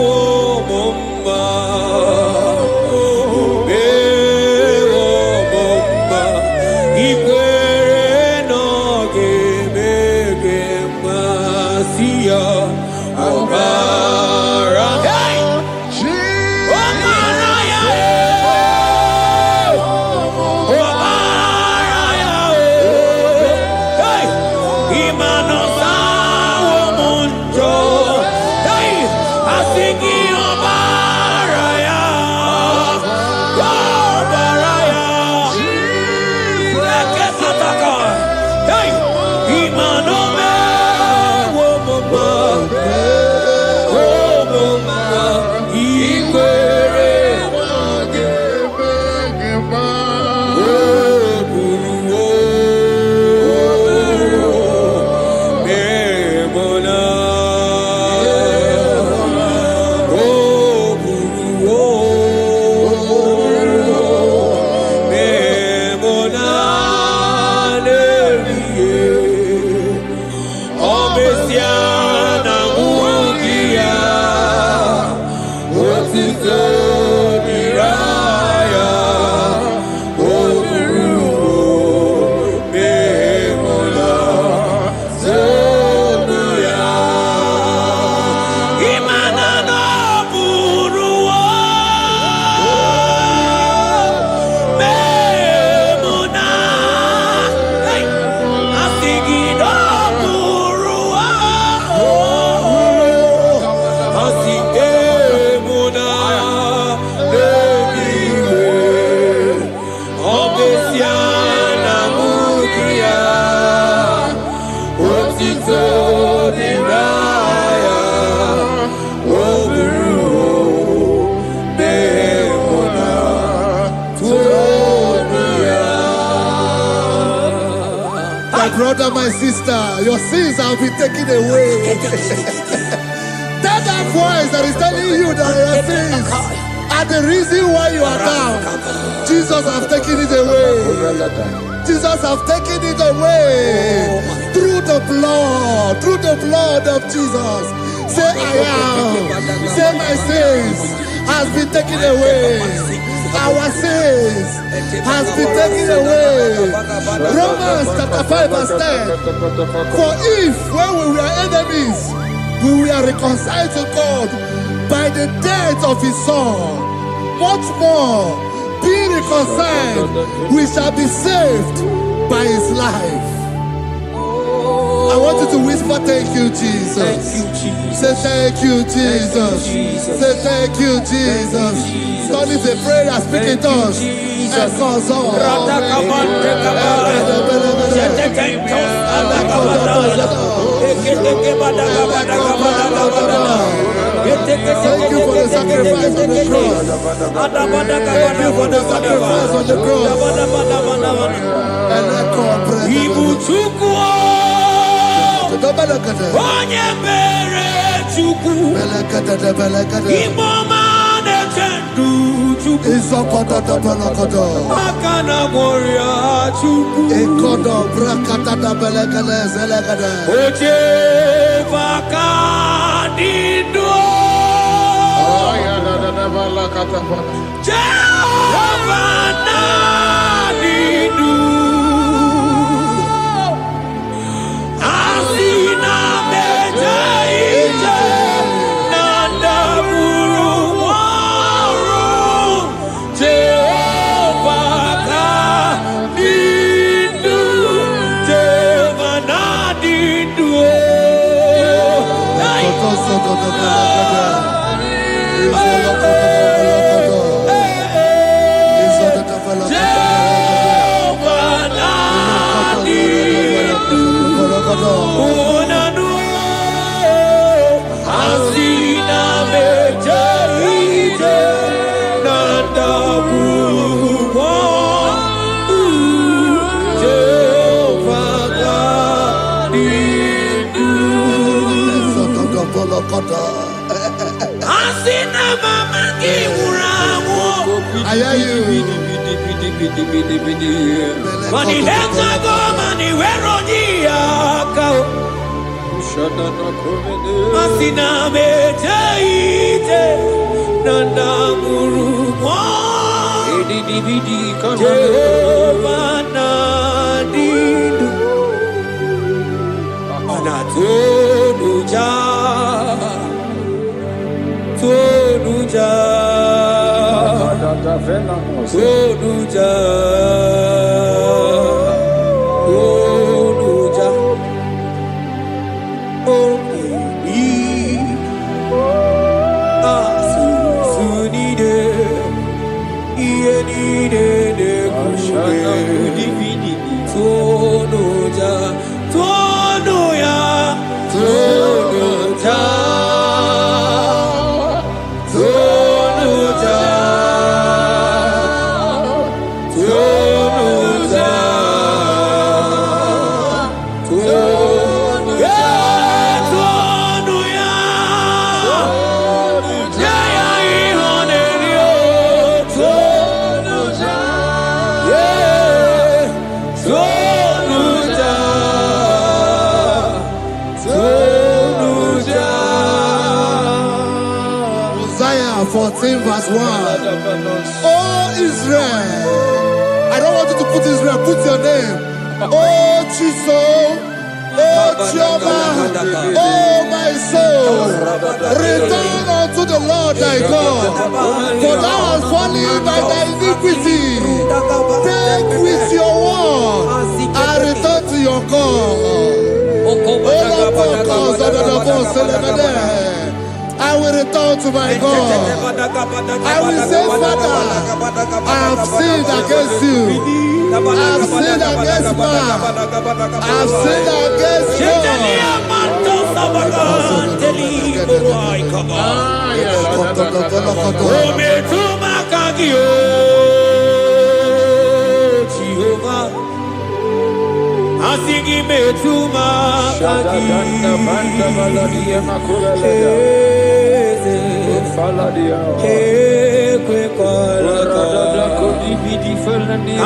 Speaker 3: brother, my sister, your sins have been taken away. That voice that is telling you that your sins are the reason why you are down. Jesus has taken it away. Jesus has taken it away through the blood of Jesus. Say I am. Say my sins has been taken away. Our sins has been taken away. Romans chapter 5 verse 10. For if when we were enemies, we were reconciled to God by the death of his son, much more, being reconciled, we shall be saved by his life. I want you to whisper, thank you, Jesus.
Speaker 5: Thank you, Jesus.
Speaker 3: Say thank you, Jesus. Say thank you, Jesus. Turn it a prayer, speak in tongues. Echoes on. Thank you for the sacrifice on the cross. Thank you for the sacrifice on the cross.
Speaker 5: Onye mere Chukwu Imoma na-echendu Chukwu Aka na gboria Chukwu Oche baka dido Jehovah Nadidu Asina Mejaija Nandaburu Waru Jehovah Nadidu Jehovah Nadidu Mani heta go mani weronia kao Masina mejaite nanda murumo Jehovah Nadidu Anatonuja Tonuja Tonuja Tonuja Omi Asunide Ienide Kushide Tonuja Tonuya Tonuja
Speaker 3: Isaiah 14 verse 1. Oh Israel, I don't want you to put Israel, put your name. Oh Chiso, oh Chioma, oh my soul, return unto the Lord thy God, for thou hast fallen by thy iniquity. Take with your word and return to your God. I will return to my God. I will say, Father, I have sinned against you. I have sinned against man. I have sinned against God.
Speaker 5: Asigi metuma kagi kwe kwalaka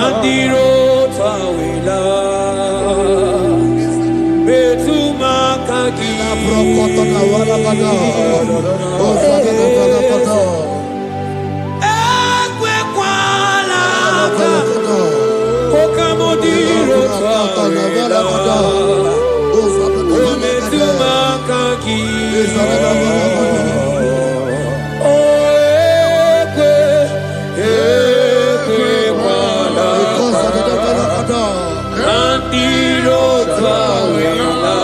Speaker 5: andiro tawila metuma kagi kwe kwalaka Okamodiro tawila Ometuma kagi Ekwe walaka Andiro tawila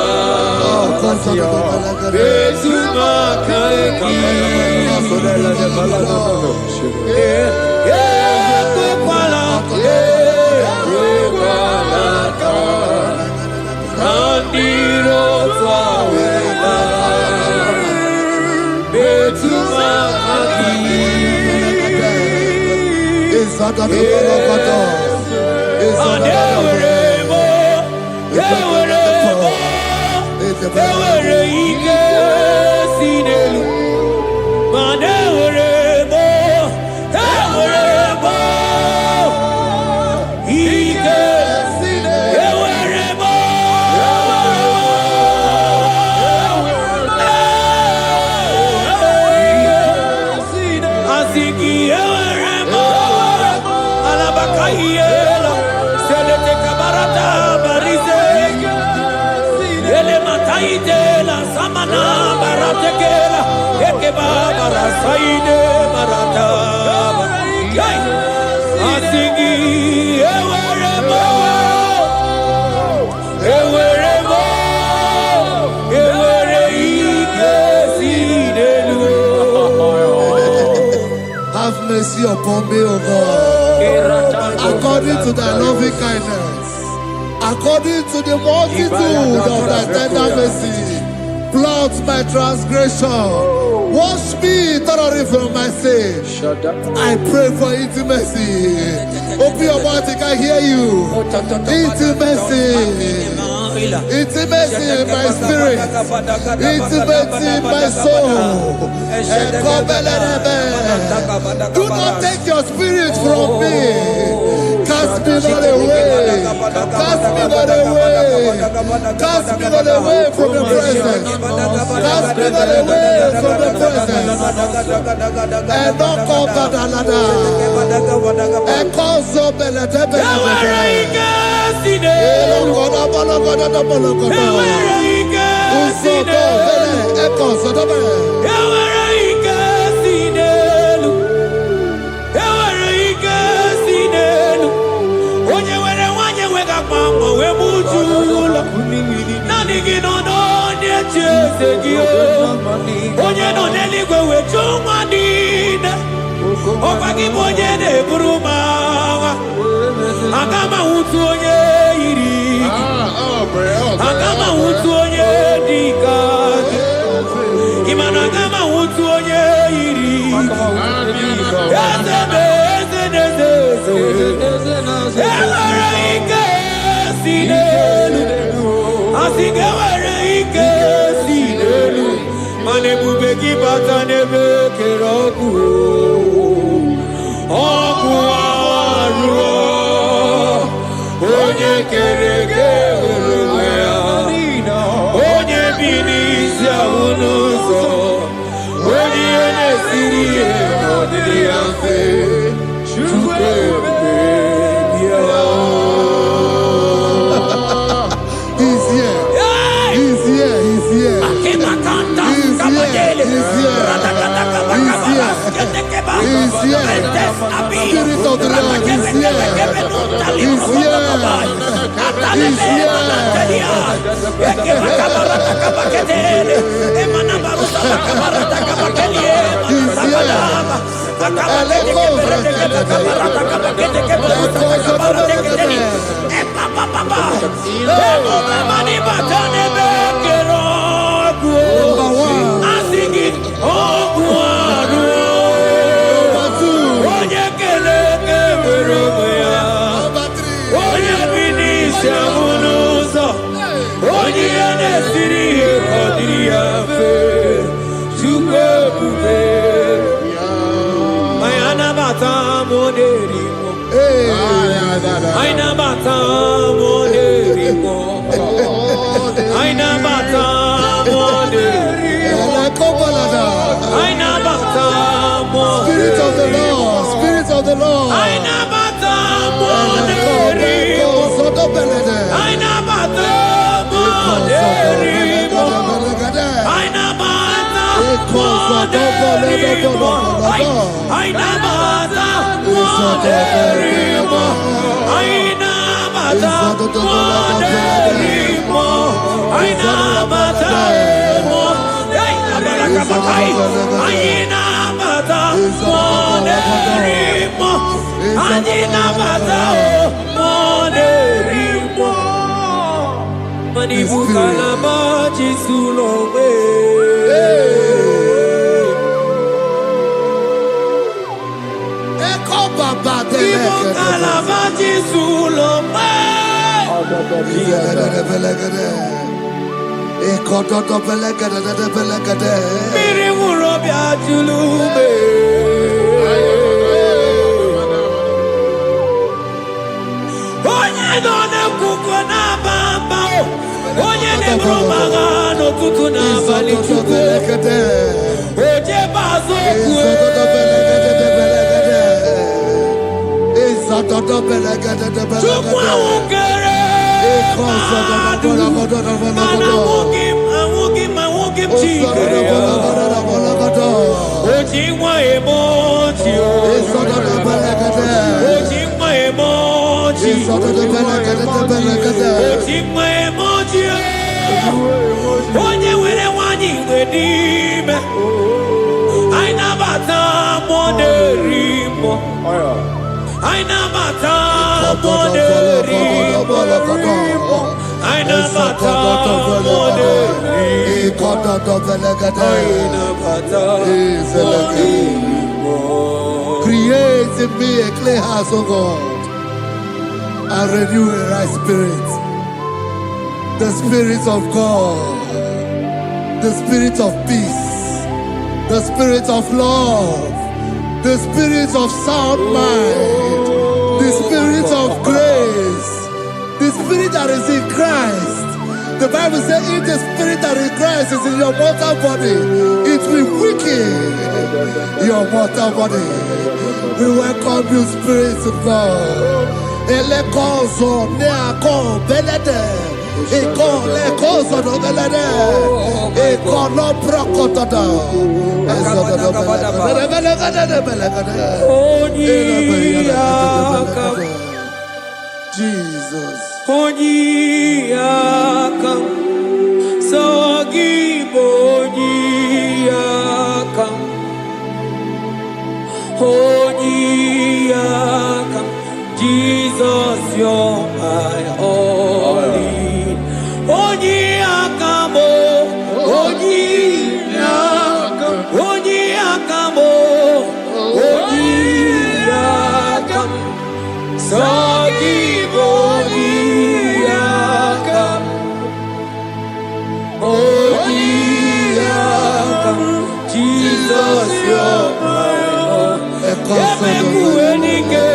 Speaker 5: Metuma kagi Ekwe walaka Andiro tawila Betuma kagi Adeweremo Eweremo Ewere ike sinelu Maneweremo Eweremo Ike Eweremo tekela ekeba marasaide marata asingi eweremo ewere ike sinelu.
Speaker 3: Have mercy upon me, O God, according to thy loving kindness, according to the multitude of thy tender mercy. Blot my transgression, wash me thoroughly from my sin. I pray for intimacy. Open your mouth, I can hear you. Intimacy. Intimacy in my spirit, intimacy in my soul. Do not take your spirit from me. Cast me not away. Cast me not away. Cast me not away from the presence. Cast me not away from the presence. And not cover the ladder. And cause up the ladder.
Speaker 5: Agama utu onye iri agama utu onye dika imana agama utu onye iri ewere ike si n'elu asige were ike si n'elu mana ebube gị bata n'ebe kere ọgwụ arụọ onye kere eke onwe ya onye bi n'isi ahụ n'ụzọ onye ihe na-esiri ihe ọdịdị ya mfe Chukwu ebube bịa.
Speaker 3: He's here. He's here. He's here. He's here. He's here. He's here. Spirit of the Lord is here. He's here. He's here. Spirit of the Lord, Spirit of the Lord. Create in me a clear house, O God, and renew a right spirit. The Spirit of God, the Spirit of peace, the Spirit of love, the Spirit of sound mind, the Spirit of grace, the Spirit that is in Christ. The Bible says, if the Spirit that is in Christ is in your mortal body, it will weaken your mortal body. We welcome you, Spirit of God. Elekozo neako belede, eko lekozo do belede, eko no prokotoda, Jesus.
Speaker 5: Onyiyakam, Sagibo Onyiyakam, Onyiyakam, Jesus, you're my all in. Onyiyakam, Onyiyakam, Onyiyakam, Onyiyakam, Sagibo Onyiyakam, Onyiyakam, Jesus, you're my all. Ebekuenike,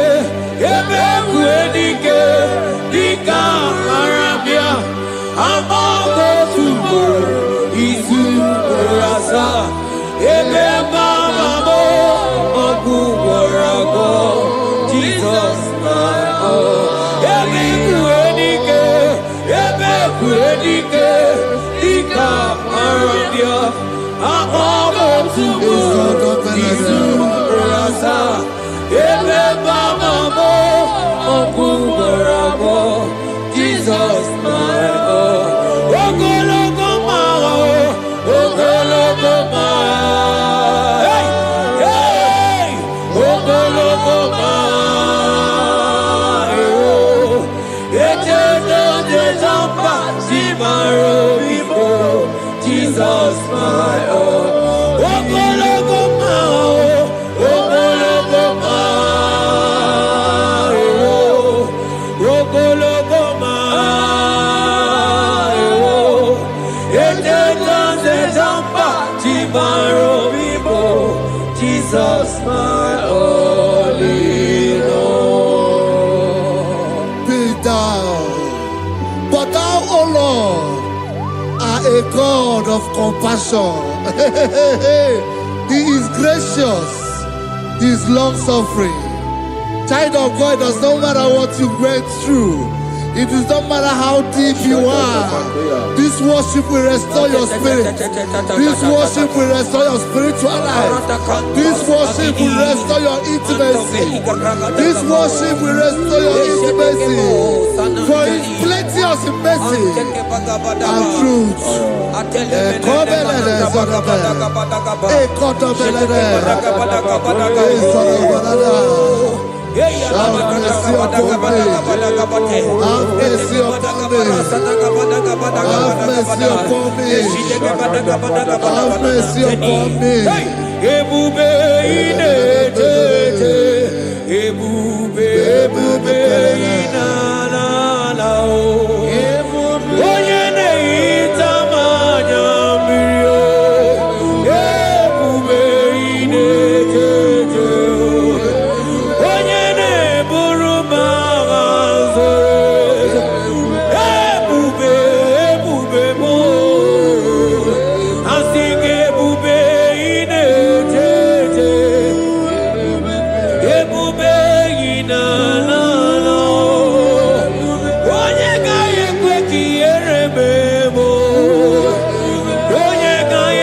Speaker 5: Ebekuenike, Dika Arabia, Amoko Tubo, Izu Rasa, Ebebamamo, Oguwarago, Jesus, my all. Ebekuenike, Ebekuenike, Dika Arabia, Amoko Tubo, Izu Rasa, Ebebamamo, Oguwarago, Jesus, my all. Ogologo mao, ogologo mao, hey, hey, ogologo mao, etendo de zampa, simaro bifo, Jesus, my all. Ogologo mao, ogologo mao, ogologo mao, etendo de zampa, simaro bifo, Jesus, my all in all.
Speaker 3: Be thou, but thou, O Lord, are a God of compassion. He is gracious, He is long suffering. Child of God, it does not matter what you went through. It does not matter how deep you are. This worship will restore your spirit. This worship will restore your spiritual life. This worship will restore your intimacy. This worship will restore your intimacy. For His plenteous in mercy and truth. Have mercy upon me. Have mercy upon me. Have mercy upon me. Have mercy upon me.
Speaker 5: Ebube inetete, ebube, ebube inanana o. Onye na-ehita mmanya mmiri o. Ebube inetete o. Onye na-eburu m agha zoro ezo. Ebube, ebube m o. Asị gị ebube inetete. Ebube inanana o. Onye gaghị ekwe ka ihere mee m o. Onye gaghị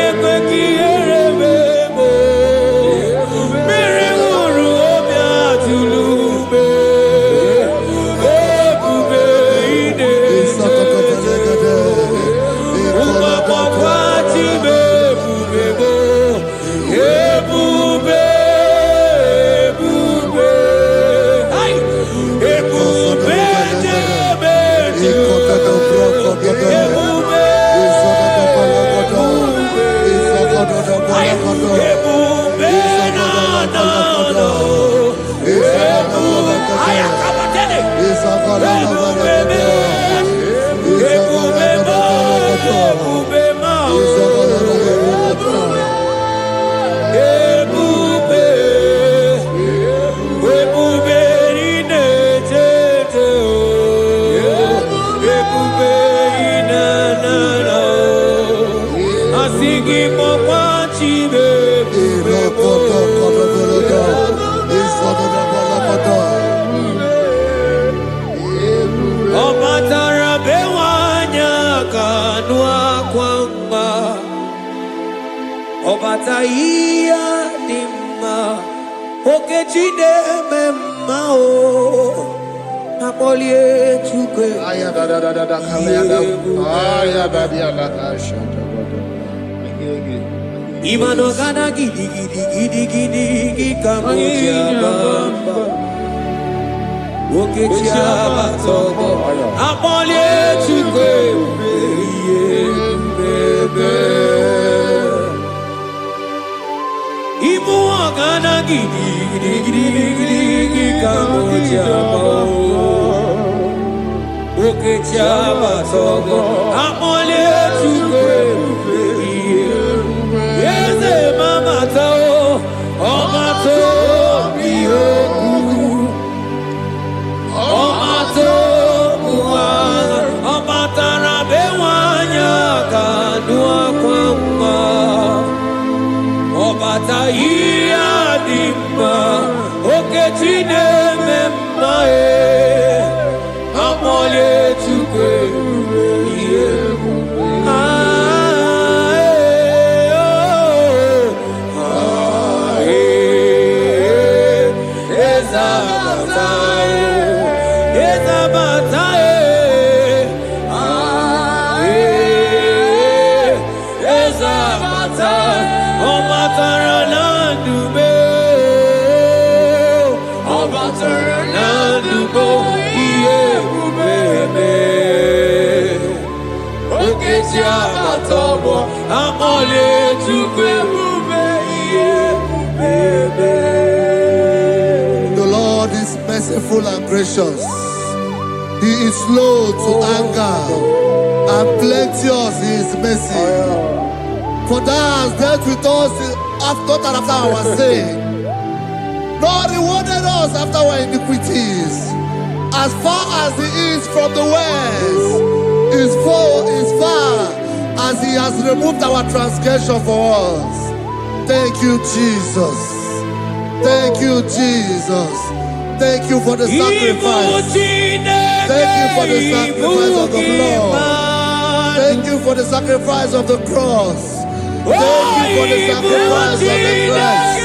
Speaker 5: Asigi mokwa chibe Obatara bewanya kanua kwamba Obataiya dimma Okechide memma o Napolie chukwe Imano gana gidi kamoja bamba Okechia batobo Napolie chukwe bebe Ibu gana gidi kamoja bamba Okechia batobo Napolie chukwe Yeze mama tao, omato biyoku, omato kuwana, omatara bewanya kanua kwamba, obata iya dimba, okechine memae, amole chukwe
Speaker 3: The Lord is merciful and gracious. He is slow to anger and plenteous in his mercy. For thou hast dealt with us not after our sin, nor rewarded us after our iniquities. As far as the east from the west is far as he has removed our transgression for us. Thank you, Jesus. Thank you, Jesus. Thank you for the sacrifice. Thank you for the sacrifice of the blood. Thank you for the sacrifice of the cross. Thank you for the sacrifice of the Christ.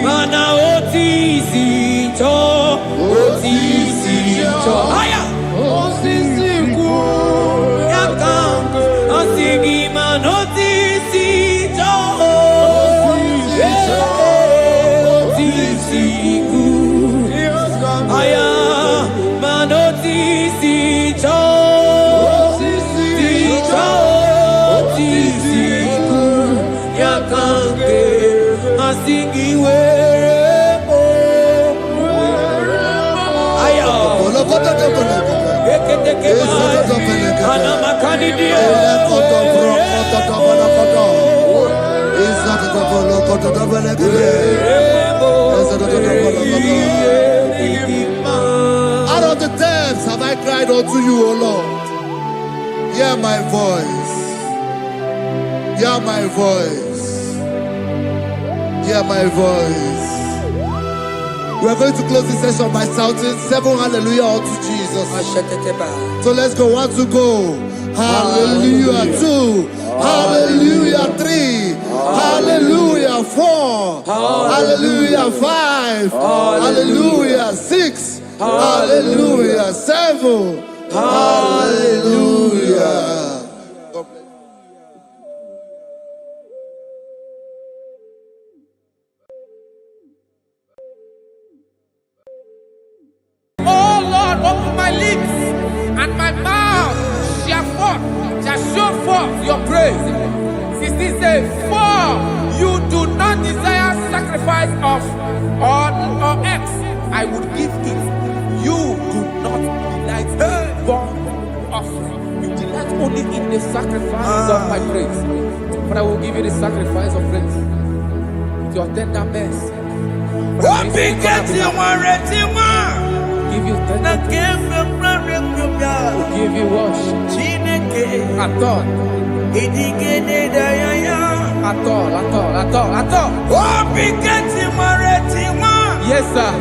Speaker 5: Mana ke asingi werebo ayo eketeke ana makani dia
Speaker 3: out of the depths have I cried unto you, O Lord. Hear my voice. Hear my voice. Hear my voice. We are going to close this session by shouting 7 hallelujah unto Jesus. So let's go. 1 to go. Hallelujah. 2. Hallelujah. 3. Hallelujah. 4. Hallelujah. 5. Hallelujah. 6. Hallelujah. 7. Hallelujah.
Speaker 4: Oh Lord, open my lips and my mouth shall show forth your praise. 16 says, for you do not desire sacrifice of or X, I would give it. You do not delight in burnt offering. You delight only in the sacrifice of my praise. But I will give you the sacrifice of praise. With your tender mercy. Give you tender will give you worship. At all. Yes, sir.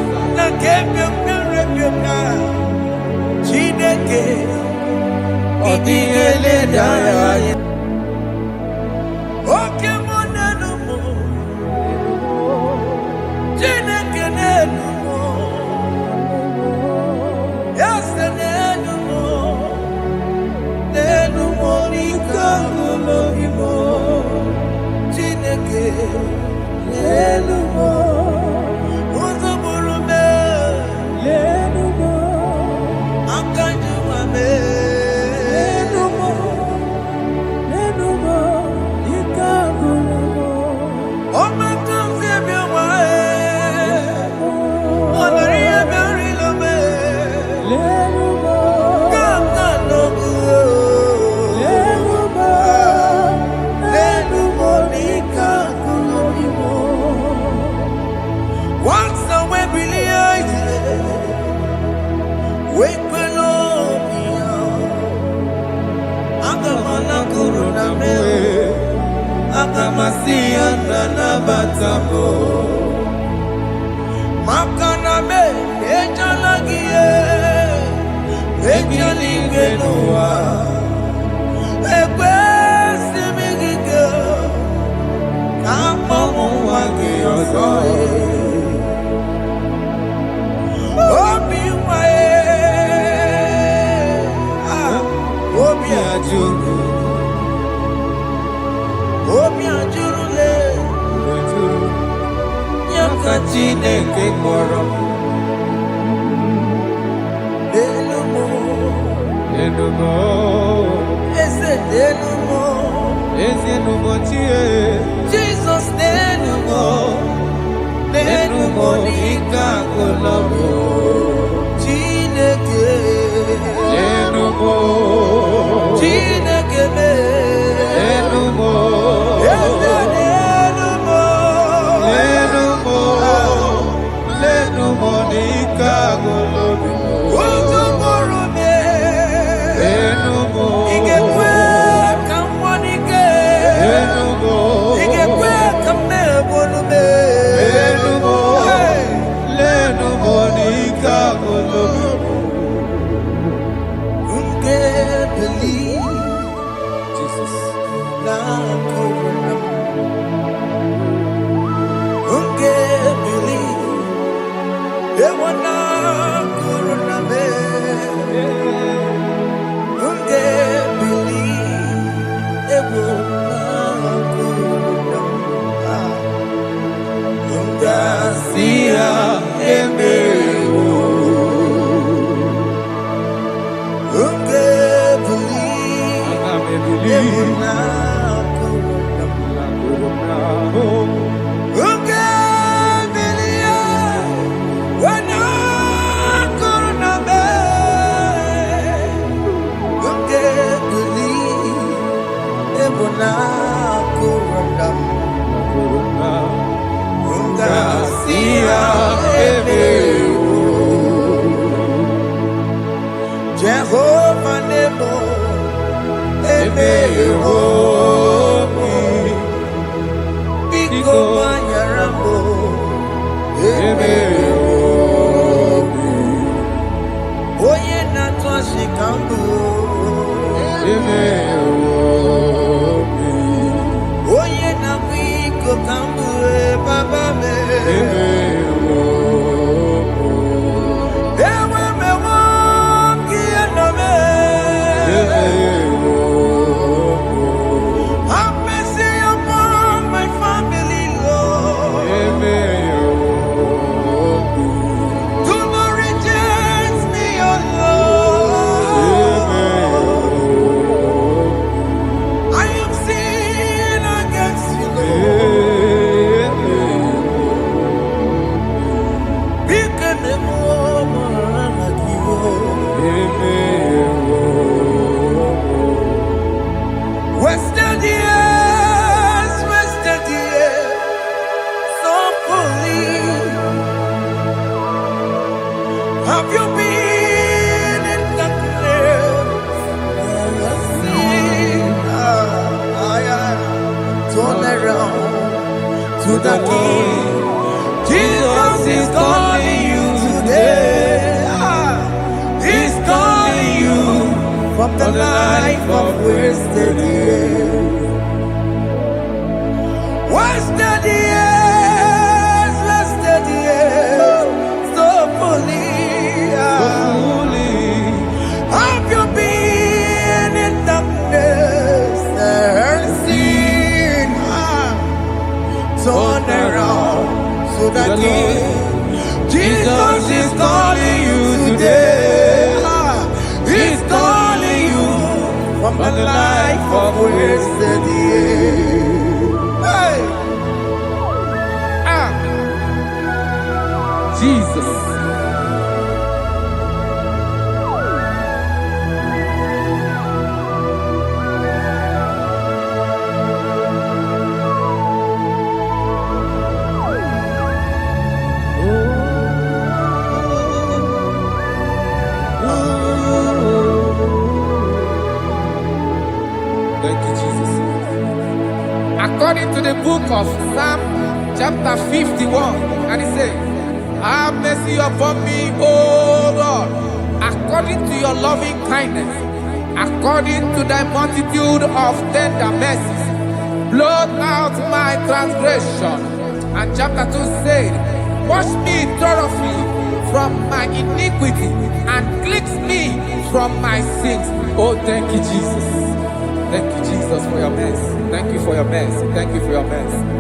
Speaker 2: Jesus, Biko Mayarambo, Oye Natwa Shikambu, Oye Nabiko Kambu, Baba me. Have you been in the place? Turn around to the King. Jesus is calling you today. He's calling you from the life of wasted years. Wasted years, wasted years, so fully. Have you been in darkness and seen? Turn around to the King. Jesus is calling you today. He's calling you from the life of wasted years. Hey!
Speaker 4: Jesus. Thank you, Jesus. According to the book of Psalm chapter 51, and it says, have mercy upon me, O Lord, according to your loving kindness, according to thy multitude of tender mercies, blot out my transgression. And chapter 2 said, wash me thoroughly from my iniquity and cleanse me from my sins. Oh, thank you, Jesus. Thank you, Jesus, for your mercy. Thank you for your mercy. Thank you for your mercy.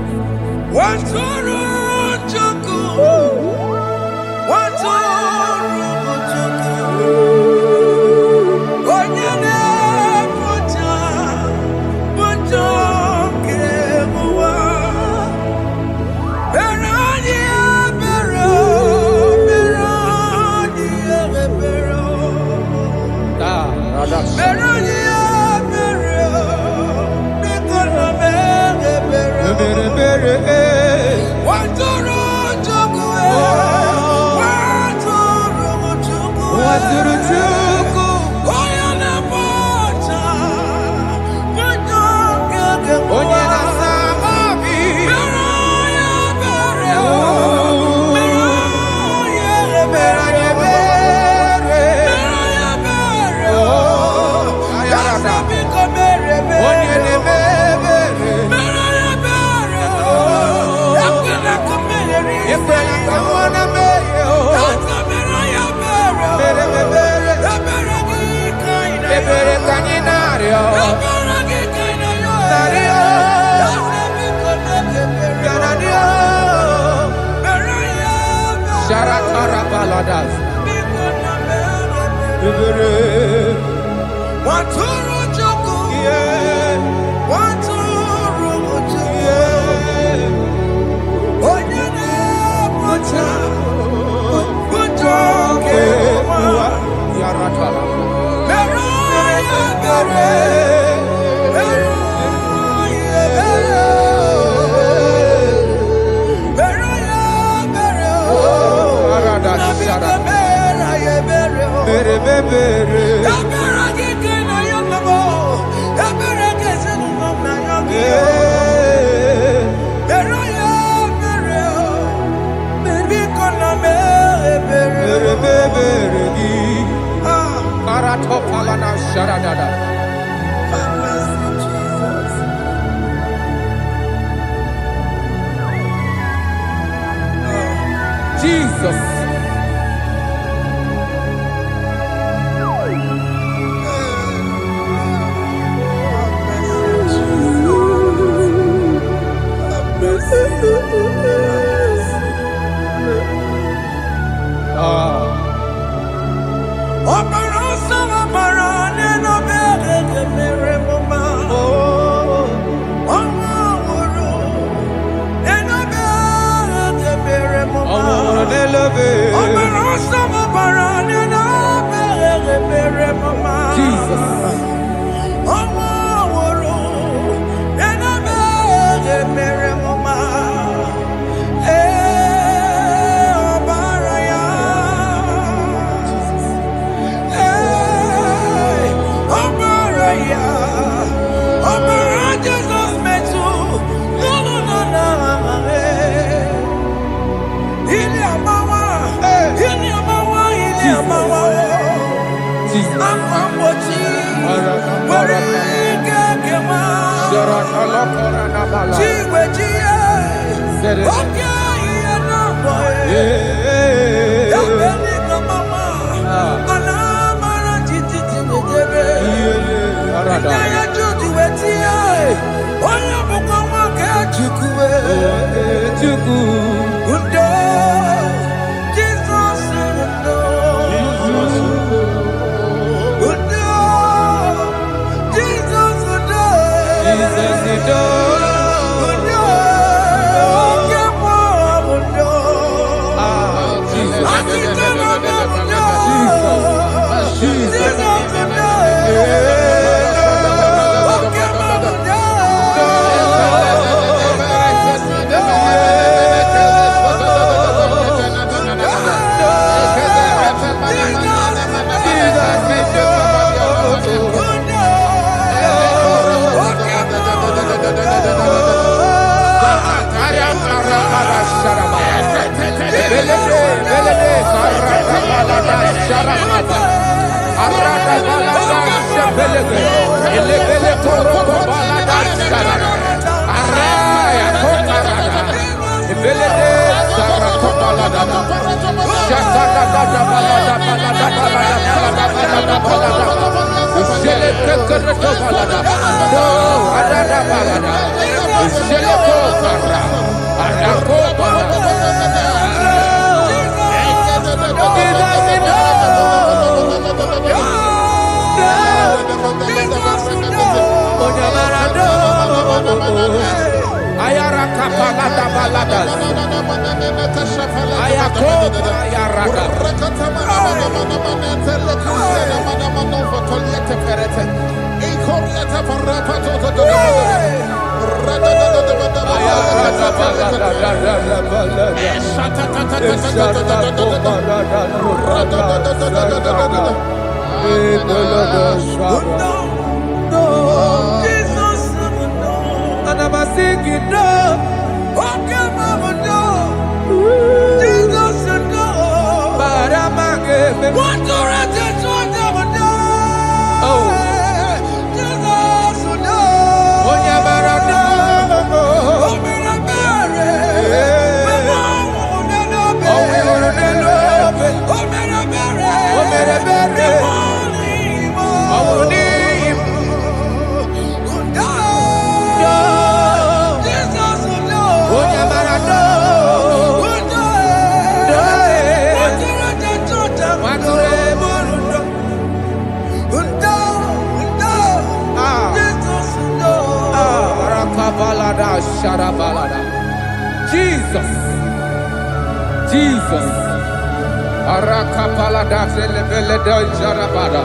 Speaker 4: Jesus. Jesus. Jesus. Arakapalada zelebeleda jarabada.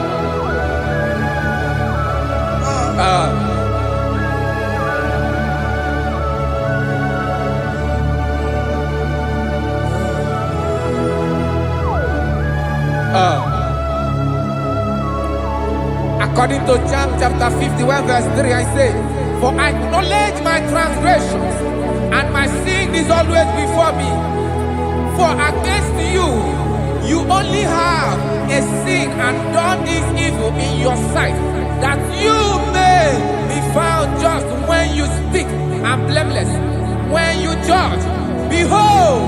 Speaker 4: According to John chapter 51 verse 3, I say, for I acknowledge my transgressions, and my sin is always before me. For against you, you only have a sin and done this evil in your sight, that you may be found just when you speak, and blameless when you judge. Behold,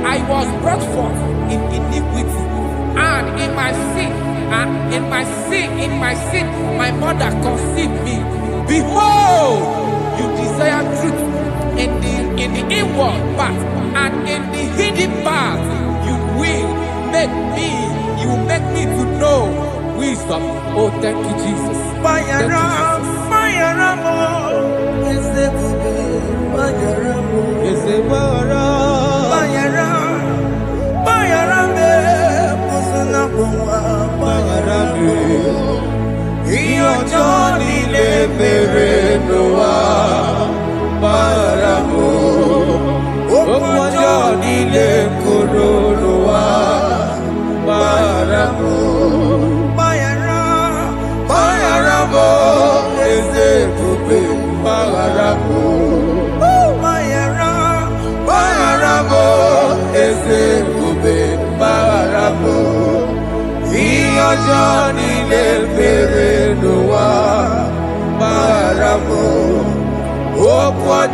Speaker 4: I was brought forth in iniquity, and in my sin, my mother conceived me. Behold, you desire truth in the inward part, and in the hidden part, you will make me to know wisdom. Oh, thank you, Jesus. Thank you,
Speaker 5: Johnny le Noa Baramo Johnny le Noa Baramo Bayaramo Eze Kupe Bayaramo Bayaramo Eze Kupe Bayaramo Johnny le Noa Baramo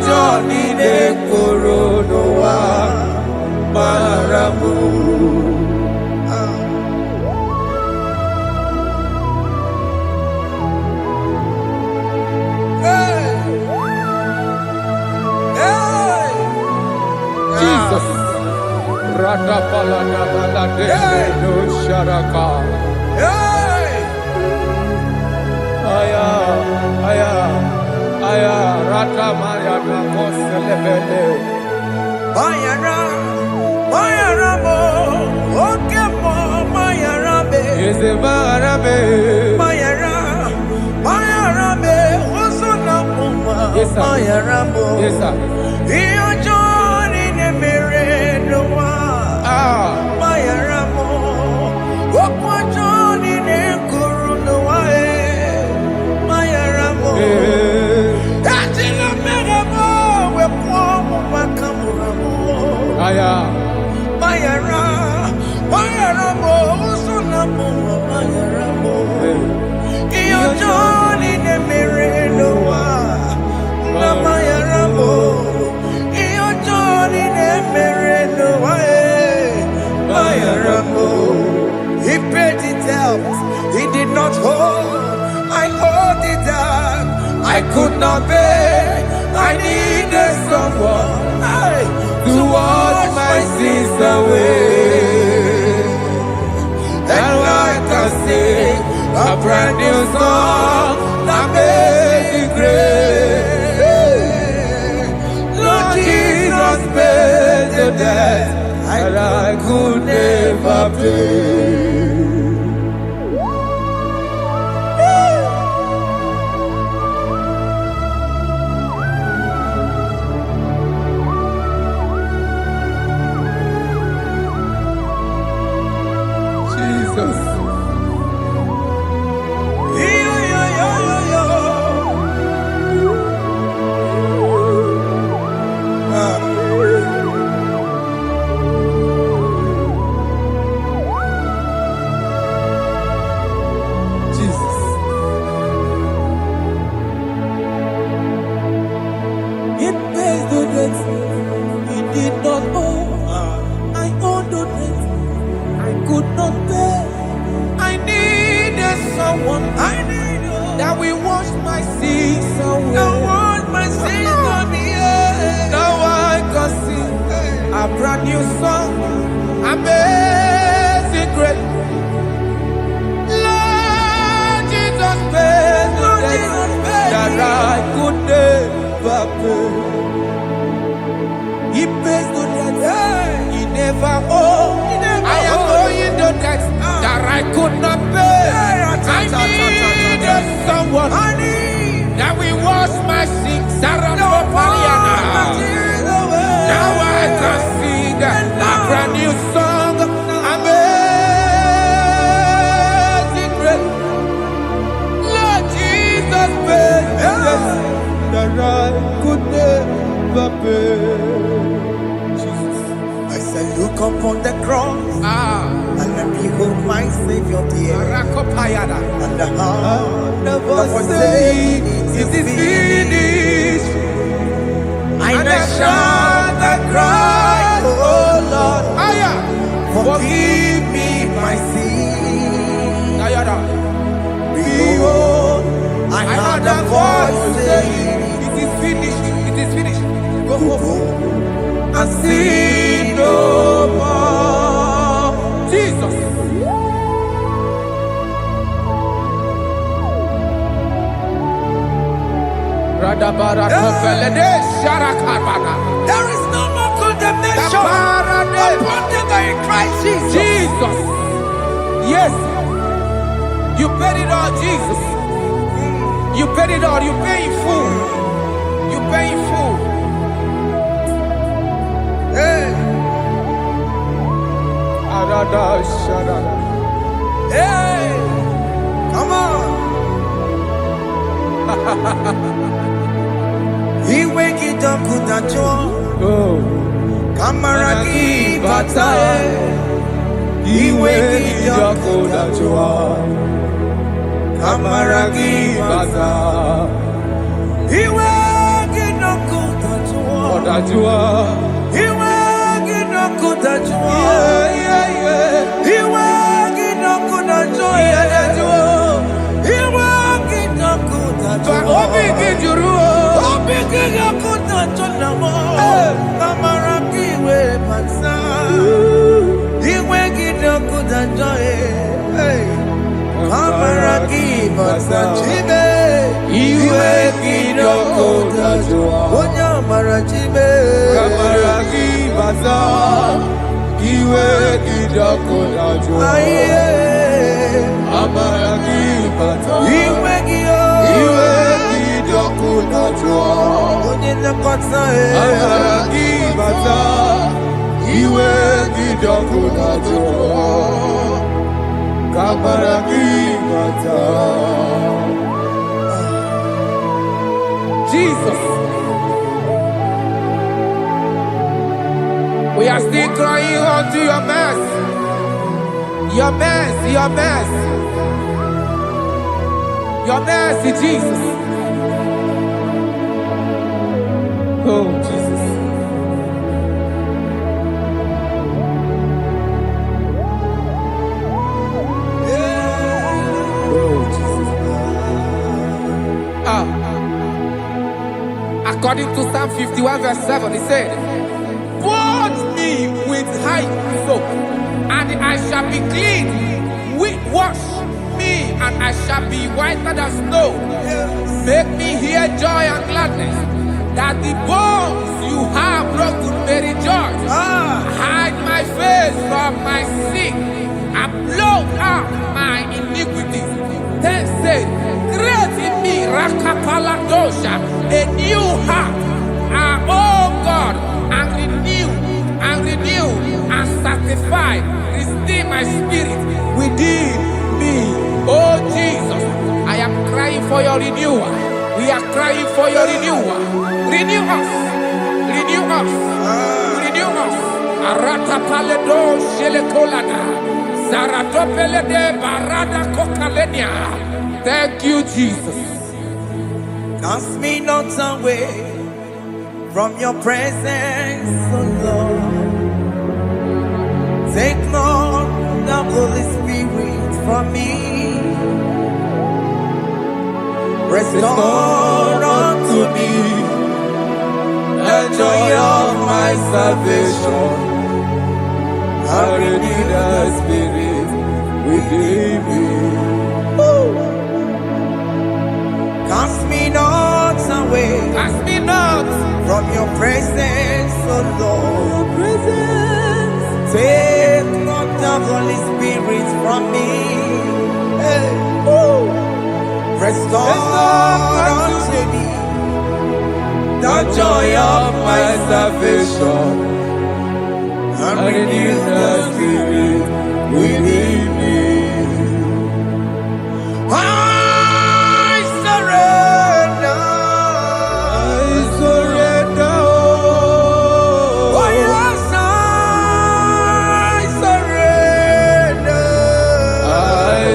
Speaker 5: Johnny le Noa Baramo.
Speaker 4: Jesus. No Sharaka. Aya, Rata Maya Nakoselebele.
Speaker 5: Bayaramo, Okemo, Bayarabe,
Speaker 4: Ezebarabe.
Speaker 5: Bayarabe, Osonapuma,
Speaker 4: Yes, sir.
Speaker 5: Bayaramo,
Speaker 4: Yes, sir.
Speaker 5: Johnny ne Noa, Bayaramo, Johnny ne Noa, Bayaramo.
Speaker 4: Aya.
Speaker 5: Bayaramo, Sunamo, Bayaramo. Johnny ne Noa, Bayaramo. Johnny ne Noa, Bayaramo. He paid it out, he did not hold. I owed it down, I could not pay. I needed someone to wash my sins away. That's why I can sing a brand new song, Amazing Grace. Lord Jesus paid the debt that I could never pay.
Speaker 4: That we wash my sins away. Now I can sing a brand new song, Amazing Grace. Lord Jesus paid the debt that I could never pay. He pays the debt he never owed. I am owing the debt that I could not pay. I needed someone that will wash my sins. Now I can sing a brand new song, Amazing Grace. Lord Jesus paid the debt that I could never pay.
Speaker 2: I said, look upon the cross and behold my Savior dear. And the heart that was saying, it is finished.
Speaker 5: I shout and cry, oh Lord, and sin no more.
Speaker 1: Jesus.
Speaker 5: There is no more condemnation upon them that in Christ Jesus.
Speaker 1: Jesus. Yes. You paid it all, Jesus. You paid it all. You pay in full. You pay in full.
Speaker 5: Hey. Hey. Come on. He wake it up with a joy. Kamaraki batae. He wake it up with a joy. Kamaraki batae. He wake it up with a joy. He wake it up with a joy. He wake it up with a joy. He wake it up with a joy.
Speaker 1: Jesus. We are still crying unto your mercy. Your mercy, your mercy. Your mercy, Jesus. Oh, Jesus. Oh, Jesus. According to Psalm 51 verse 7, he said, "Wash me with hyssop, and I shall be clean. Wash me, and I shall be whiter than snow. Make me hear joy and gladness, that the bones you have broken may rejoice. Hide my face from my sin, and blot out my iniquities. Then say, create in me Rakapaladosha, a new heart, oh God, and renew, and sanctify, restore my spirit within me." Oh Jesus, I am crying for your renewal. We are crying for your renewal. Renew us, renew us, renew us. Arata paledo shelekolada, zaratopelede barada kokalenia. Thank you, Jesus.
Speaker 5: Cast me not away from your presence, oh Lord. Take not the Holy Spirit from me. Restore unto me the joy of my salvation. And renew the spirit within me. Cast me not away.
Speaker 1: Cast me not
Speaker 5: from your presence, oh Lord. Take not the Holy Spirit from me. Hey. Restore unto me the joy of my salvation, and renew the spirit within me. I surrender. Oh yes, I surrender. I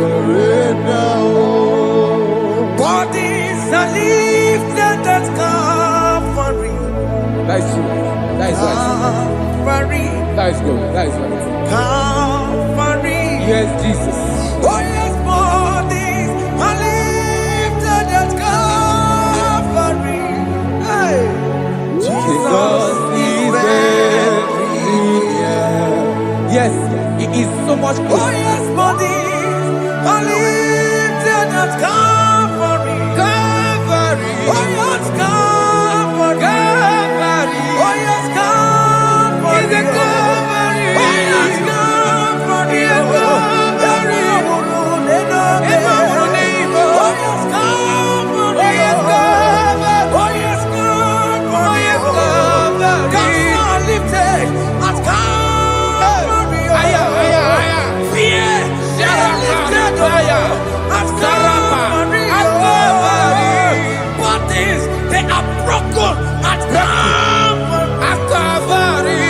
Speaker 3: surrender.
Speaker 5: Bodies are lifted at Calvary.
Speaker 4: That is true. That is right.
Speaker 5: Calvary.
Speaker 4: That is good. That is right.
Speaker 5: Calvary.
Speaker 4: Yes, Jesus.
Speaker 5: Oh yes, bodies are lifted at Calvary. Hey. Jesus is very near.
Speaker 4: Yes, it is so much
Speaker 5: Oh
Speaker 4: closer.
Speaker 5: yes, bodies are lifted at Calvary.
Speaker 4: Calvary.
Speaker 5: Oh yes, Calvary.
Speaker 4: Calvary.
Speaker 5: Oh yes, Calvary.
Speaker 4: Is it Calvary?
Speaker 5: Oh yes, Calvary.
Speaker 4: Is it Calvary?
Speaker 5: Oh yes, Calvary.
Speaker 4: Oh yes, Calvary.
Speaker 5: Oh yes, Calvary.
Speaker 4: Oh yes, Calvary.
Speaker 5: Gods are lifted at Calvary.
Speaker 4: Aya, aya, aya.
Speaker 5: Fear is lifted at Calvary.
Speaker 4: At Calvary.
Speaker 5: Bodies, they are broken at Calvary.
Speaker 4: At Calvary.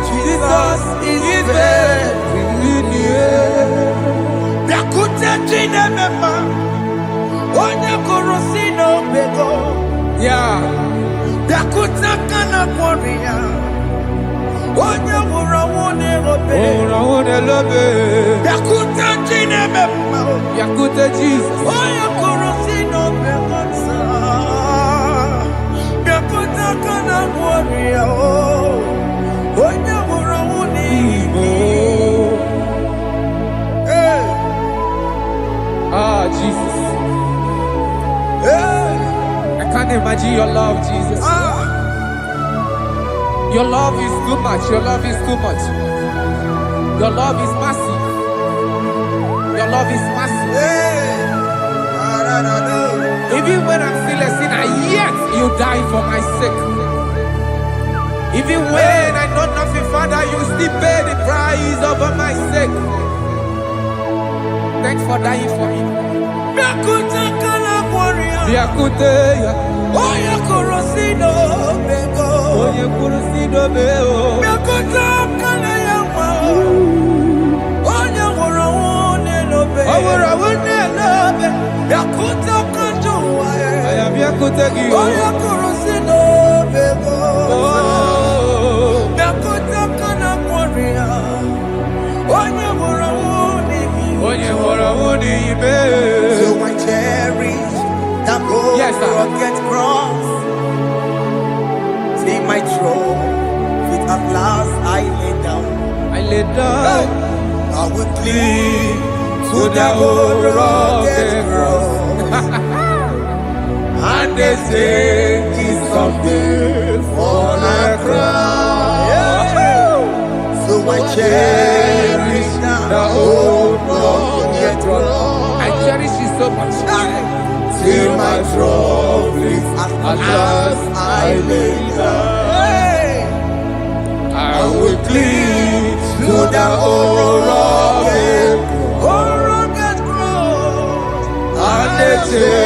Speaker 5: Jesus is
Speaker 4: very near.
Speaker 5: Biakute chinemema, onye kụrụ si n'obego.
Speaker 4: Yeah.
Speaker 5: Biakute kana kwori ya, onye nwụrụ ọnwụ n'erobe. Biakute chinemema,
Speaker 4: Yakute Jesus.
Speaker 5: onye kụrụ si n'obego nsa. Biakute kana kwori ya, onye nwụrụ ọnwụ n'Igbo. Hey.
Speaker 4: Ah, Jesus.
Speaker 5: Hey.
Speaker 4: I can't imagine your love, Jesus. Your love is too much. Your love is too much. Your love is massive. Your love is massive.
Speaker 5: Hey.
Speaker 4: Even when I'm still a sinner, yet you die for my sake. Even when I know nothing, Father, you still pay the price over my sake. Thanks for dying for me.
Speaker 5: Biakute kana kwori ya,
Speaker 4: Biakute ya.
Speaker 5: onye kụrụ si n'obego.
Speaker 4: Onye kwuru si dobe o.
Speaker 5: Biakute kana ya nwa, onye nwụrụ ọnwụ n'elobe.
Speaker 4: O nwere ọnwụ n'elobe.
Speaker 5: Biakute kaju ụwa ya,
Speaker 4: Aya biakute gị o.
Speaker 5: onye kụrụ si n'obego.
Speaker 4: Oh.
Speaker 5: Biakute kana kwori ya, onye nwụrụ ọnwụ n'ime.
Speaker 4: Onye nwụrụ ọnwụ n'ime.
Speaker 5: So I cherish that gold
Speaker 4: Yes, sir.
Speaker 5: rugged cross. See my throne, with at last I lay down.
Speaker 4: I lay down
Speaker 5: I will cling to the old rugged cross.
Speaker 4: and they say he's something for the crown.
Speaker 5: So I cherish
Speaker 4: The old rugged cross. I cherish it so much.
Speaker 5: till my trophy at last I lay down.
Speaker 4: I will cling
Speaker 5: To the old rugged cross.
Speaker 4: and they say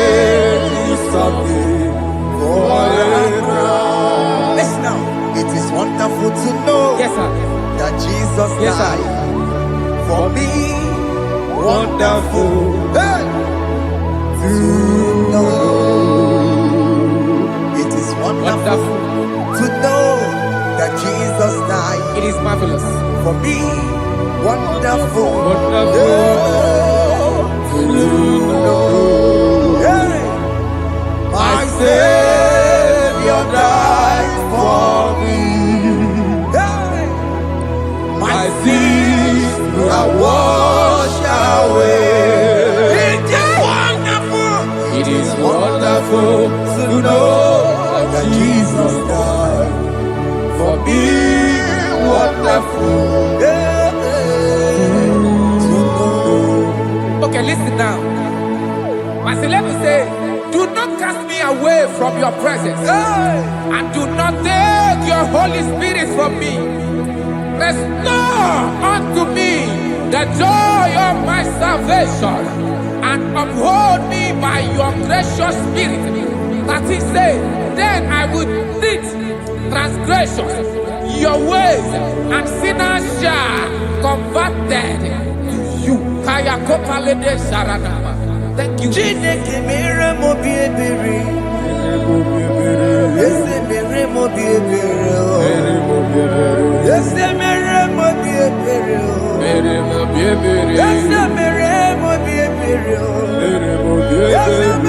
Speaker 4: he's something for the crown.
Speaker 5: Listen now, it is wonderful to know
Speaker 4: Yes, sir.
Speaker 5: that Jesus
Speaker 4: Yes, sir.
Speaker 5: died for me.
Speaker 4: Wonderful.
Speaker 5: Hey! To know. It is wonderful
Speaker 4: Wonderful.
Speaker 5: to know that Jesus died
Speaker 4: It is marvelous.
Speaker 5: for me. Wonderful.
Speaker 4: Wonderful.
Speaker 5: To know. Hey!
Speaker 4: My Savior died for me.
Speaker 5: Hey!
Speaker 4: My sins are washed away.
Speaker 5: It is wonderful.
Speaker 4: It is wonderful to know that Jesus died for me. Wonderful. Okay, listen now. As the Bible says, do not cast me away from your presence, and do not take your Holy Spirit from me. Restore unto me the joy of my salvation, and uphold me by your gracious spirit. That he said, then I would teach transgressions your ways, and sinners shall converted to
Speaker 1: you. Kaya kopalede sharanama. Thank you.
Speaker 5: Chineke mere mo biebere. Ese mere mo biebere. Ese mere mo biebere. Ese mere mo biebere. Ese mere mo biebere. Ese mere mo biebere. Ese mere mo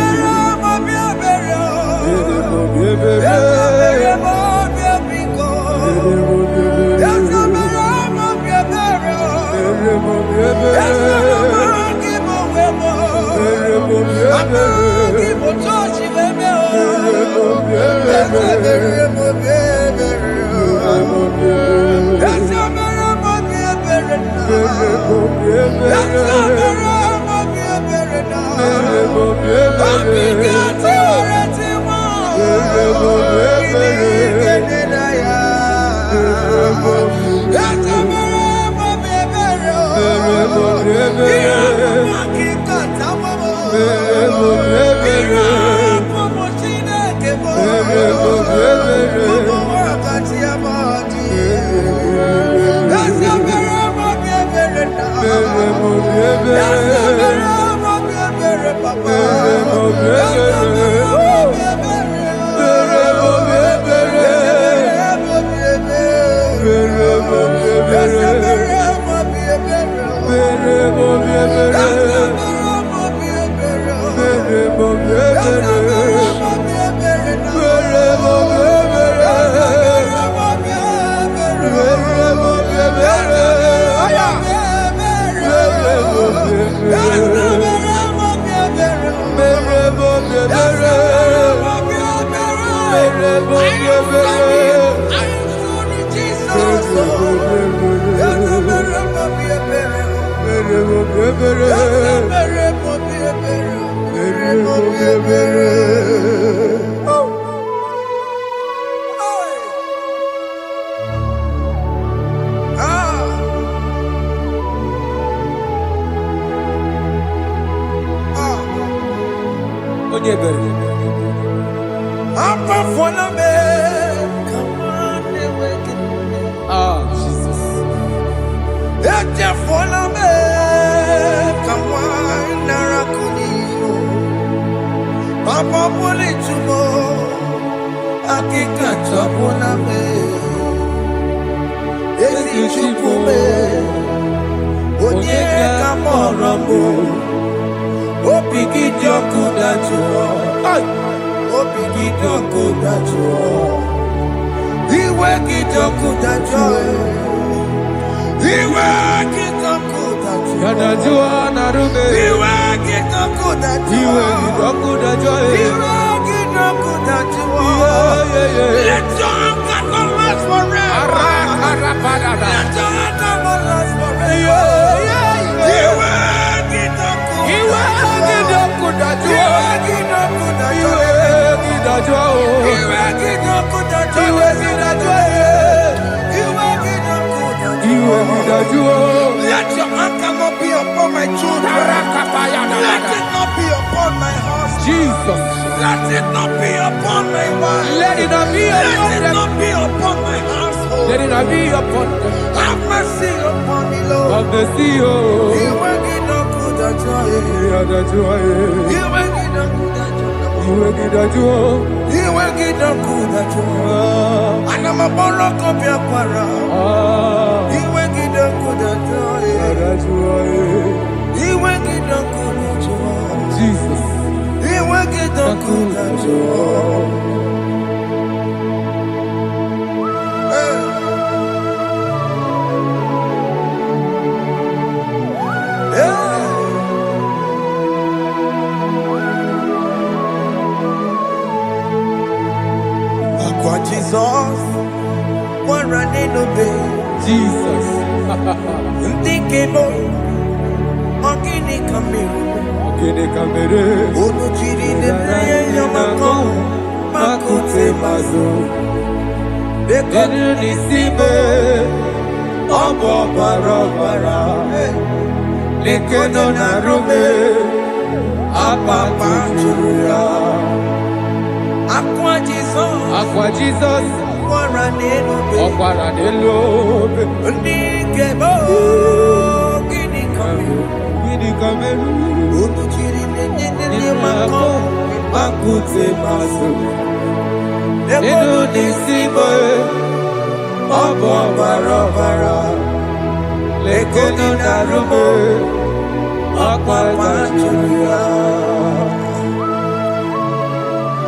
Speaker 5: biebere. Ese mere mo biebere.
Speaker 1: Jesus.
Speaker 5: Let your anchor not be upon my children. Let it not be upon my husband.
Speaker 1: Jesus.
Speaker 5: Let it not be upon my wife.
Speaker 1: Let it not be upon
Speaker 5: Let it
Speaker 1: them.
Speaker 5: not be upon my household.
Speaker 1: Let it not be upon them.
Speaker 5: Have mercy upon me, Lord.
Speaker 1: Of the CEO.
Speaker 5: You will get no good at joy. You will get no good at joy. You will get no good at joy. And I'm a borrow of your para. You will get no good at joy. You will get no good at joy.
Speaker 1: Jesus.
Speaker 5: You will get no good at joy. Jesus, one running obey.
Speaker 1: Jesus.
Speaker 5: Thinking of Ogini Camille. Olu Chiri de Naya Yamako, Makute Mazo. They couldn't receive Obo Barabara. They couldn't arube. Apa Panchuria. Aqua Jesus, Aquaranelo, Nigebo, Guinea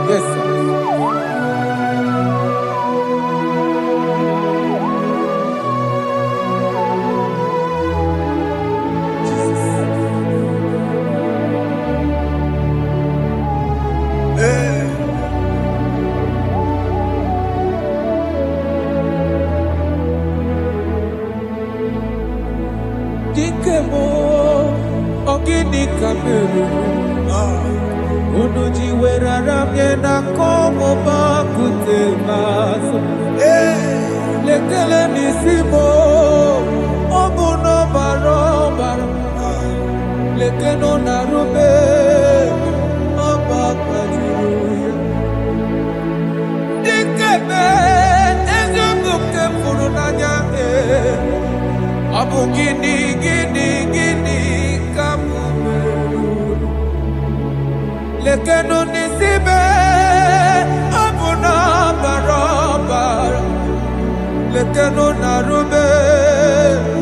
Speaker 4: Yes, sir. Dikemo, ogini kameru. Unuji weraramye na komo bakute maso. Lekele nisimo, obuno barobaro. Lekeno narube, abakajuya. Dikeme, ezobuke furunanya Abu gini kamumeru lekeno nisibe abu na barabara lekeno narube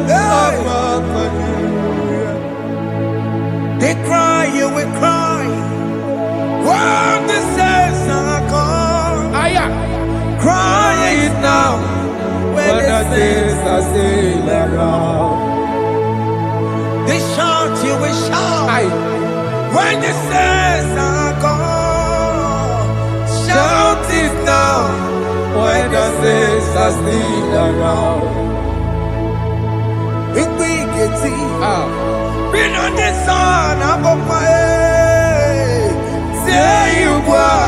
Speaker 4: abakajuya.
Speaker 5: They cry, you will cry. When the saints are gone, cry it now.
Speaker 4: When the saints are still around,
Speaker 5: they shout, you will shout. When the saints are gone, shout it now.
Speaker 4: When the saints are still around,
Speaker 5: it will get it. Been on the sun, I'm on my head. Say you were,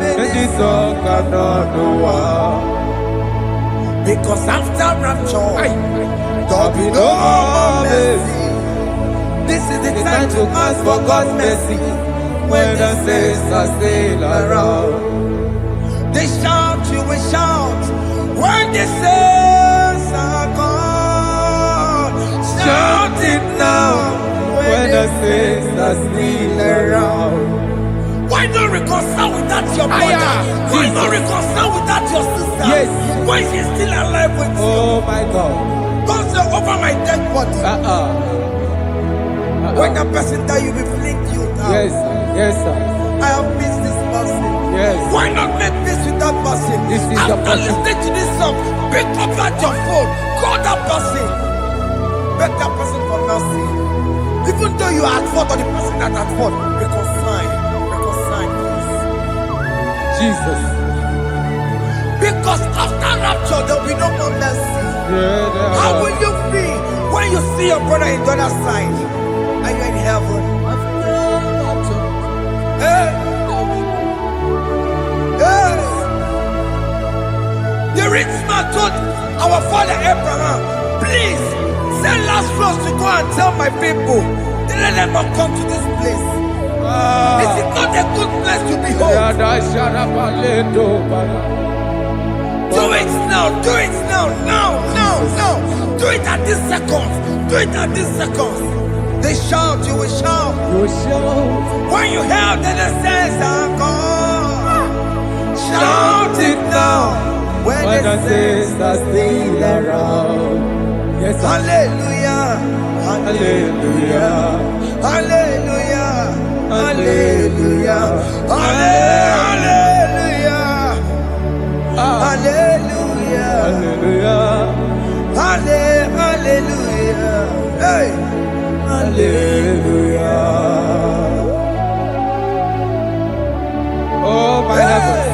Speaker 4: and the song cannot know.
Speaker 5: Because after rapture, there'll be no mercy. This is the time to ask for God's mercy.
Speaker 4: When the saints are still around,
Speaker 5: they shout, you will shout. When the saints are gone, shout it now.
Speaker 4: When the saints are still around.
Speaker 5: Why not reconcile with that your brother? Why not reconcile with that your sister?
Speaker 4: Yes.
Speaker 5: Why is he still alive with you?
Speaker 4: Oh my God.
Speaker 5: Don't say over my dead body. When the person that you will fling you down.
Speaker 4: Yes, yes, sir.
Speaker 5: I have missed this person.
Speaker 4: Yes.
Speaker 5: Why not make peace with that person?
Speaker 4: This is
Speaker 5: After
Speaker 4: the person.
Speaker 5: listening to this song, pick up that your phone, call that person, beg that person for mercy. Even though you are at fault or the person that at fault, reconcile, please.
Speaker 4: Jesus.
Speaker 5: Because after rapture, there will be no more mercy. How will you feel when you see your brother in the other side? Are you in heaven? Hey. Hey. The rich man told our father Abraham, please send Lazarus to go and tell my people to let them not come to this place. This is not a good place to behold. Do it now, do it now, now. Do it at this second. Do it at this second. They shout, you will shout. When you hear that the saints are gone, shout it now. When the saints are still around.
Speaker 4: Yes,
Speaker 5: hallelujah,
Speaker 4: hallelujah,
Speaker 5: hallelujah, hallelujah, hallelujah, hallelujah, hallelujah, hallelujah, hey,
Speaker 4: hallelujah. Oh my heavens.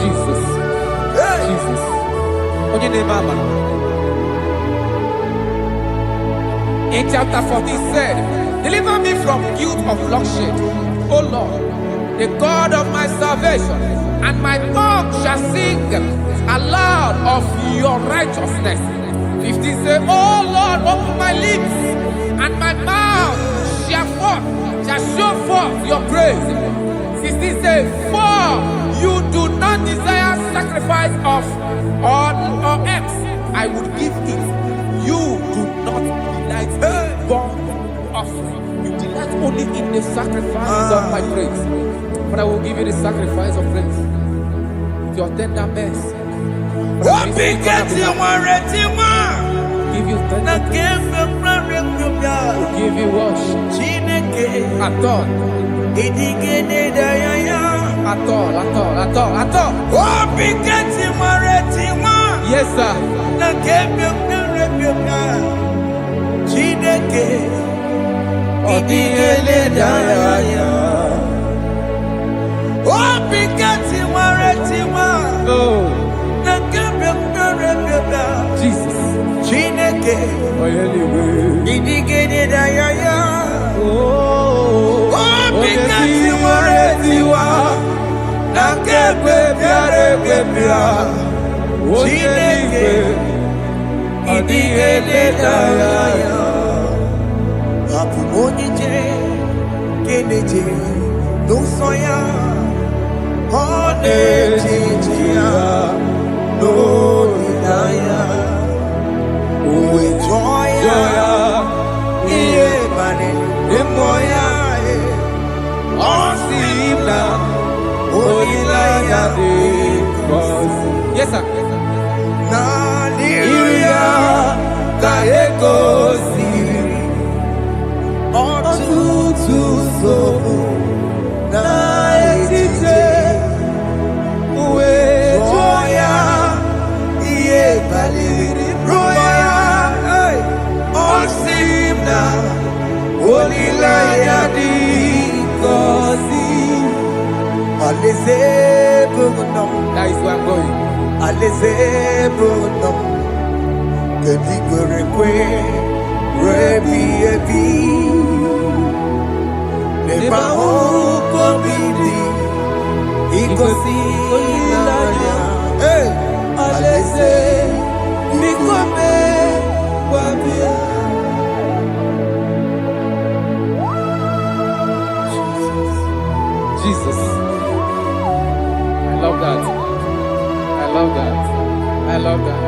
Speaker 4: Jesus. Jesus.
Speaker 1: In chapter 14 said, deliver me from guilt of bloodshed,
Speaker 4: O Lord, the God of my salvation, and my tongue shall sing aloud of your righteousness. 15 say, O Lord, open my lips, and my mouth shall show forth your praise. 16 say, for you do not desire sacrifice of or X, I would give it. You do not delight in burnt offering. You delight only in the sacrifice of my praise. But I will give you the sacrifice of praise. With your tender mercy. Give you tender praise. Give you worship. At all. At all. Yes, sir. Jesus. Yes, sir. That is where I'm going. Jesus. I love that. I love that. I love that.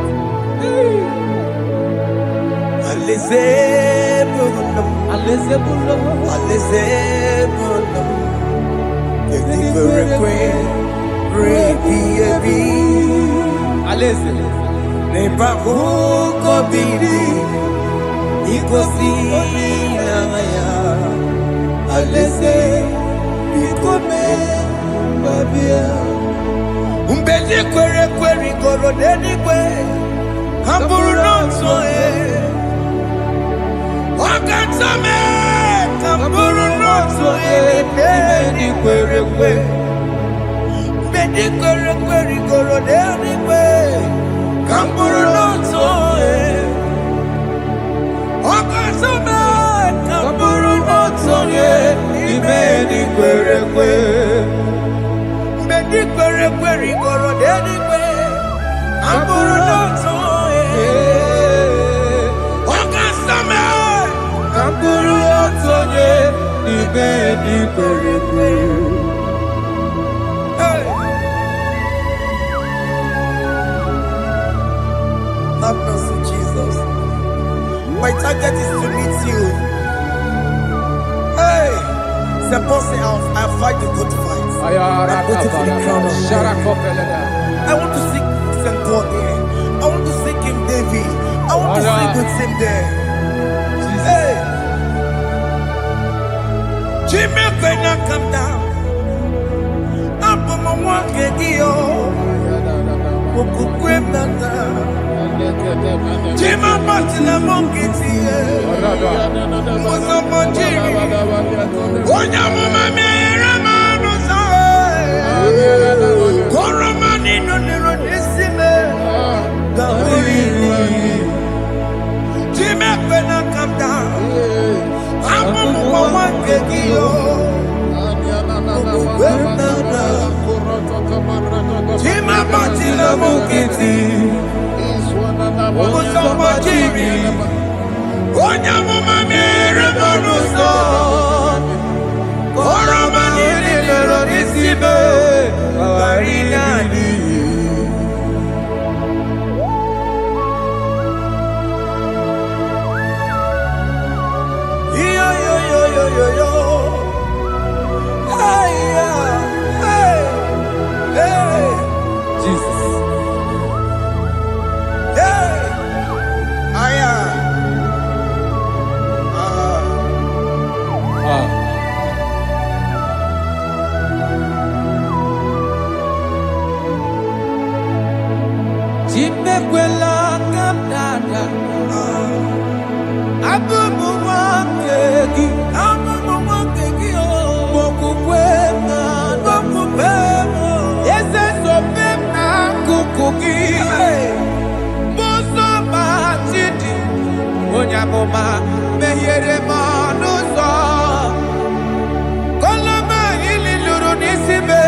Speaker 5: Umbeli kwere kwere goro deni kwe Hamburu nonso Wakatame Hamburu nonso Deni kwere kwe Umbeli kwere kwere goro deni kwe Hamburu nonso Wakatame Hamburu nonso Deni kwere kwe Query, goro, daddy, I'm going to I'm have mercy, Jesus. My target is to meet you. Hey, suppose I fight the good fight. I want to seek St. God there. I want to seek King David. I want to sleep with him there. Hey, Jimmy, when I come down, I'm on my walk again. Jimmy, I'm a monkey. What's up, on Jimmy? What am Koromani no nero desime Jimmy when I come down I'm on one kegio Matila Mukiti, Musoma Jiri, Onyamuma Miramonuso, Oromani Lorisibe, Arinani. Yo. Hey, hey,
Speaker 4: Jesus.
Speaker 5: hey,
Speaker 4: Chimekwela kapdada. Abubu wakegi. Bokukwe na bokupemo. Yese sopem na kukugi. Muso machidi. Onyamoma mehiere manuso. Koloma ili luru nisibe.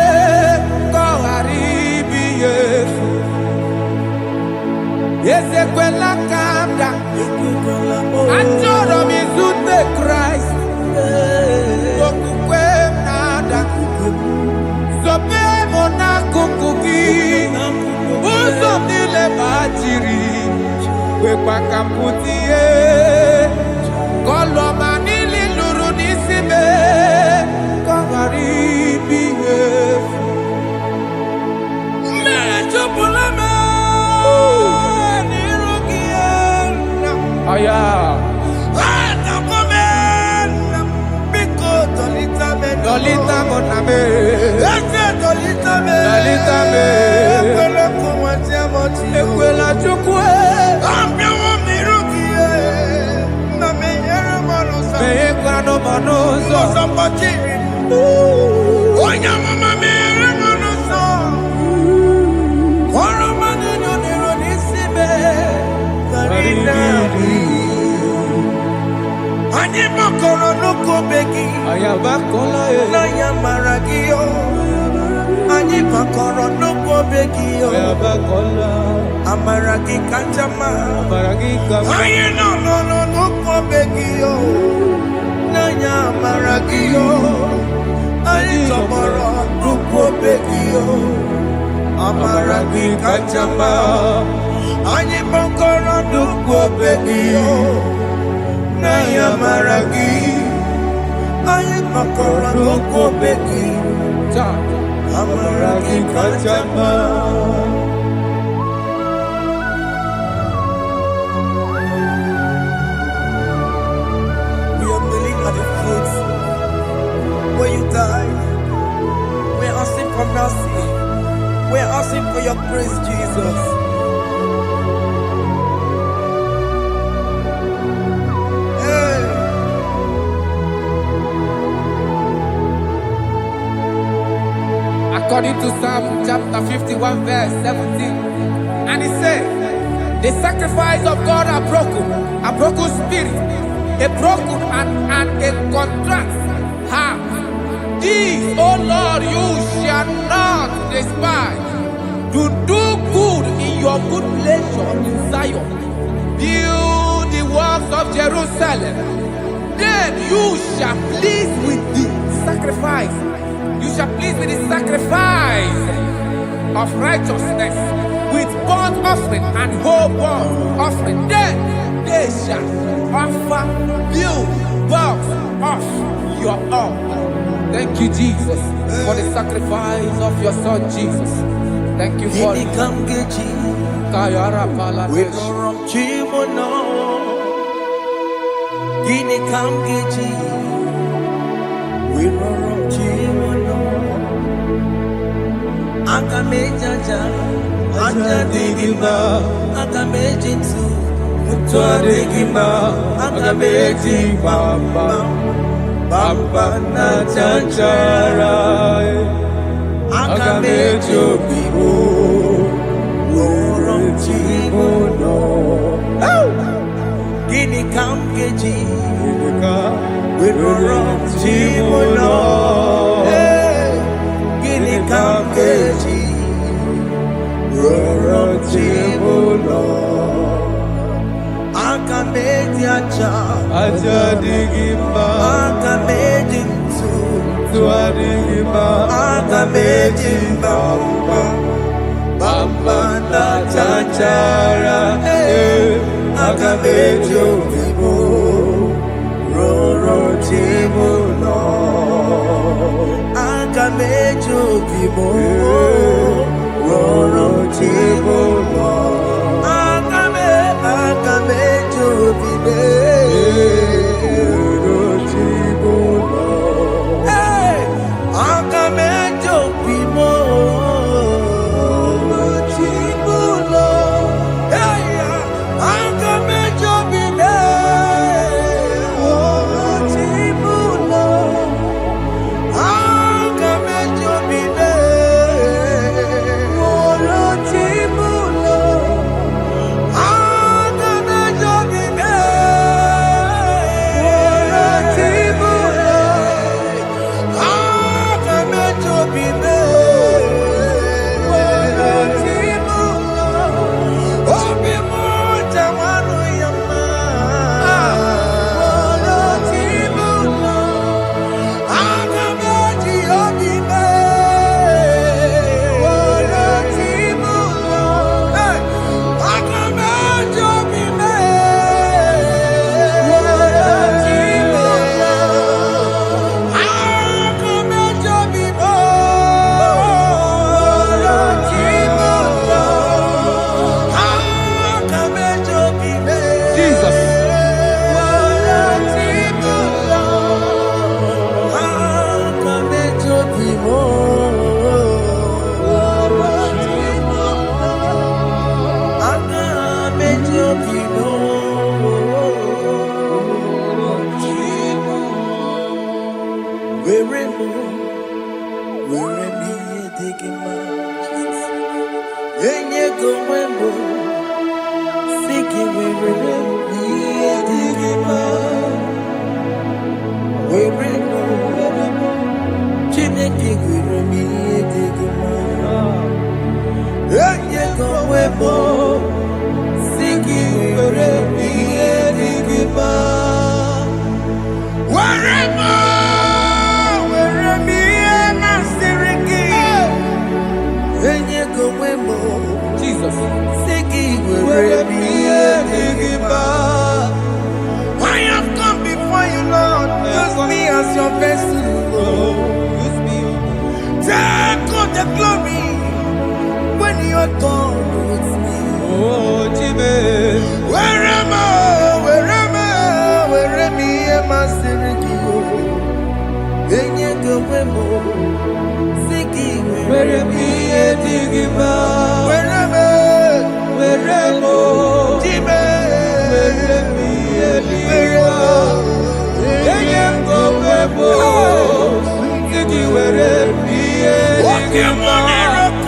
Speaker 4: Koharibi yefu. Yese kwela kamda. Achoro mizute Christ. Bokukwe nada. Sopemo na kukugi. Uzo nile bachiri. Wekwa kamputie. Koloma nili luru nisibe. Koharibi yefu. Mechopulame. Aya. Dolita moname. Dolita me. Ekwela chukwe. Meye kwano manuzo.
Speaker 5: Onyamama mere manuzo. Koromani noniro nisibe. Ani makoro nuko begi.
Speaker 4: Ayabakola
Speaker 5: Na yamaragio. Ani makoro nuko begi.
Speaker 4: Ayabakola.
Speaker 5: Amaragi kanjama.
Speaker 4: Baragika.
Speaker 5: Aye no nuko begi. Na yamaragio. Ani tomorrow nuko begi. Amaragi kanjama. Ani makoro nuko begi. Na yamaragi. Aye makoro nuko begi. Amaragi kanjama. We are kneeling at the foot where you died. We are asking for mercy. We are asking for your grace, Jesus. Hey.
Speaker 4: According to Psalm chapter 51 verse 17. And he said, the sacrifice of God are broken spirit, a broken and a contrite heart. These, O Lord, you shall not despise. To do good in your good pleasure in Zion. Build the walls of Jerusalem. Then you shall please with the sacrifice. You shall please with the sacrifice of righteousness, with burnt offering and whole burnt offering. Then they shall offer build works of your own. Thank you, Jesus, for the sacrifice of your Son, Jesus. Thank you for it. Kayara Paladesh.
Speaker 5: We don't run Chimono. Gini Kamgeji. We don't run Chimono. Akamejaja. Aja Digima. Akamejitsu. Mutwa Digima. Akameji Bamba. Bamba na Chanchara. Akamejo Bibo. Gini Kamgeji. We don't run Chimono. Gini Kamgeji. aja
Speaker 2: Ajadigima
Speaker 5: aga mejintu
Speaker 2: Tuadigima
Speaker 5: aga mejimba bamba na chanchara aga mejobibo roro tibulo aga mejobibo roro tibulo aga mejobibe roro tibulo aga mejobibo I have come before you, Lord. Use me as your vessel, Lord. Use me. Take all the glory when you are done with me.
Speaker 2: Oh, Jimmy.
Speaker 5: Where am I? Where am I? Sirikio. Enye go wemo. Siki
Speaker 2: Where am I? Digima.
Speaker 5: Where am I?
Speaker 2: Weremo,
Speaker 5: Jime,
Speaker 2: weremi eliwa, yengo webo, sigi weremi eliwa, weremo,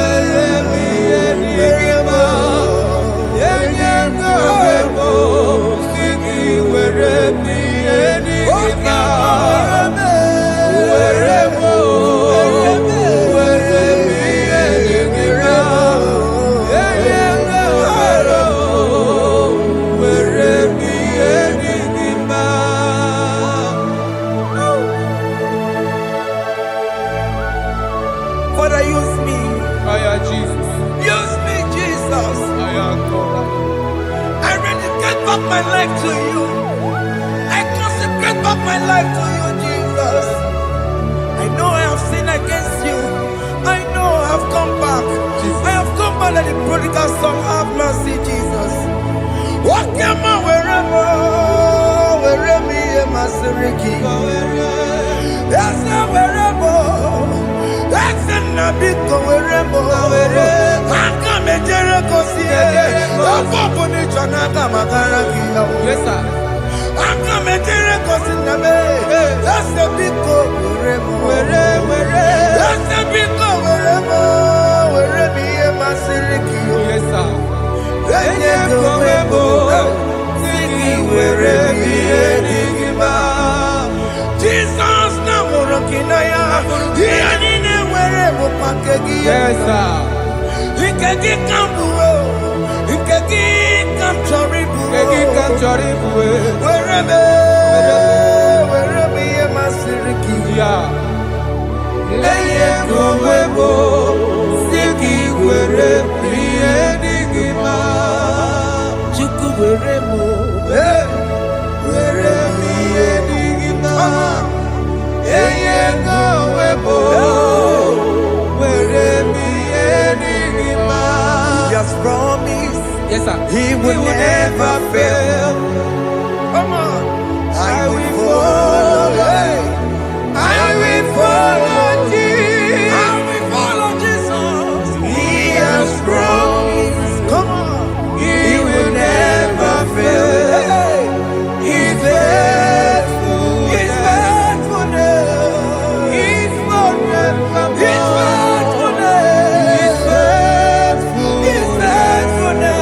Speaker 2: weremi eliwa, yengo webo, sigi weremi eliwa, weremo.
Speaker 5: Father, use me.
Speaker 2: Jesus.
Speaker 5: Use me, Jesus. I rededicate back my life to you. I consecrate back my life to you, Jesus. I know I have sinned against you. I know I have come back. Jesus. I have come back like the prodigal son. Have mercy, Jesus. Walk your man wherever me and my Siriki. That's not wherever. That's not big wherever. I come and Jericho see it. I'm up on the Chanaga Magaraki.
Speaker 2: Yes, sir.
Speaker 5: I come and Jericho see the man. That's the big wherever. That's the big wherever me and my Siriki.
Speaker 2: Yes, sir.
Speaker 5: Jesus na morokinaya yes sir ikegi kambuo Yes, sir. He will never fail. Come on. I will follow. I will follow Jesus. I will follow Jesus. He has promised. Come on. He will never fail. He's faithful. He's faithfulness. He's forever. He's faithfulness. He's faithful. He's faithfulness.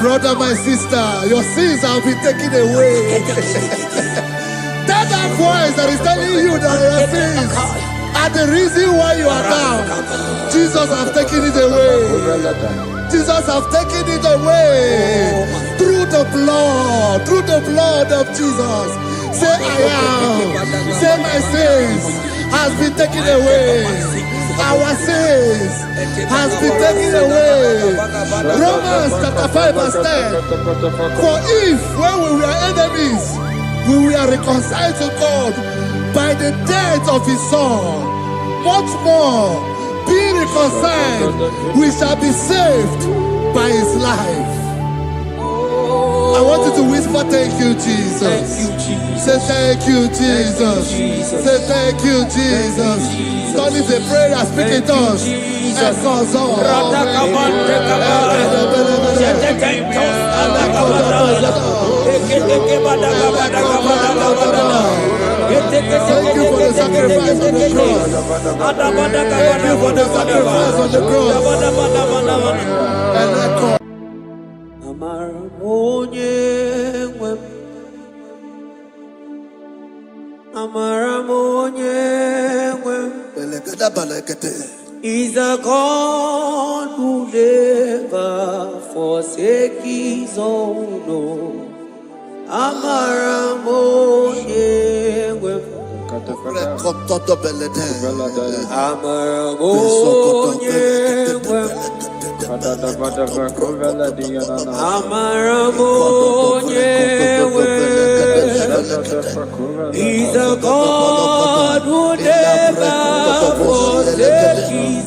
Speaker 3: Brother, my sister, your sins have been taken away. That voice that is telling you that your sins are the reason why you are down. Jesus has taken it away. Jesus has taken it away. Through the blood of Jesus. Say I am. Say my sins has been taken away. Our sins has been taken away. Romans chapter 5 verse 10. For if when we were enemies, we were reconciled to God by the death of his son, much more, being reconciled, we shall be saved by his life. I want you to whisper, thank you, Jesus.
Speaker 5: Thank you, Jesus.
Speaker 3: Say thank you, Jesus. Say thank you, Jesus. Turn it a prayer, speak it us. Echoes on. Thank you for the sacrifice on the cross. Thank you for the sacrifice on the cross. And echo.
Speaker 5: He's a God who never forsake his own. He's a God who never forsake his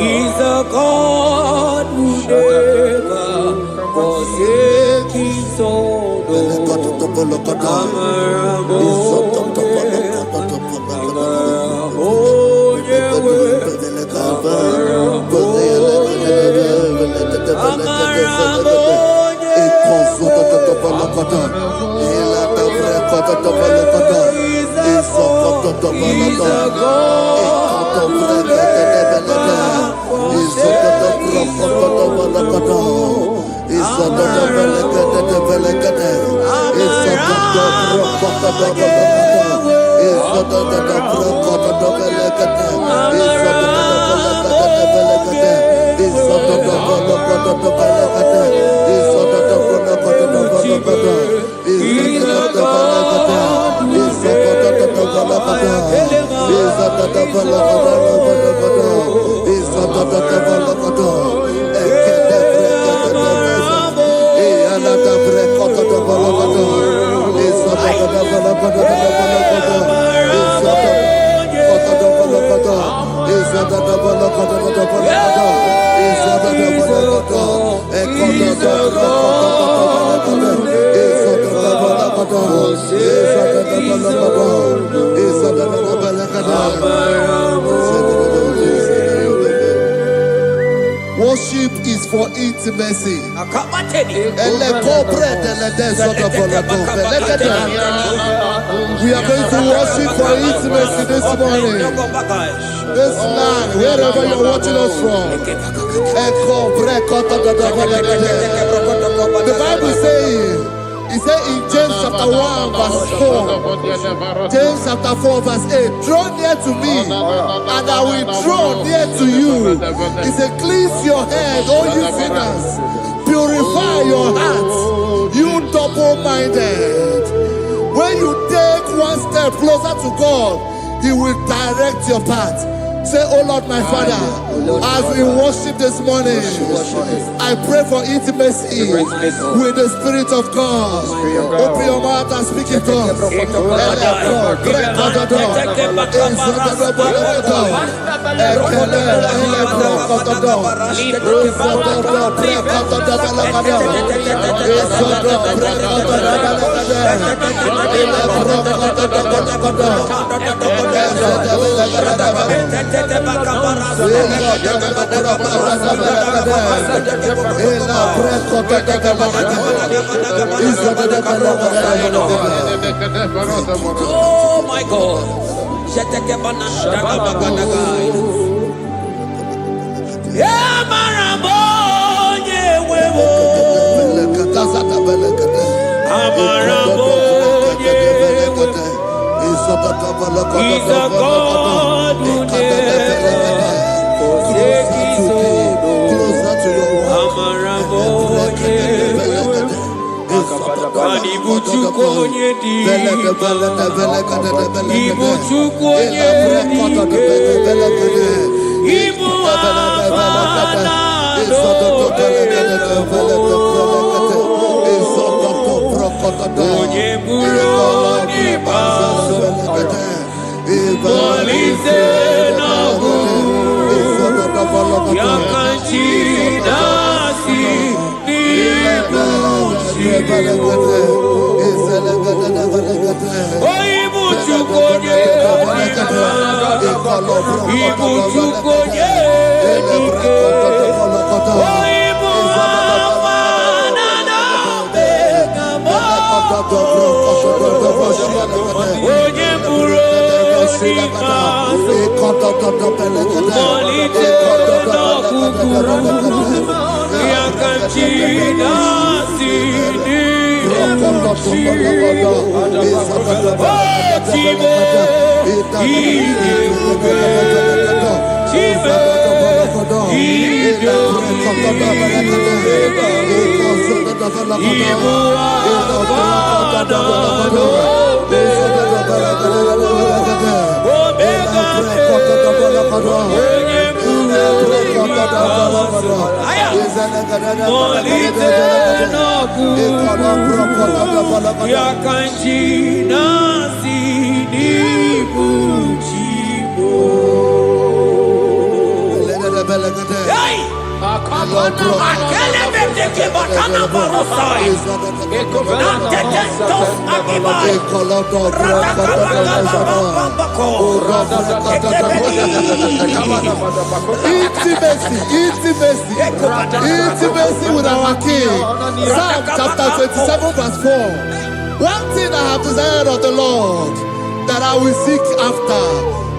Speaker 5: He's a God who never forsake his own.
Speaker 3: He's a God who Worship is for intimacy. We are going to worship for intimacy this morning. This land, wherever you're watching us from. The Bible says, it says in James chapter 1 verse 4, James chapter 4 verse 8, draw near to me and I will draw near to you. It says, cleanse your hands, all you sinners, purify your hearts, you double-minded. When you take one step closer to God, He will direct your path. Say, oh Lord, my Father, as we worship this morning, I pray for intimacy with the Spirit of God. Open your mouth and speak in tongues.
Speaker 5: Oh my God. He's a God who never forsakes his own. Intimacy with our King. Psalm chapter 27 verse 4. One thing I have desired of the Lord,
Speaker 3: that I will seek after,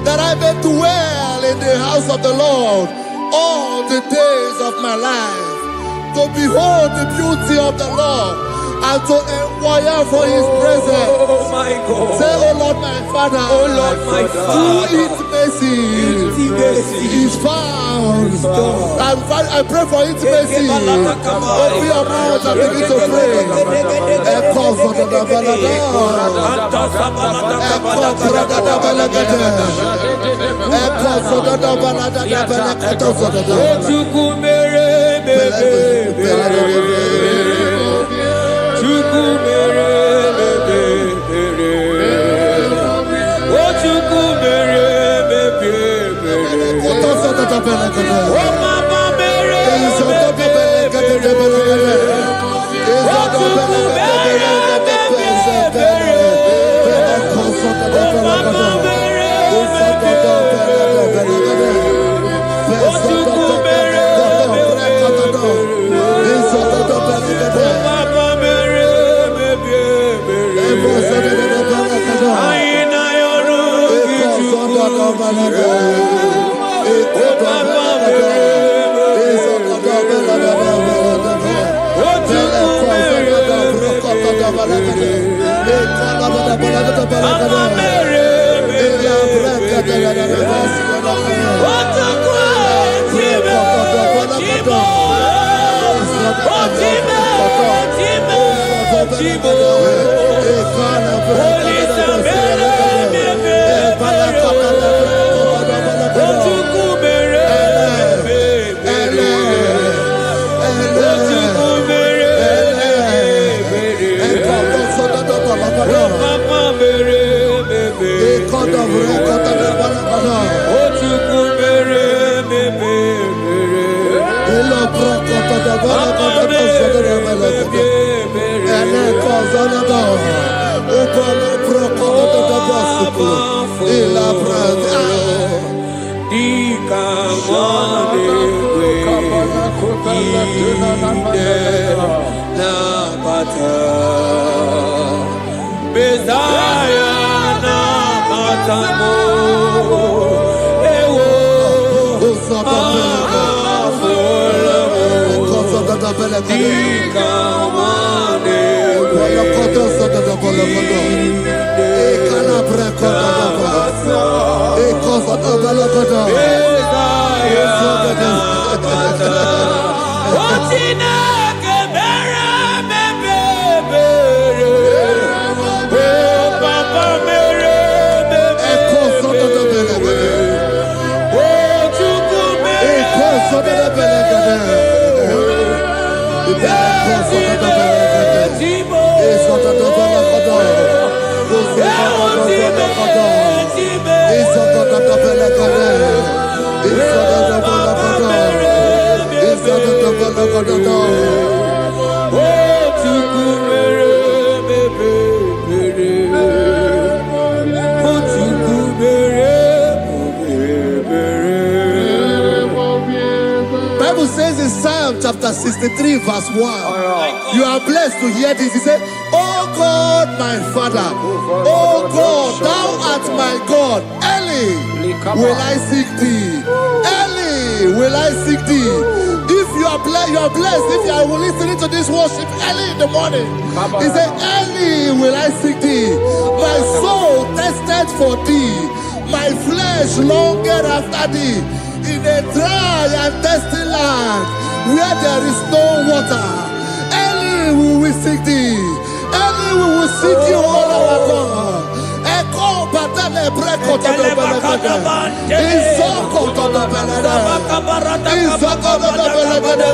Speaker 3: that I may dwell in the house of the Lord all the days of my life, to behold the beauty of the Lord and to inquire for his presence.
Speaker 5: Oh my God.
Speaker 3: Say, oh Lord my Father,
Speaker 5: Oh Lord my Father,
Speaker 3: through intimacy is found. I pray for intimacy. Open your mouth and begin to pray. Bible says in Psalm chapter 63 verse 1, you are blessed to hear this. He said, oh God, my Father, oh God, thou art my God. Early will I seek thee. Early will I seek thee. If you are blessed if you are listening to this worship early in the morning. He said, early will I seek thee. My soul tested for thee. My flesh longed after thee. In a dry and thirsty land where there is no water. Early will we seek thee. Early we will seek you, all our God. Echo batale breko to the belagade. Isoko to the belagade. Isoko to the belagade.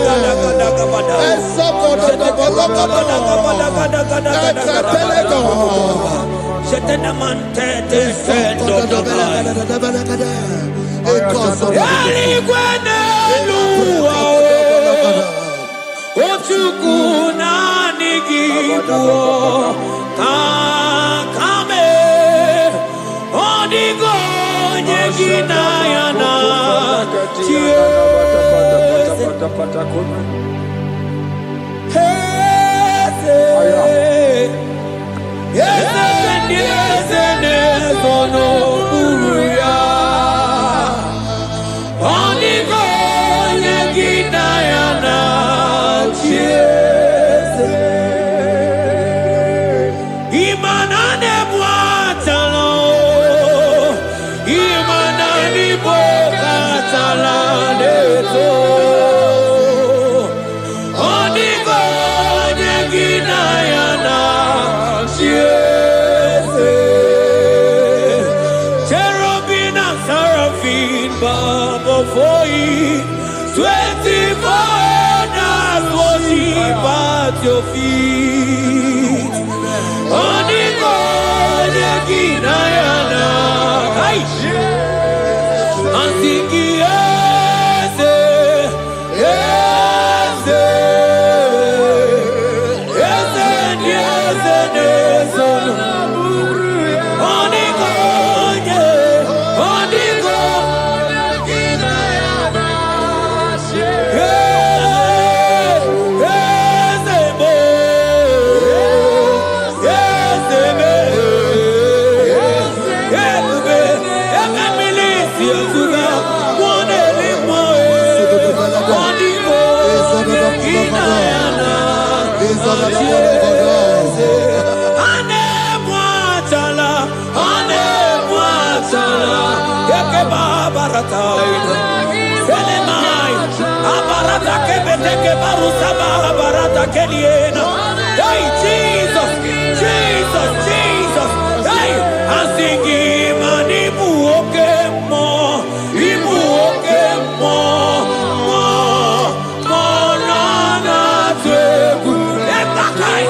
Speaker 3: Isoko to the belagade.
Speaker 5: Yes, Before you, 24 hours worship at your feet. Onigo Neginayana, and singing yes, yes, yes, yes, yes, Onigo, Onigo. Hey, Jesus, Jesus, Jesus. Hey, I'm singing, man, Ibu okemo, na tegu. Etakai,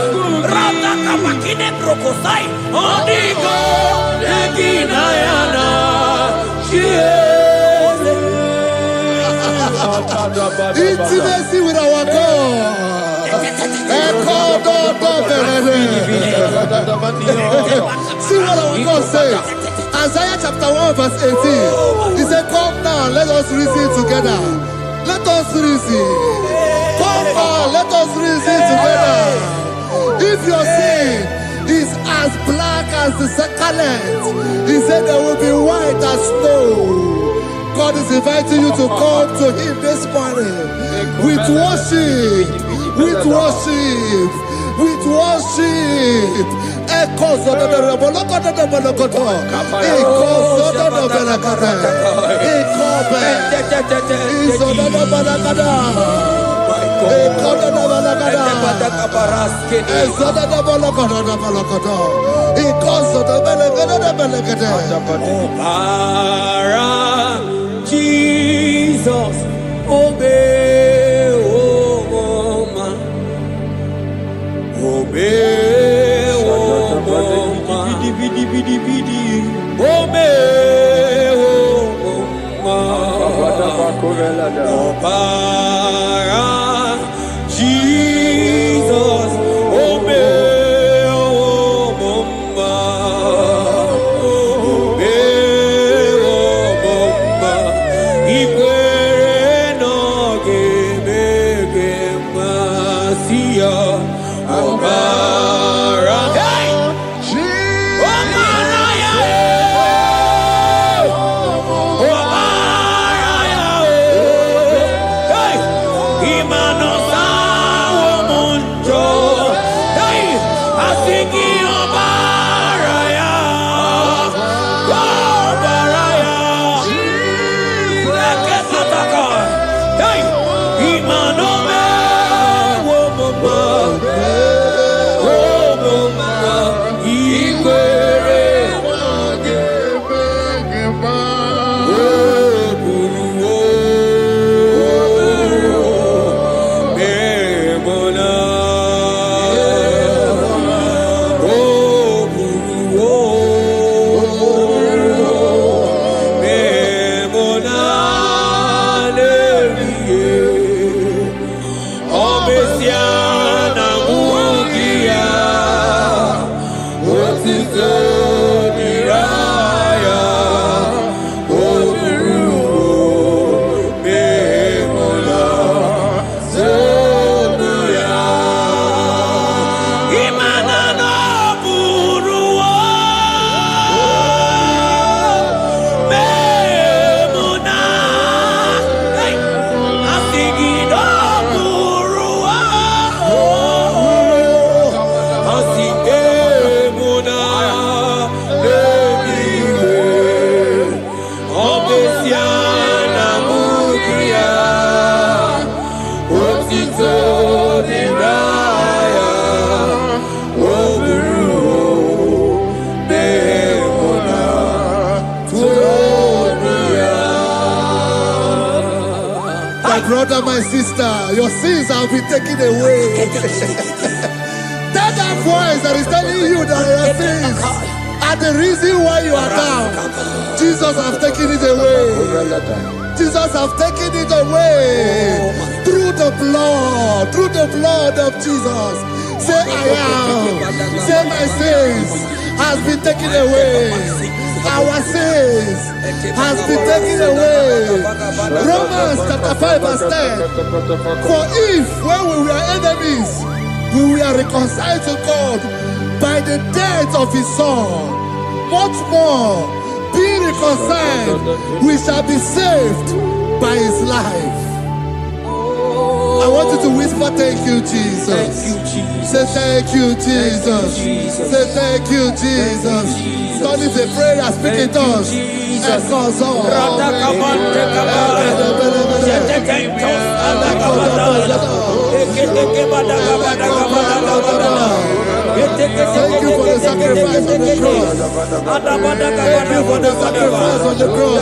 Speaker 5: rata kapakine brokosai, onigo, neginayana,
Speaker 3: Intimacy with our God. See what our God says. Isaiah chapter 1 verse 18. He said, come now, let us reason together. Let us reason. Come on, let us reason together. If your sin is as black as the scarlet, he said there will be white as snow. God is inviting you to come to him this morning with worship, with worship, with worship. Echoes of the
Speaker 5: Jesus, obey, oh man, obey, oh man, obey, oh man, Jesus, obey, oh
Speaker 3: brother, my sister, your sins have been taken away. Tell that voice that is telling you that your sins are the reason why you are down. Jesus has taken it away. Jesus has taken it away. Through the blood of Jesus. Say I am. Say my sins has been taken away. Our sins has been taken away. Romans chapter 5 verse 10. For if when we were enemies, we were reconciled to God by the death of his son, much more, being reconciled, we shall be saved by his life. I want you to whisper, thank you, Jesus.
Speaker 5: Thank you, Jesus.
Speaker 3: Say thank you, Jesus. Say thank you, Jesus. God is a prayer, speak in tongues. Thank you for the sacrifice on the cross. Thank you for the sacrifice on the cross.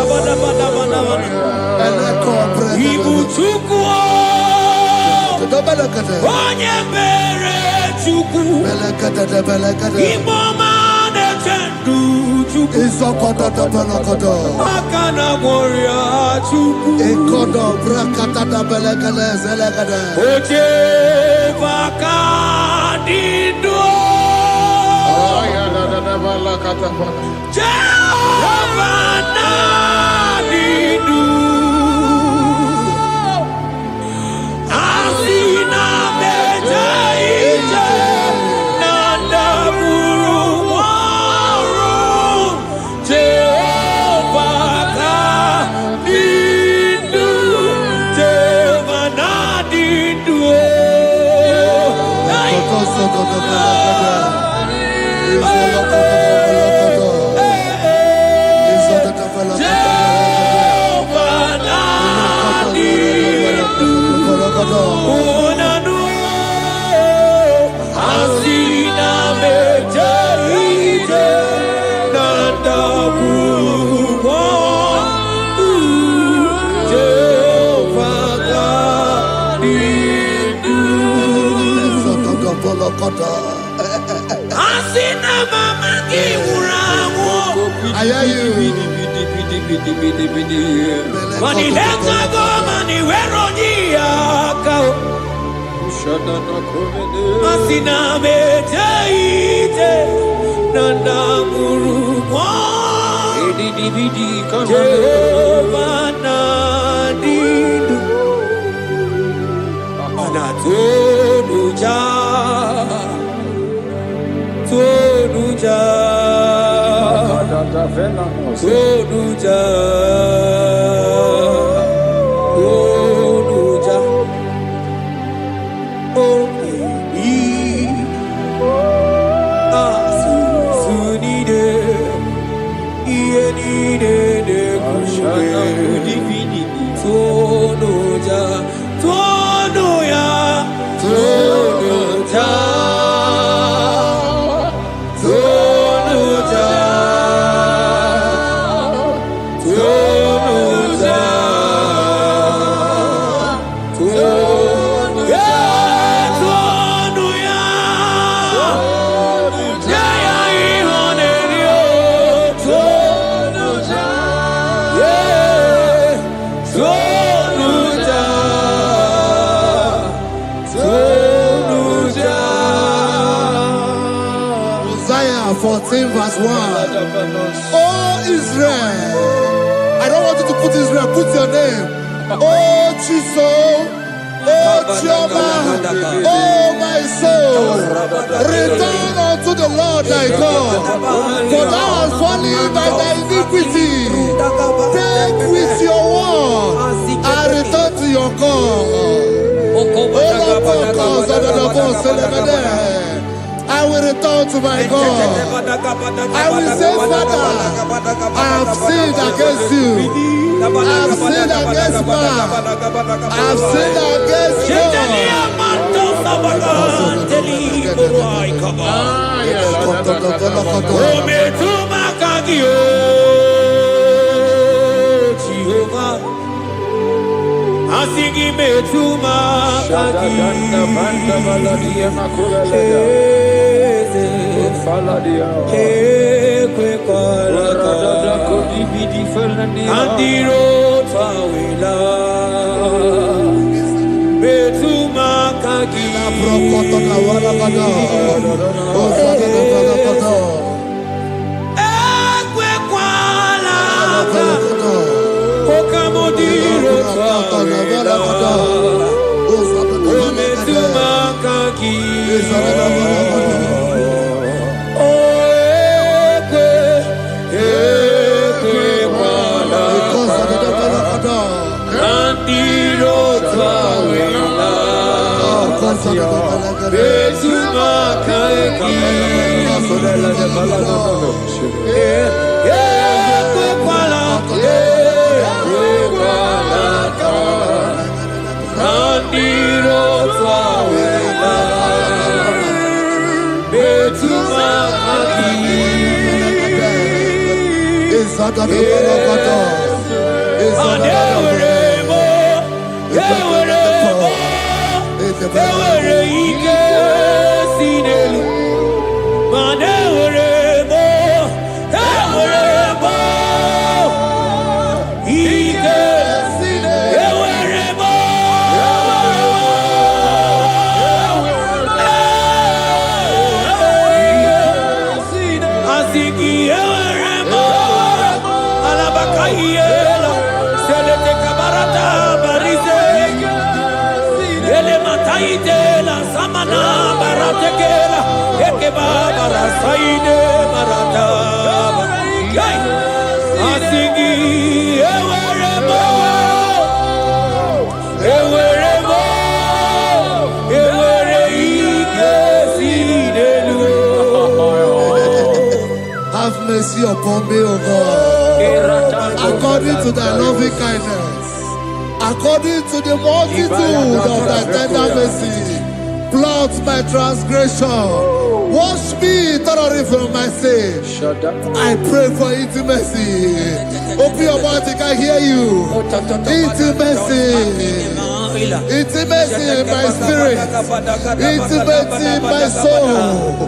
Speaker 5: Onye mere Chukwu Imoma na-echendu Chukwu Akana Gloria Chukwu Oche Vakadido Jehovah Nadidu Mani leta go mani weronia kao Asina meteite Nanda murumwa Jehovah nadidu Anatonuja Tonuja Tonuja Tonuja Omi Asunide Ienide de Kushane Tonuja Tonuya Tonuja
Speaker 3: Isaiah 14 verse 1. Oh Israel, I don't want you to put Israel, put your name. Oh Chiso, oh Chioma, oh my soul, return unto the Lord thy God, for thou hast fallen by thy iniquity. Take with your word and return to your God. I will return to my God. I will say, Father, I have sinned against you. I have sinned against man. I have sinned against God.
Speaker 5: Asigi metuma kaki. Andiro tawila metuma kaki.
Speaker 3: Prokoto na wala kada. Osada na wala kada.
Speaker 5: Ekwe kwala
Speaker 3: kada.
Speaker 5: okamodiro tawila metuma kaki.
Speaker 3: Have mercy upon me, O God, according to thy loving kindness, according to the multitude of thy tender mercy. Blot my transgression, wash me thoroughly from my sin. I pray for intimacy. Open your mouth, I can hear you. Intimacy. Intimacy in my spirit, intimacy in my soul.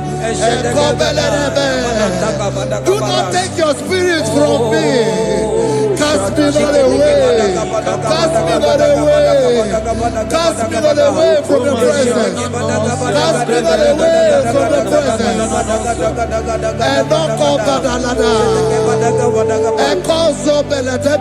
Speaker 3: Do not take your spirit from me. Cast me not away. Cast me not away. Cast me not away from the presence. Cast me not away from the presence. And not come back another. And cause up and let them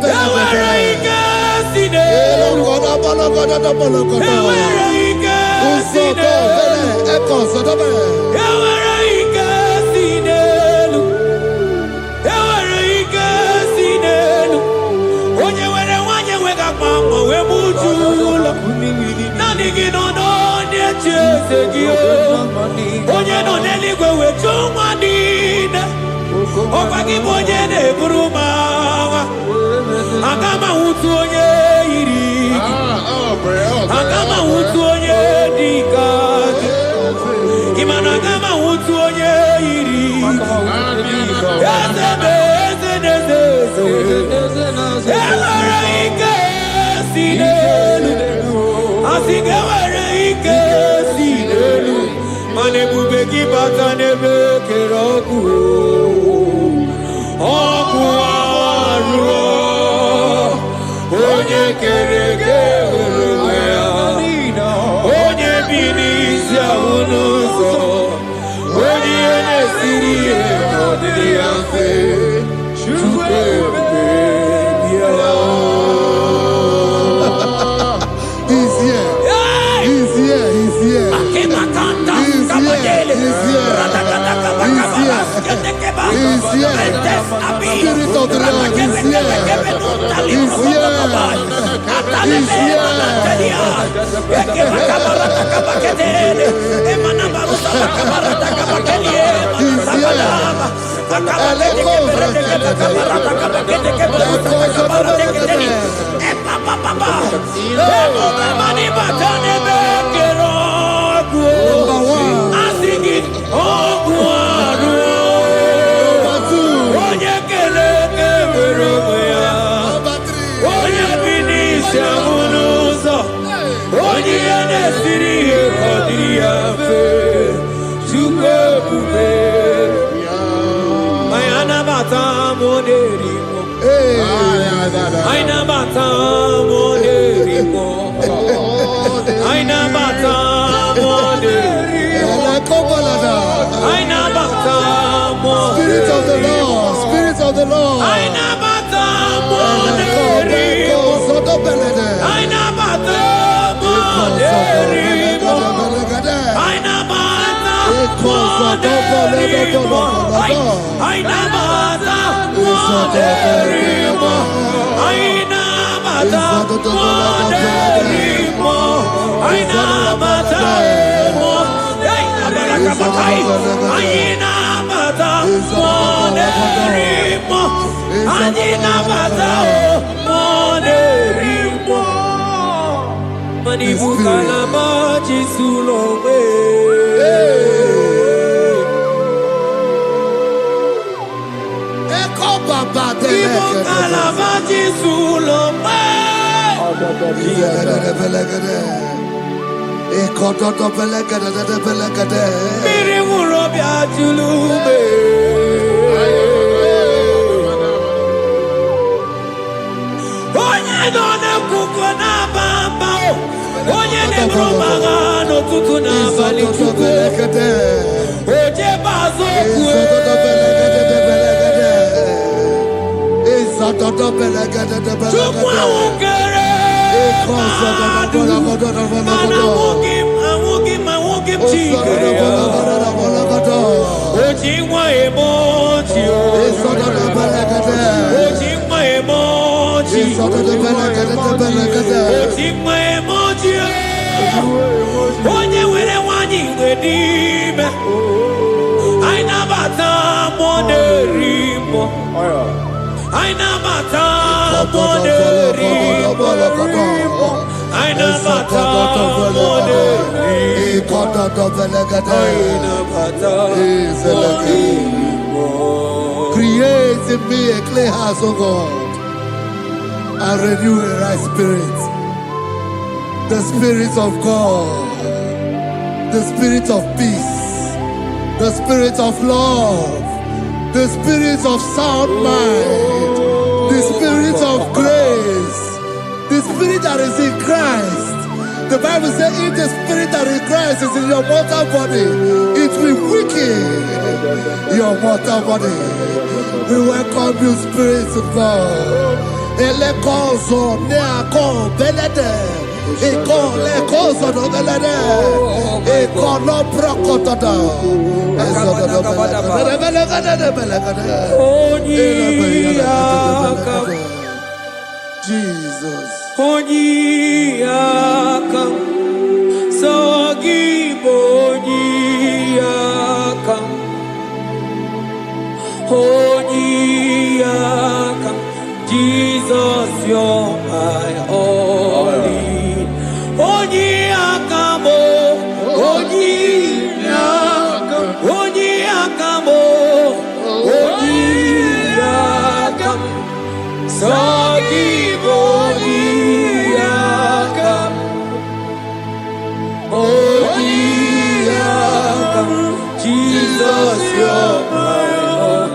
Speaker 5: moderimo. Aina bata moderimo. Aina bata moderimo. Aina bata moderimo.
Speaker 3: Spirit of the Lord, Spirit of the Lord.
Speaker 5: Aina bata moderimo. Aina bata moderimo. Aina bata moderimo. Aina bata moderimo. Aina bata moderimo. Aina bata moderimo. Aina bata moderimo. Aina bata moderimo. Manibu kalamachi sulome. Manibu kalamachi sulome. Miri urobia julube. Onye none kuko na bamba. Onye nebro magano tutu na bali tuko. Oje bazo kue. Chukwa ukere. I won't give chikere. Ojingwa emoji. Ojingwa emoji. Ojingwa emoji. Onye were wanyi wedime. Aina bata moderimo. Aina bata moderimo. Aina bata moderimo. Aina bata moderimo.
Speaker 3: Create in me a clay house, O God, and renew a right spirit. The Spirit of God, the Spirit of peace, the Spirit of love, the Spirit of sound mind, the Spirit of grace, the Spirit that is in Christ. The Bible says if the Spirit that is in Christ is in your mortal body, it will weaken your mortal body. We welcome you, Spirit of God. Elekozo neako belede. Eko lekozo no belede. Eko no prokotoda. Jesus.
Speaker 5: Onyiyakam, Sagibo Onyiyakam, Onyiyakam, Jesus, you're my only. Onyiyakam, Onyiyakam, Onyiyakam, Onyiyakam, Sagibo Onyiyakam, Onyiyakam, Jesus, you're my own.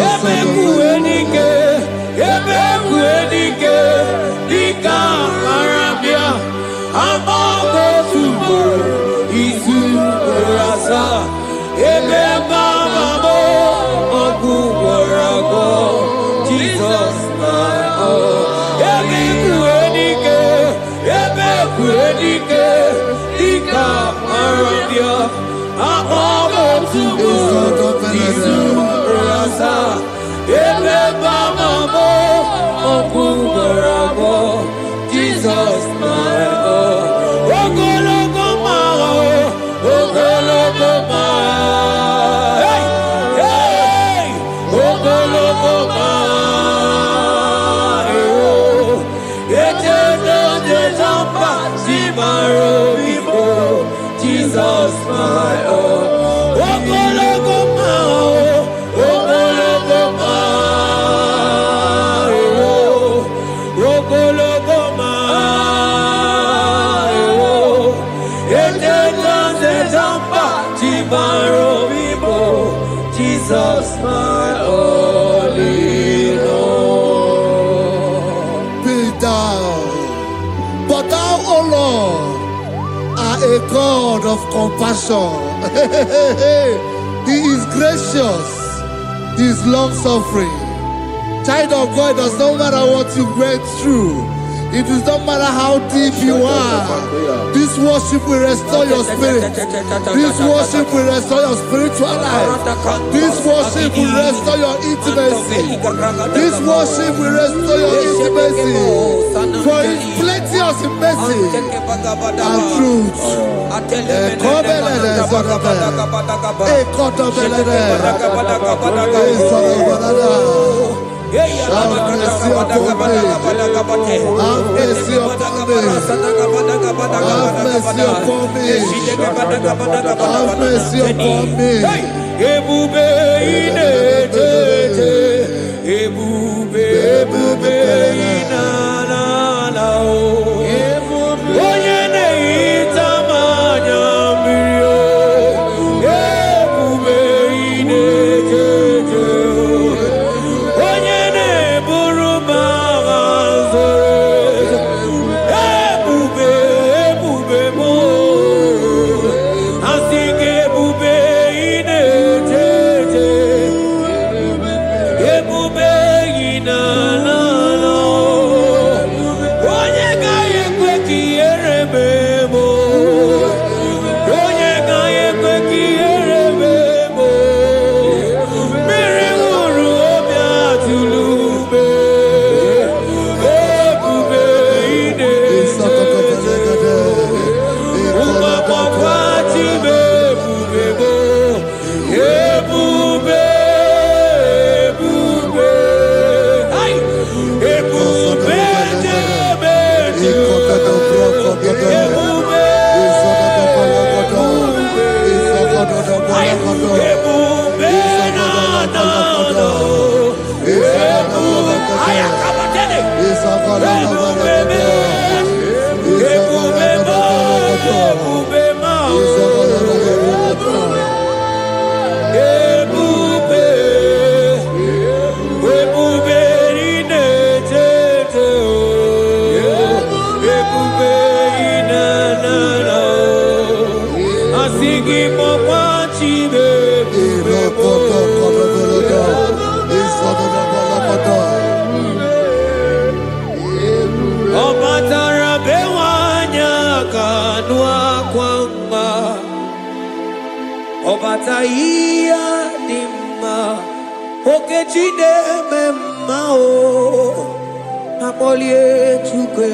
Speaker 5: Ebekuenike, ebekuenike, dika arabia, amabo tubo, izu rasa, ebebamamo, oguwarago, Jesus, my own. Ebekuenike, ebekuenike, dika arabia, amabo tubo, izu rasa, ebebamamo, oguwarago, Jesus, my own. Ogologo mao, ogologo mao, hey, hey, ogologo mao, eternal desamba, simaro vivo, Jesus, my own. Ogologo mao, ogologo mao, ogologo mao, eternal desamba, simaro vivo, Jesus, my only.
Speaker 3: God of compassion. He is gracious. He is long-suffering. Child of God, it does not matter what you went through. It does not matter how deep you are. This worship will restore your spirit. This worship will restore your spiritual life. This worship will restore your intimacy. This worship will restore your intimacy. For His plenty of mercy and truth. Have mercy upon me. Have mercy upon me. Have mercy upon me. Have mercy upon me.
Speaker 5: Ebube inetete, ebube inanana o. Onye na-ehita mmanya mmiri o. Ebube inetete o. Onye na-eburu m agha zoro ezo. Ebube m o. Asị gị ebube inetete, ebube inanana o. Onye gaghị ekwe ka ihere mee m o. Onye gaghị ekwe ka ihere mee m o. Mmiri ṅụrụ obi atụrụ ume. Ebube inetete, ụmụ agbọghọ atịbe ebube m o. Ebube, ai, ebube na-emeju. Ebube, ai, ebube na-anọdụ. Ebube, ai, akabatele. Ebube me, ebube mo, ebube ma o. Ebube, ebube inetete o. Ebube inanana o. Asị gị kpọkwa chi m ebube m o. Ọ batara be nwanyị aka nụ akwa mma. Ọ bata ihe dị mma. Okechi na-eme mma o. Akpọlie Chukwu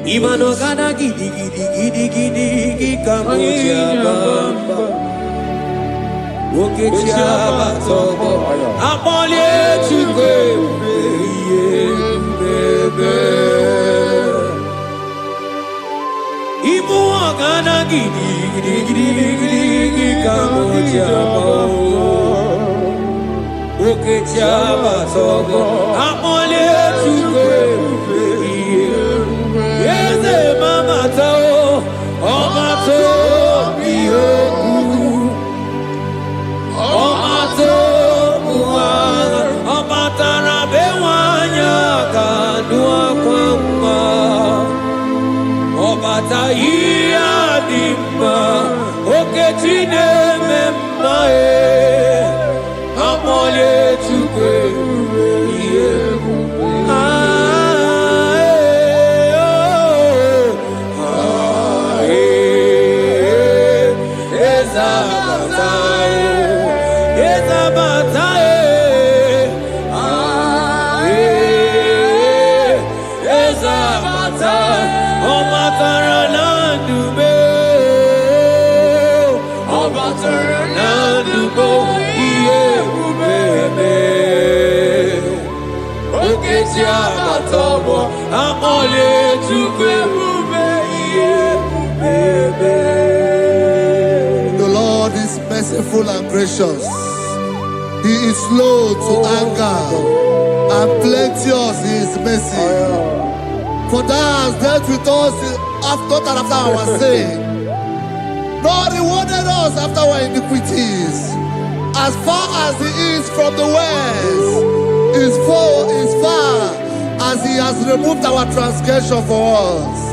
Speaker 5: Imano gana gidi ka mo ji aba mba. Okechi abatobo akpọlie Chukwu ebube. Ibu ọgana gidi ka mo ji aba o. Okechi abatobo akpọlie Chukwu ebube. Eze mama tao, ọmato ihe ukwu. Ọmato buhara, ọbatara be nwanyị aka nụ akwa mma. Ọbata ihe dị mma, Okechi na-eme mma e. Akpọlie Chukwu ihe ebube.
Speaker 3: The Lord is merciful and gracious. He is slow to anger and plenteous in His mercy. For thou hast dealt with us not after our sin, nor rewarded us after our iniquities. As far as the east from the west is far as he has removed our transgression for us.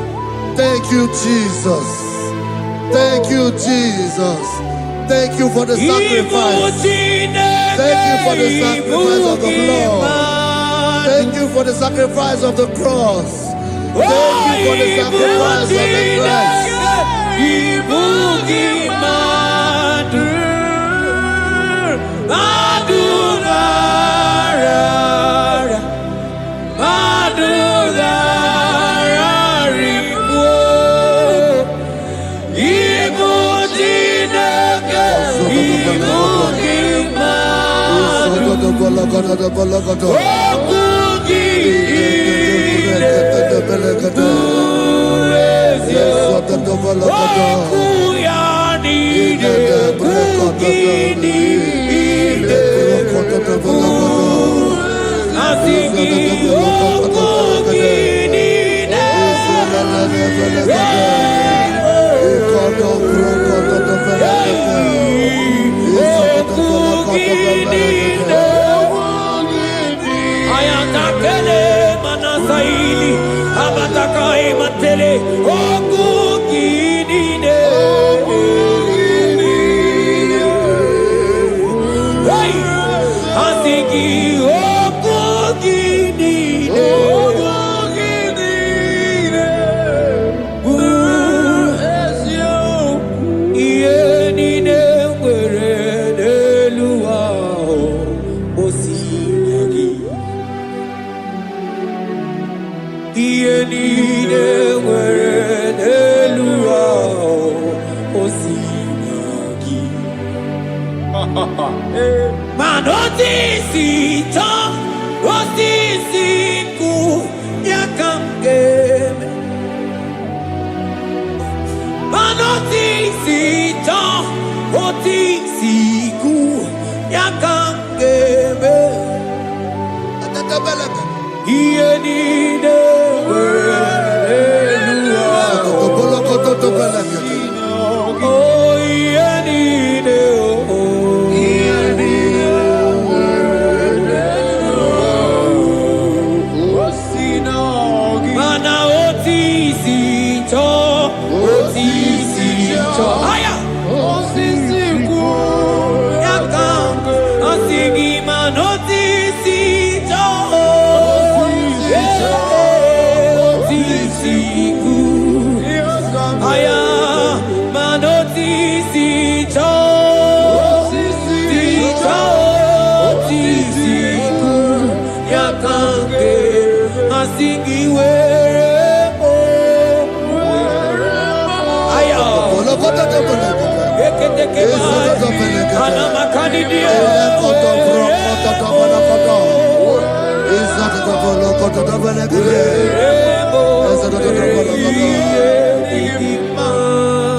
Speaker 3: Thank you, Jesus. Thank you, Jesus. Thank you for the sacrifice. Thank you for the sacrifice of the blood. Thank you for the sacrifice of the cross. Thank you for the sacrifice of the Christ.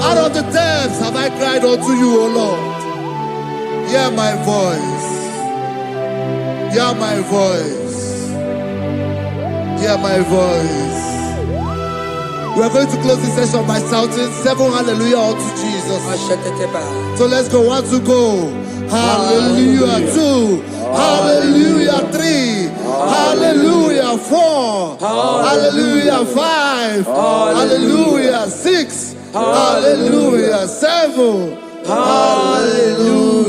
Speaker 3: Out of the depths have I cried unto you, O Lord. Hear my voice. Hear my voice. Hear my voice. We are going to close this session by shouting 7 hallelujah unto Jesus. So let's go. 1, 2, go. Hallelujah. 2. Hallelujah. 3. Hallelujah. 4. Hallelujah. 5. Hallelujah. 6. Hallelujah. 7. Hallelujah.